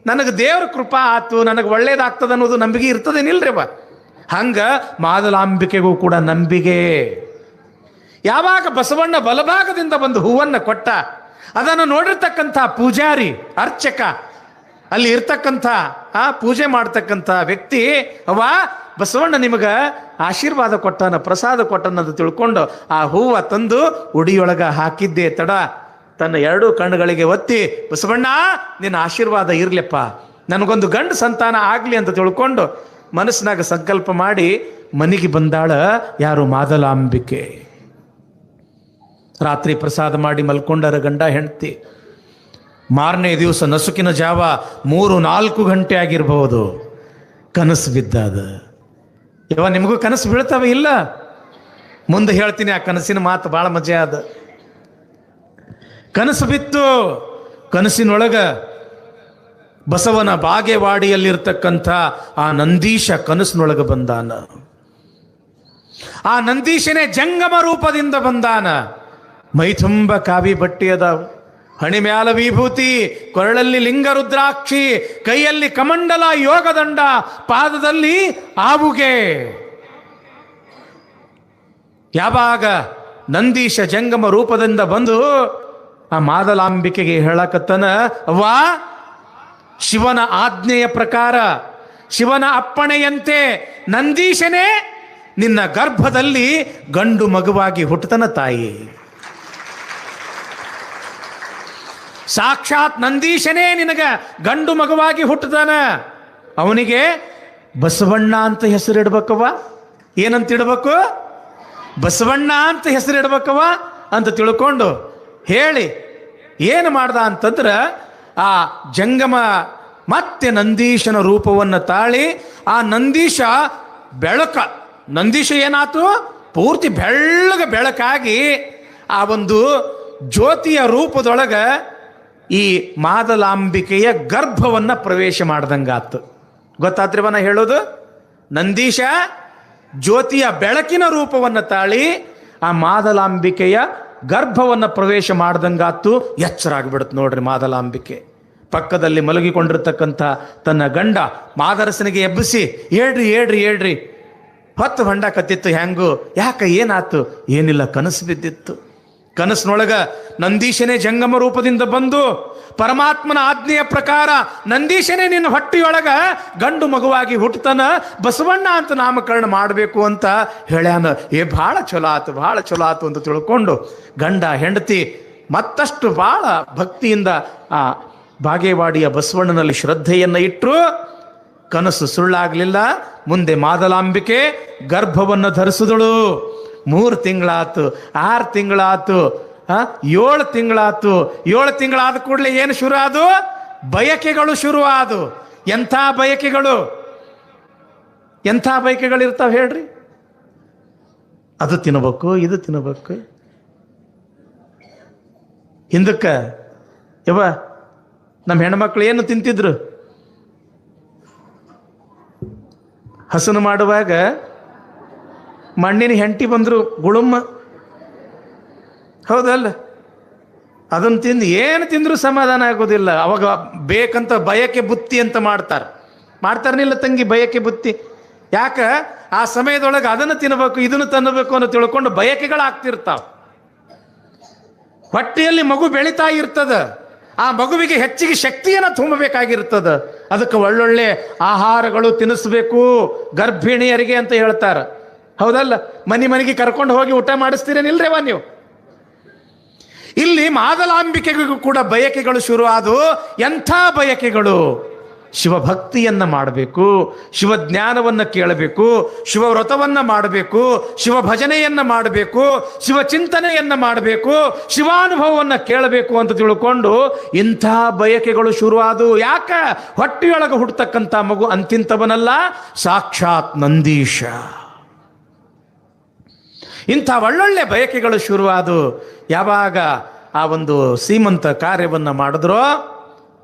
ನನಗೆ ದೇವ್ರ ಕೃಪಾ ಆತು, ನನಗೆ ಒಳ್ಳೇದಾಗ್ತದ ಅನ್ನೋದು ನಂಬಿಕೆ ಇರ್ತದೇನಿಲ್ರಿವ. ಹಂಗ ಮಾದಲಾಂಬಿಕೆಗೂ ಕೂಡ ನಂಬಿಕೆ. ಯಾವಾಗ ಬಸವಣ್ಣ ಬಲಭಾಗದಿಂದ ಒಂದು ಹೂವನ್ನು ಕೊಟ್ಟ, ಅದನ್ನು ನೋಡಿರ್ತಕ್ಕಂಥ ಪೂಜಾರಿ ಅರ್ಚಕ, ಅಲ್ಲಿ ಇರ್ತಕ್ಕಂಥ ಪೂಜೆ ಮಾಡ್ತಕ್ಕಂಥ ವ್ಯಕ್ತಿ, ಅವ ಬಸವಣ್ಣ ನಿಮಗ ಆಶೀರ್ವಾದ ಕೊಟ್ಟನ, ಪ್ರಸಾದ ಕೊಟ್ಟನ ಅಂತ ತಿಳ್ಕೊಂಡು ಆ ಹೂವ ತಂದು ಉಡಿಯೊಳಗ ಹಾಕಿದ್ದೆ ತಡ ತನ್ನ ಎರಡೂ ಕಣ್ಣುಗಳಿಗೆ ಒತ್ತಿ, ಬಸವಣ್ಣ ನಿನ್ನ ಆಶೀರ್ವಾದ ಇರ್ಲಿಪ್ಪ, ನನಗೊಂದು ಗಂಡು ಸಂತಾನ ಆಗ್ಲಿ ಅಂತ ತಿಳ್ಕೊಂಡು ಮನಸ್ಸಿನಾಗ ಸಂಕಲ್ಪ ಮಾಡಿ ಮನೆಗೆ ಬಂದಾಳ. ಯಾರು? ಮಾದಲಾಂಬಿಕೆ. ರಾತ್ರಿ ಪ್ರಸಾದ ಮಾಡಿ ಮಲ್ಕೊಂಡರ ಗಂಡ ಹೆಂಡತಿ. ಮಾರನೇ ದಿವಸ ನಸುಕಿನ ಜಾವ 3-4 ಗಂಟೆ ಆಗಿರಬಹುದು, ಕನಸು ಬಿದ್ದಾದ. ಇವ ನಿಮಗೂ ಕನಸು ಬೀಳ್ತಾವ ಇಲ್ಲ? ಮುಂದೆ ಹೇಳ್ತೀನಿ. ಆ ಕನಸಿನ ಮಾತು ಭಾಳ ಮಜಾ ಅದ. ಕನಸು ಬಿತ್ತು. ಕನಸಿನೊಳಗ ಬಸವನ ಬಾಗೇವಾಡಿಯಲ್ಲಿರ್ತಕ್ಕಂಥ ಆ ನಂದೀಶ ಕನಸಿನೊಳಗೆ ಬಂದಾನ. ಆ ನಂದೀಶನೇ ಜಂಗಮ ರೂಪದಿಂದ ಬಂದಾನ. ಮೈ ತುಂಬ ಕಾವಿ ಬಟ್ಟೆ ಅದಾವ, ಹಣಿ ಮ್ಯಾಲ ವಿಭೂತಿ, ಕೊರಳಲ್ಲಿ ಲಿಂಗ ರುದ್ರಾಕ್ಷಿ, ಕೈಯಲ್ಲಿ ಕಮಂಡಲ ಯೋಗದಂಡ, ಪಾದದಲ್ಲಿ ಆವುಗೆ. ಯಾವಾಗ ನಂದೀಶ ಜಂಗಮ ರೂಪದಿಂದ ಬಂದು ಆ ಮಾದಲಾಂಬಿಕೆಗೆ ಹೇಳಕತ್ತನ, ಅವ್ವಾ ಶಿವನ ಆಜ್ಞೆಯ ಪ್ರಕಾರ, ಶಿವನ ಅಪ್ಪಣೆಯಂತೆ ನಂದೀಶನೇ ನಿನ್ನ ಗರ್ಭದಲ್ಲಿ ಗಂಡು ಮಗುವಾಗಿ ಹುಟ್ಟತನ ತಾಯಿ. ಸಾಕ್ಷಾತ್ ನಂದೀಶನೇ ನಿನಗ ಗಂಡು ಮಗುವಾಗಿ ಹುಟ್ಟತಾನ. ಅವನಿಗೆ ಬಸವಣ್ಣ ಅಂತ ಹೆಸರಿಡ್ಬೇಕವ. ಏನಂತ ಇಡ್ಬೇಕು? ಬಸವಣ್ಣ ಅಂತ ಹೆಸರಿಡ್ಬೇಕವ ಅಂತ ತಿಳ್ಕೊಂಡು ಹೇಳಿ ಏನು ಮಾಡ್ದ ಅಂತಂದ್ರೆ, ಆ ಜಂಗಮ ಮತ್ತೆ ನಂದೀಶನ ರೂಪವನ್ನು ತಾಳಿ, ಆ ನಂದೀಶ ಬೆಳಕ ನಂದೀಶ ಏನಾತು, ಪೂರ್ತಿ ಬೆಳಕಾಗಿ ಆ ಒಂದು ಜ್ಯೋತಿಯ ರೂಪದೊಳಗ ಈ ಮಾದಲಾಂಬಿಕೆಯ ಗರ್ಭವನ್ನ ಪ್ರವೇಶ ಮಾಡ್ದಂಗಾತು. ಗೊತ್ತಾತ್ರಿವ ನಾ ಹೇಳೋದು? ನಂದೀಶ ಜ್ಯೋತಿಯ ಬೆಳಕಿನ ರೂಪವನ್ನು ತಾಳಿ ಆ ಮಾದಲಾಂಬಿಕೆಯ ಗರ್ಭವನ್ನ ಪ್ರವೇಶ ಮಾಡ್ದಂಗಾತು. ಎಚ್ಚರ ಆಗ್ಬಿಡುತ್ತೆ ನೋಡ್ರಿ ಮಾದಲಾಂಬಿಕೆ. ಪಕ್ಕದಲ್ಲಿ ಮಲಗಿಕೊಂಡಿರ್ತಕ್ಕಂಥ ತನ್ನ ಗಂಡ ಮಾದರಸನಿಗೆ ಎಬ್ಬಿಸಿ, ಹೇಳ್ರಿ ಹೇಳ್ರಿ ಹೇಳ್ರಿ, ಹೊತ್ತು ಹೊಂಡ ಕತ್ತಿತ್ತು, ಹ್ಯಾಂಗು, ಯಾಕ ಏನಾತು? ಏನಿಲ್ಲ, ಕನಸು ಬಿದ್ದಿತ್ತು. ಕನಸಿನೊಳಗ ನಂದೀಶನೇ ಜಂಗಮ ರೂಪದಿಂದ ಬಂದು ಪರಮಾತ್ಮನ ಆಜ್ಞೆಯ ಪ್ರಕಾರ ನಂದೀಶನೇ ನಿನ್ನ ಹೊಟ್ಟೆಯೊಳಗ ಗಂಡು ಮಗುವಾಗಿ ಹುಟ್ಟತನ, ಬಸವಣ್ಣ ಅಂತ ನಾಮಕರಣ ಮಾಡಬೇಕು ಅಂತ ಹೇಳ್ಯಾನ. ಭಾಳ ಚಲೋ ಆತು, ಭಾಳ ಚಲೋ ಆತು ಅಂತ ತಿಳ್ಕೊಂಡು ಗಂಡ ಹೆಂಡತಿ ಮತ್ತಷ್ಟು ಭಾಳ ಭಕ್ತಿಯಿಂದ ಆ ಬಾಗೇವಾಡಿಯ ಬಸವಣ್ಣನಲ್ಲಿ ಶ್ರದ್ಧೆಯನ್ನು ಇಟ್ಟರು. ಕನಸು ಸುಳ್ಳಾಗಲಿಲ್ಲ. ಮುಂದೆ ಮಾದಲಾಂಬಿಕೆ ಗರ್ಭವನ್ನು ಧರಿಸಿದಳು. 3 ತಿಂಗಳಾತು, 6 ತಿಂಗಳಾತು, 7 ತಿಂಗಳಾತು. 7 ತಿಂಗಳಾದ ಕೂಡಲೇ ಏನು ಶುರು ಆದು? ಬಯಕೆಗಳು ಶುರು ಆದು. ಎಂಥ ಬಯಕೆಗಳು, ಎಂಥ ಬಯಕೆಗಳು ಇರ್ತಾವ ಹೇಳ್ರಿ? ಅದು ತಿನ್ನಬೇಕು, ಇದು ತಿನ್ನಬೇಕು. ಹಿಂದಕ್ಕೆ ನಮ್ಮ ಹೆಣ್ಮಕ್ಳು ಏನು ತಿಂತಿದ್ರು? ಹಸನು ಮಾಡುವಾಗ ಮಣ್ಣಿನ ಹೆಂಟಿ ಬಂದ್ರು ಗುಳುಮ್ಮ, ಹೌದಲ್ಲ? ಅದನ್ನು ತಿಂದು ಏನು ತಿಂದ್ರು ಸಮಾಧಾನ ಆಗೋದಿಲ್ಲ. ಅವಾಗ ಬೇಕಂತ ಬಯಕೆ ಬುತ್ತಿ ಅಂತ ಮಾಡ್ತಾರನಿಲ್ಲ ತಂಗಿ, ಬಯಕೆ ಬುತ್ತಿ. ಯಾಕ? ಆ ಸಮಯದೊಳಗೆ ಅದನ್ನು ತಿನ್ನಬೇಕು, ಇದನ್ನು ತಿನ್ನಬೇಕು ಅನ್ನೋ ತಿಳ್ಕೊಂಡು ಬಯಕೆಗಳಾಗ್ತಿರ್ತಾವ. ಹೊಟ್ಟೆಯಲ್ಲಿ ಮಗು ಬೆಳೀತಾ ಇರ್ತದ, ಆ ಮಗುವಿಗೆ ಹೆಚ್ಚಿಗೆ ಶಕ್ತಿಯನ್ನು ತುಂಬಬೇಕಾಗಿರ್ತದ. ಅದಕ್ಕೆ ಒಳ್ಳೊಳ್ಳೆ ಆಹಾರಗಳು ತಿನ್ನಿಸ್ಬೇಕು ಗರ್ಭಿಣಿಯರಿಗೆ ಅಂತ ಹೇಳ್ತಾರೆ, ಹೌದಲ್ಲ? ಮನೆಗೆ ಕರ್ಕೊಂಡು ಹೋಗಿ ಊಟ ಮಾಡಿಸ್ತೀರೇನಿಲ್ರೇವ ನೀವು? ಇಲ್ಲಿ ಮಾದಲಾಂಬಿಕೆಗೂ ಕೂಡ ಬಯಕೆಗಳು ಶುರು ಆದವು. ಎಂಥ ಬಯಕೆಗಳು? ಶಿವಭಕ್ತಿಯನ್ನ ಮಾಡಬೇಕು, ಶಿವಜ್ಞಾನವನ್ನು ಕೇಳಬೇಕು, ಶಿವವ್ರತವನ್ನ ಮಾಡಬೇಕು, ಶಿವ ಭಜನೆಯನ್ನ ಮಾಡಬೇಕು, ಶಿವಚಿಂತನೆಯನ್ನ ಮಾಡಬೇಕು, ಶಿವಾನುಭವವನ್ನು ಕೇಳಬೇಕು ಅಂತ ತಿಳ್ಕೊಂಡು ಇಂಥ ಬಯಕೆಗಳು ಶುರುವಾದವು. ಯಾಕ? ಹೊಟ್ಟೆಯೊಳಗೆ ಹುಟ್ಟತಕ್ಕಂಥ ಮಗು ಅಂತಿಂತವನಲ್ಲ, ಸಾಕ್ಷಾತ್ ನಂದೀಶ. ಇಂಥ ಒಳ್ಳೊಳ್ಳೆ ಬಯಕೆಗಳು ಶುರುವಾದವು. ಯಾವಾಗ ಆ ಒಂದು ಸೀಮಂತ ಕಾರ್ಯವನ್ನು ಮಾಡಿದ್ರೋ,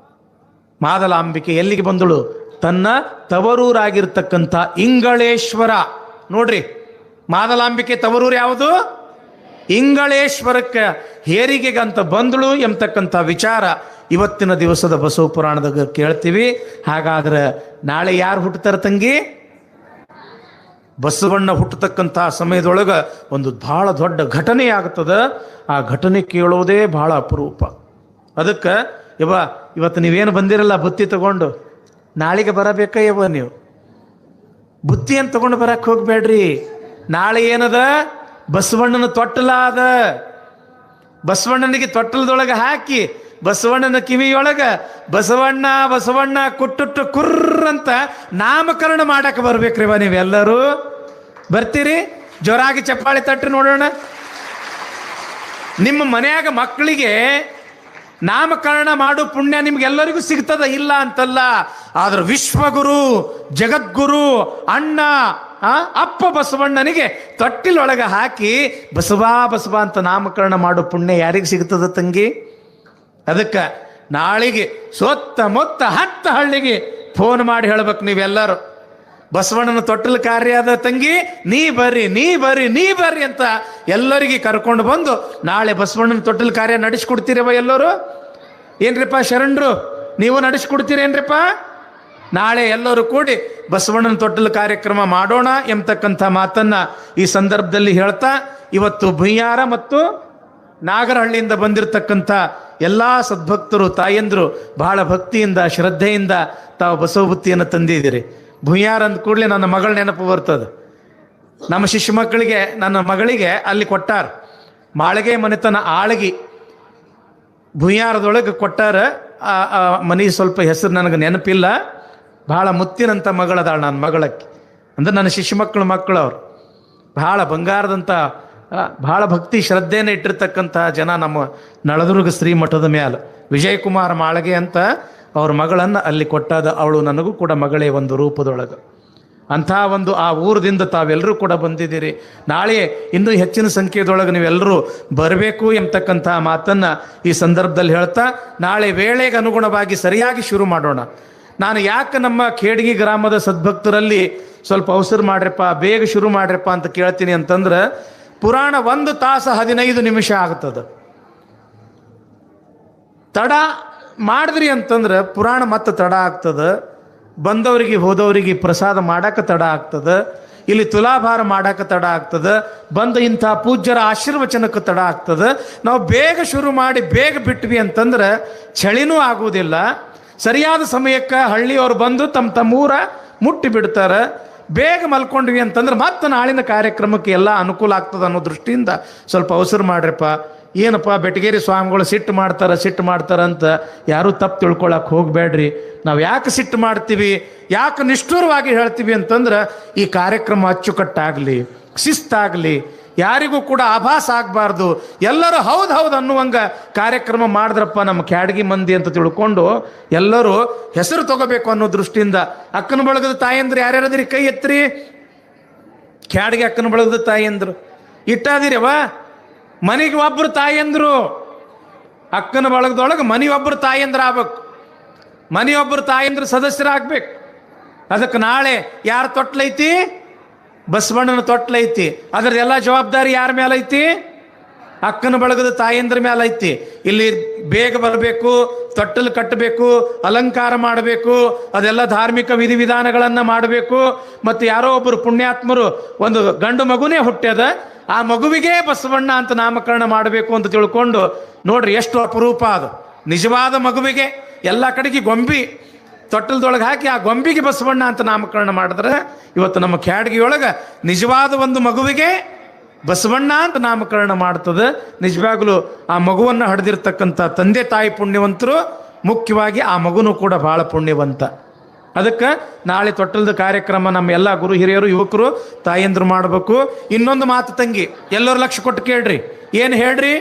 ಮಾದಲಾಂಬಿಕೆ ಎಲ್ಲಿಗೆ ಬಂದಳು? ತನ್ನ ತವರೂರಾಗಿರ್ತಕ್ಕಂಥ ಇಂಗಳೇಶ್ವರ. ನೋಡ್ರಿ, ಮಾದಲಾಂಬಿಕೆ ತವರೂರು ಯಾವುದು? ಇಂಗಳೇಶ್ವರಕ್ಕೆ ಹೇರಿಗೆಗಂತ ಬಂದಳು ಎಂಬತಕ್ಕಂಥ ವಿಚಾರ ಇವತ್ತಿನ ದಿವಸದ ಬಸವ ಪುರಾಣದಾಗ ಕೇಳ್ತೀವಿ. ಹಾಗಾದ್ರೆ ನಾಳೆ ಯಾರು ಹುಟ್ಟುತ್ತಾರೆ ತಂಗಿ? ಬಸವಣ್ಣ ಹುಟ್ಟತಕ್ಕಂಥ ಸಮಯದೊಳಗೆ ಒಂದು ಬಹಳ ದೊಡ್ಡ ಘಟನೆ ಆಗ್ತದೆ. ಆ ಘಟನೆ ಕೇಳೋದೇ ಬಹಳ ಅಪರೂಪ. ಅದಕ್ಕೆ ಇವತ್ತು ನೀವೇನು ಬಂದಿರಲ್ಲ ಬುತ್ತಿ ತಗೊಂಡು, ನಾಳೆಗೆ ಬರಬೇಕ ನೀವು ಬುತ್ತಿ ಅಂತ ತಗೊಂಡು ಬರಕ್ಕೆ ಹೋಗ್ಬೇಡ್ರಿ. ನಾಳೆ ಏನದ? ಬಸವಣ್ಣನ ತೊಟ್ಟಲ ಅದ. ಬಸವಣ್ಣನಿಗೆ ತೊಟ್ಟಲದೊಳಗೆ ಹಾಕಿ ಬಸವಣ್ಣನ ಕಿವಿಯೊಳಗ ಬಸವಣ್ಣ ಬಸವಣ್ಣ ಕುಟ್ಟುಟ್ಟು ಕುರ್ರಂತ ನಾಮಕರಣ ಮಾಡಕ್ಕೆ ಬರ್ಬೇಕ್ರಿವ. ನೀವೆಲ್ಲರೂ ಬರ್ತೀರಿ? ಜೋರಾಗಿ ಚಪ್ಪಾಳಿ ತಟ್ಟಿ ನೋಡೋಣ. ನಿಮ್ಮ ಮನೆಯಾಗ ಮಕ್ಕಳಿಗೆ ನಾಮಕರಣ ಮಾಡು ಪುಣ್ಯ ನಿಮ್ಗೆಲ್ಲರಿಗೂ ಸಿಗ್ತದ, ಇಲ್ಲ ಅಂತಲ್ಲ. ಆದ್ರೆ ವಿಶ್ವಗುರು ಜಗದ್ಗುರು ಅಣ್ಣ ಅಪ್ಪ ಬಸವಣ್ಣನಿಗೆ ತೊಟ್ಟಿಲೊಳಗೆ ಹಾಕಿ ಬಸವಾ ಬಸವ ಅಂತ ನಾಮಕರಣ ಮಾಡು ಪುಣ್ಯ ಯಾರಿಗೆ ಸಿಗ್ತದ ತಂಗಿ? ಅದಕ್ಕೆ ನಾಳೆಗೆ ಸುತ್ತಮುತ್ತ 10 ಹಳ್ಳಿಗೆ ಫೋನ್ ಮಾಡಿ ಹೇಳ್ಬೇಕು ನೀವೆಲ್ಲರೂ, ಬಸವಣ್ಣನ ತೊಟ್ಟಲು ಕಾರ್ಯ ಅದ ತಂಗಿ, ನೀ ಬರ್ರಿ ನೀ ಬರ್ರಿ ನೀ ಬರ್ರಿ ಅಂತ ಎಲ್ಲರಿಗೆ ಕರ್ಕೊಂಡು ಬಂದು ನಾಳೆ ಬಸವಣ್ಣನ ತೊಟ್ಟಲು ಕಾರ್ಯ ನಡೆಸ್ಕೊಡ್ತೀರವ ಎಲ್ಲರೂ? ಏನ್ರಿಪ್ಪ ಶರಣರು, ನೀವು ನಡೆಸ್ಕೊಡ್ತೀರೇನ್ರಿಪ್ಪ? ನಾಳೆ ಎಲ್ಲರೂ ಕೂಡಿ ಬಸವಣ್ಣನ ತೊಟ್ಟಲು ಕಾರ್ಯಕ್ರಮ ಮಾಡೋಣ ಎಂಬತಕ್ಕಂಥ ಮಾತನ್ನ ಈ ಸಂದರ್ಭದಲ್ಲಿ ಹೇಳ್ತಾ, ಇವತ್ತು ಭುಯ್ಯಾರ ಮತ್ತು ನಾಗರಹಳ್ಳಿಯಿಂದ ಬಂದಿರತಕ್ಕಂಥ ಎಲ್ಲ ಸದ್ಭಕ್ತರು ತಾಯಂದರು ಬಹಳ ಭಕ್ತಿಯಿಂದ ಶ್ರದ್ಧೆಯಿಂದ ತಾವು ಬಸವ ಬುತ್ತಿಯನ್ನು ತಂದಿದ್ದೀರಿ. ಭುಯ್ಯಾರ ಅಂದ ಕೂಡಲೇ ನನ್ನ ಮಗಳ ನೆನಪು ಬರ್ತದೆ. ನಮ್ಮ ಶಿಷ್ಯ ಮಕ್ಕಳಿಗೆ, ನನ್ನ ಮಗಳಿಗೆ ಅಲ್ಲಿ ಕೊಟ್ಟಾರ ಮಾಳಿಗೆ ಮನೆತನ ಆಳಗಿ ಭುಯ್ಯಾರದೊಳಗೆ ಕೊಟ್ಟಾರ. ಆ ಮನೆ ಸ್ವಲ್ಪ ಹೆಸರು ನನಗೆ ನೆನಪಿಲ್ಲ. ಭಾಳ ಮುತ್ತಿನಂಥ ಮಗಳದಾಳ ನನ್ನ ಮಗಳಕ್ಕೆ, ಅಂದ್ರೆ ನನ್ನ ಶಿಷ್ಯ ಮಕ್ಕಳು ಅವ್ರು ಭಾಳ ಬಂಗಾರದಂಥ ಭಾಳ ಭಕ್ತಿ ಶ್ರದ್ಧೆಯನ್ನು ಇಟ್ಟಿರ್ತಕ್ಕಂಥ ಜನ ನಮ್ಮ ನಳದುರ್ಗ ಶ್ರೀಮಠದ ಮೇಲೆ. ವಿಜಯಕುಮಾರ್ ಮಾಳಗೆ ಅಂತ ಅವ್ರ ಮಗಳನ್ನು ಅಲ್ಲಿ ಕೊಟ್ಟಾದ. ಅವಳು ನನಗೂ ಕೂಡ ಮಗಳೇ ಒಂದು ರೂಪದೊಳಗೆ. ಅಂಥ ಒಂದು ಆ ಊರದಿಂದ ತಾವೆಲ್ಲರೂ ಕೂಡ ಬಂದಿದ್ದೀರಿ. ನಾಳೆ ಇನ್ನೂ ಹೆಚ್ಚಿನ ಸಂಖ್ಯೆಯದೊಳಗೆ ನೀವೆಲ್ಲರೂ ಬರಬೇಕು ಎಂಬತಕ್ಕಂಥ ಮಾತನ್ನು ಈ ಸಂದರ್ಭದಲ್ಲಿ ಹೇಳ್ತಾ, ನಾಳೆ ವೇಳೆಗೆ ಅನುಗುಣವಾಗಿ ಸರಿಯಾಗಿ ಶುರು ಮಾಡೋಣ. ನಾನು ಯಾಕೆ ನಮ್ಮ ಖೇಡ್ಗಿ ಗ್ರಾಮದ ಸದ್ಭಕ್ತರಲ್ಲಿ ಸ್ವಲ್ಪ ಅವಸರ ಮಾಡ್ರಪ್ಪ, ಬೇಗ ಶುರು ಮಾಡ್ರಪ್ಪ ಅಂತ ಕೇಳ್ತೀನಿ ಅಂತಂದ್ರೆ, ಪುರಾಣ 1 ತಾಸು 15 ನಿಮಿಷ ಆಗ್ತದೆ. ತಡ ಮಾಡಿದ್ರಿ ಅಂತಂದ್ರೆ ಪುರಾಣ ಮತ್ತೆ ತಡ ಆಗ್ತದೆ. ಬಂದವರಿಗೆ ಹೋದವರಿಗೆ ಪ್ರಸಾದ ಮಾಡಕ್ಕೆ ತಡ ಆಗ್ತದೆ. ಇಲ್ಲಿ ತುಲಾಭಾರ ಮಾಡಕ್ಕೆ ತಡ ಆಗ್ತದೆ. ಬಂದ ಇಂಥ ಪೂಜ್ಯರ ಆಶೀರ್ವಚನಕ್ಕೆ ತಡ ಆಗ್ತದೆ. ನಾವು ಬೇಗ ಶುರು ಮಾಡಿ ಬೇಗ ಬಿಟ್ವಿ ಅಂತಂದ್ರೆ ಚಳಿನೂ ಆಗುವುದಿಲ್ಲ. ಸರಿಯಾದ ಸಮಯಕ್ಕೆ ಹಳ್ಳಿಯವರು ಬಂದು ತಮ್ಮ ಊರ ಮುಟ್ಟಿ ಬಿಡ್ತಾರೆ. ಬೇಗ ಮಲ್ಕೊಂಡ್ವಿ ಅಂತಂದ್ರೆ ಮತ್ತೆ ನಾಳಿನ ಕಾರ್ಯಕ್ರಮಕ್ಕೆ ಎಲ್ಲ ಅನುಕೂಲ ಆಗ್ತದೆ ಅನ್ನೋ ದೃಷ್ಟಿಯಿಂದ ಸ್ವಲ್ಪ ಅವಸರ ಮಾಡ್ರಪ್ಪ. ಏನಪ್ಪ ಬೆಟಗೇರಿ ಸ್ವಾಮಿಗಳು ಸಿಟ್ಟು ಮಾಡ್ತಾರೆ ಅಂತ ಯಾರೂ ತಪ್ಪು ತಿಳ್ಕೊಳಕ್ಕೆ ಹೋಗಬೇಡ್ರಿ. ನಾವು ಯಾಕೆ ಸಿಟ್ಟು ಮಾಡ್ತೀವಿ, ಯಾಕೆ ನಿಷ್ಠುರವಾಗಿ ಹೇಳ್ತೀವಿ ಅಂತಂದ್ರೆ, ಈ ಕಾರ್ಯಕ್ರಮ ಅಚ್ಚುಕಟ್ಟಾಗಲಿ, ಶಿಸ್ತಾಗಲಿ, ಯಾರಿಗೂ ಕೂಡ ಆಭಾಸ ಆಗಬಾರ್ದು. ಎಲ್ಲರೂ ಹೌದು ಅನ್ನುವಂಗೆ ಕಾರ್ಯಕ್ರಮ ಮಾಡಿದ್ರಪ್ಪ ನಮ್ಮ ಕ್ಯಾಡ್ಗಿ ಮಂದಿ ಅಂತ ತಿಳ್ಕೊಂಡು ಎಲ್ಲರೂ ಹೆಸರು ತಗೋಬೇಕು ಅನ್ನೋ ದೃಷ್ಟಿಯಿಂದ ಅಕ್ಕನ ಬಳಗದ ತಾಯಂದ್ರು ಯಾರ್ಯಾರದ್ರಿ ಕೈ ಎತ್ತರಿ. ಕ್ಯಾಡ್ಗಿ ಅಕ್ಕನ ಬಳಗದ ತಾಯಂದ್ರು ಇಟ್ಟಾದಿರವ. ಮನೆಗೆ ಒಬ್ಬರು ತಾಯಂದ್ರು, ಅಕ್ಕನ ಬಳಗದೊಳಗೆ ಮನೆಯೊಬ್ಬರು ತಾಯಂದ್ರ ಆಗ್ಬೇಕು, ಮನೆಯೊಬ್ಬರು ತಾಯಂದ್ರ ಸದಸ್ಯರಾಗಬೇಕು. ಅದಕ್ಕೆ ನಾಳೆ ಯಾರ ತೊಟ್ಲೈತಿ? ಬಸವಣ್ಣನ ತೊಟ್ಲೈತಿ. ಅದರದೆಲ್ಲ ಜವಾಬ್ದಾರಿ ಯಾರ ಮೇಲೈತಿ? ಅಕ್ಕನ ಬಳಗದ ತಾಯಂದ್ರ ಮೇಲೈತಿ. ಇಲ್ಲಿ ಬೇಗ ಬರಬೇಕು, ತೊಟ್ಟಲು ಕಟ್ಟಬೇಕು, ಅಲಂಕಾರ ಮಾಡಬೇಕು, ಅದೆಲ್ಲ ಧಾರ್ಮಿಕ ವಿಧಿವಿಧಾನಗಳನ್ನು ಮಾಡಬೇಕು. ಮತ್ತು ಯಾರೋ ಒಬ್ಬರು ಪುಣ್ಯಾತ್ಮರು ಒಂದು ಗಂಡು ಮಗುನೇ ಹುಟ್ಟ್ಯದ, ಆ ಮಗುವಿಗೆ ಬಸವಣ್ಣ ಅಂತ ನಾಮಕರಣ ಮಾಡಬೇಕು ಅಂತ ತಿಳ್ಕೊಂಡು ನೋಡ್ರಿ ಎಷ್ಟು ಅಪರೂಪ ಅದು. ನಿಜವಾದ ಮಗುವಿಗೆ ಎಲ್ಲ ಕಡೆಗೆ ಗೊಂಬಿ ತೊಟ್ಟಲದೊಳಗೆ ಹಾಕಿ ಆ ಗೊಂಬಿಗೆ ಬಸವಣ್ಣ ಅಂತ ನಾಮಕರಣ ಮಾಡಿದ್ರೆ, ಇವತ್ತು ನಮ್ಮ ಕ್ಯಾಡ್ಗಿಯೊಳಗೆ ನಿಜವಾದ ಒಂದು ಮಗುವಿಗೆ ಬಸವಣ್ಣ ಅಂತ ನಾಮಕರಣ ಮಾಡ್ತದೆ. ನಿಜವಾಗ್ಲೂ ಆ ಮಗುವನ್ನು ಹಡೆದಿರ್ತಕ್ಕಂಥ ತಂದೆ ತಾಯಿ ಪುಣ್ಯವಂತರು, ಮುಖ್ಯವಾಗಿ ಆ ಮಗುನೂ ಕೂಡ ಭಾಳ ಪುಣ್ಯವಂತ. ಅದಕ್ಕೆ ನಾಳೆ ತೊಟ್ಟಲದ ಕಾರ್ಯಕ್ರಮ ನಮ್ಮ ಎಲ್ಲ ಗುರು ಹಿರಿಯರು ಯುವಕರು ತಾಯಂದ್ರು ಮಾಡಬೇಕು. ಇನ್ನೊಂದು ಮಾತು ತಂಗಿ, ಎಲ್ಲರೂ ಲಕ್ಷ ಕೊಟ್ಟು ಕೇಳ್ರಿ. ಏನು ಹೇಳ್ರಿ?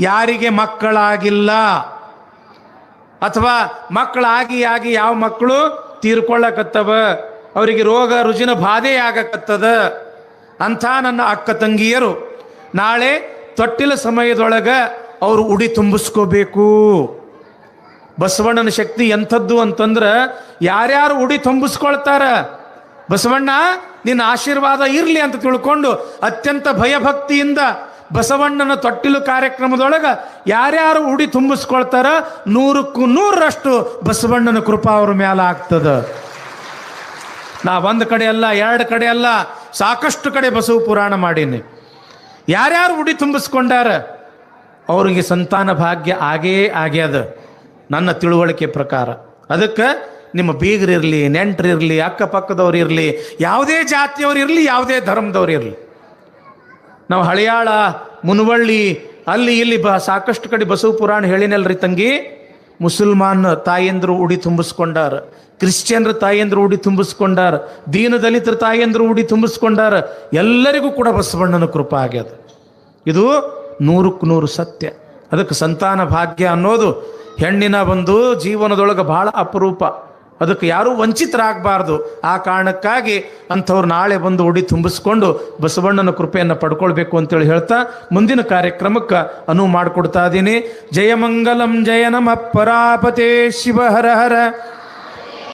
ಯಾರಿಗೆ ಮಕ್ಕಳಾಗಿಲ್ಲ ಅಥವಾ ಮಕ್ಕಳಾಗಿ ಯಾವ ಮಕ್ಕಳು ತೀರ್ಕೊಳ್ಳಕತ್ತವ, ಅವರಿಗೆ ರೋಗ ರುಜಿನ ಬಾಧೆ ಆಗಕತ್ತದ ಅಂಥ ನನ್ನ ಅಕ್ಕ ತಂಗಿಯರು ನಾಳೆ ತೊಟ್ಟಿಲ ಸಮಯದೊಳಗೆ ಅವರು ಉಡಿ ತುಂಬಿಸ್ಕೋಬೇಕು. ಬಸವಣ್ಣನ ಶಕ್ತಿ ಎಂಥದ್ದು ಅಂತಂದ್ರೆ, ಯಾರ್ಯಾರು ಉಡಿ ತುಂಬಿಸ್ಕೊಳ್ತಾರ ಬಸವಣ್ಣ ನಿನ್ನ ಆಶೀರ್ವಾದ ಇರಲಿ ಅಂತ ತಿಳ್ಕೊಂಡು ಅತ್ಯಂತ ಭಯಭಕ್ತಿಯಿಂದ ಬಸವಣ್ಣನ ತೊಟ್ಟಿಲು ಕಾರ್ಯಕ್ರಮದೊಳಗೆ ಯಾರ್ಯಾರು ಉಡಿ ತುಂಬಿಸ್ಕೊಳ್ತಾರ 100ಕ್ಕೂ 100ರಷ್ಟು ಬಸವಣ್ಣನ ಕೃಪಾ ಅವ್ರ ಮೇಲೆ ಆಗ್ತದೆ. ನಾ ಒಂದು ಕಡೆ ಅಲ್ಲ, 2 ಕಡೆ ಅಲ್ಲ, ಸಾಕಷ್ಟು ಕಡೆ ಬಸವ ಪುರಾಣ ಮಾಡೀನಿ. ಯಾರ್ಯಾರು ಉಡಿ ತುಂಬಿಸ್ಕೊಂಡಾರ ಅವರಿಗೆ ಸಂತಾನ ಭಾಗ್ಯ ಆಗ್ಯದ ನನ್ನ ತಿಳುವಳಿಕೆ ಪ್ರಕಾರ. ಅದಕ್ಕೆ ನಿಮ್ಮ ಬೀಗರಿರಲಿ, ನೆಂಟರಿರಲಿ, ಅಕ್ಕಪಕ್ಕದವ್ರು ಇರಲಿ, ಯಾವುದೇ ಜಾತಿಯವ್ರು ಇರಲಿ, ಯಾವುದೇ ಧರ್ಮದವ್ರು ಇರಲಿ, ನಾವು ಹಳಿಯಾಳ, ಮುನವಳ್ಳಿ, ಅಲ್ಲಿ ಇಲ್ಲಿ ಸಾಕಷ್ಟು ಕಡೆ ಬಸವ ಪುರಾಣ ಹೇಳಿನಲ್ರಿ ತಂಗಿ. ಮುಸಲ್ಮಾನ್ ತಾಯಂದ್ರು ಉಡಿ ತುಂಬಿಸ್ಕೊಂಡಾರ, ಕ್ರಿಶ್ಚಿಯನ್ರ ತಾಯಂದ್ರು ಉಡಿ ತುಂಬಿಸ್ಕೊಂಡಾರ, ದೀನ ದಲಿತರ ತಾಯಂದ್ರು ಉಡಿ ತುಂಬಿಸ್ಕೊಂಡಾರ. ಎಲ್ಲರಿಗೂ ಕೂಡ ಬಸವಣ್ಣನ ಕೃಪಾ ಆಗ್ಯದ. ಇದು 100ಕ್ಕೂ 100 ಸತ್ಯ. ಅದಕ್ಕೆ ಸಂತಾನ ಭಾಗ್ಯ ಅನ್ನೋದು ಹೆಣ್ಣಿನ ಒಂದು ಜೀವನದೊಳಗೆ ಬಹಳ ಅಪರೂಪ. ಅದಕ್ಕೆ ಯಾರೂ ವಂಚಿತರಾಗಬಾರ್ದು. ಆ ಕಾರಣಕ್ಕಾಗಿ ಅಂಥವ್ರು ನಾಳೆ ಬಂದು ಉಡಿ ತುಂಬಿಸ್ಕೊಂಡು ಬಸವಣ್ಣನ ಕೃಪೆಯನ್ನು ಪಡ್ಕೊಳ್ಬೇಕು ಅಂತೇಳಿ ಹೇಳ್ತಾ ಮುಂದಿನ ಕಾರ್ಯಕ್ರಮಕ್ಕೆ ಅನುವು ಮಾಡಿಕೊಡ್ತಾ ಇದ್ದೀನಿ. ಜಯಮಂಗಲಂ ಜಯ ನಮಃ ಪರಾಪತೆ ಶಿವ ಹರ ಹರ.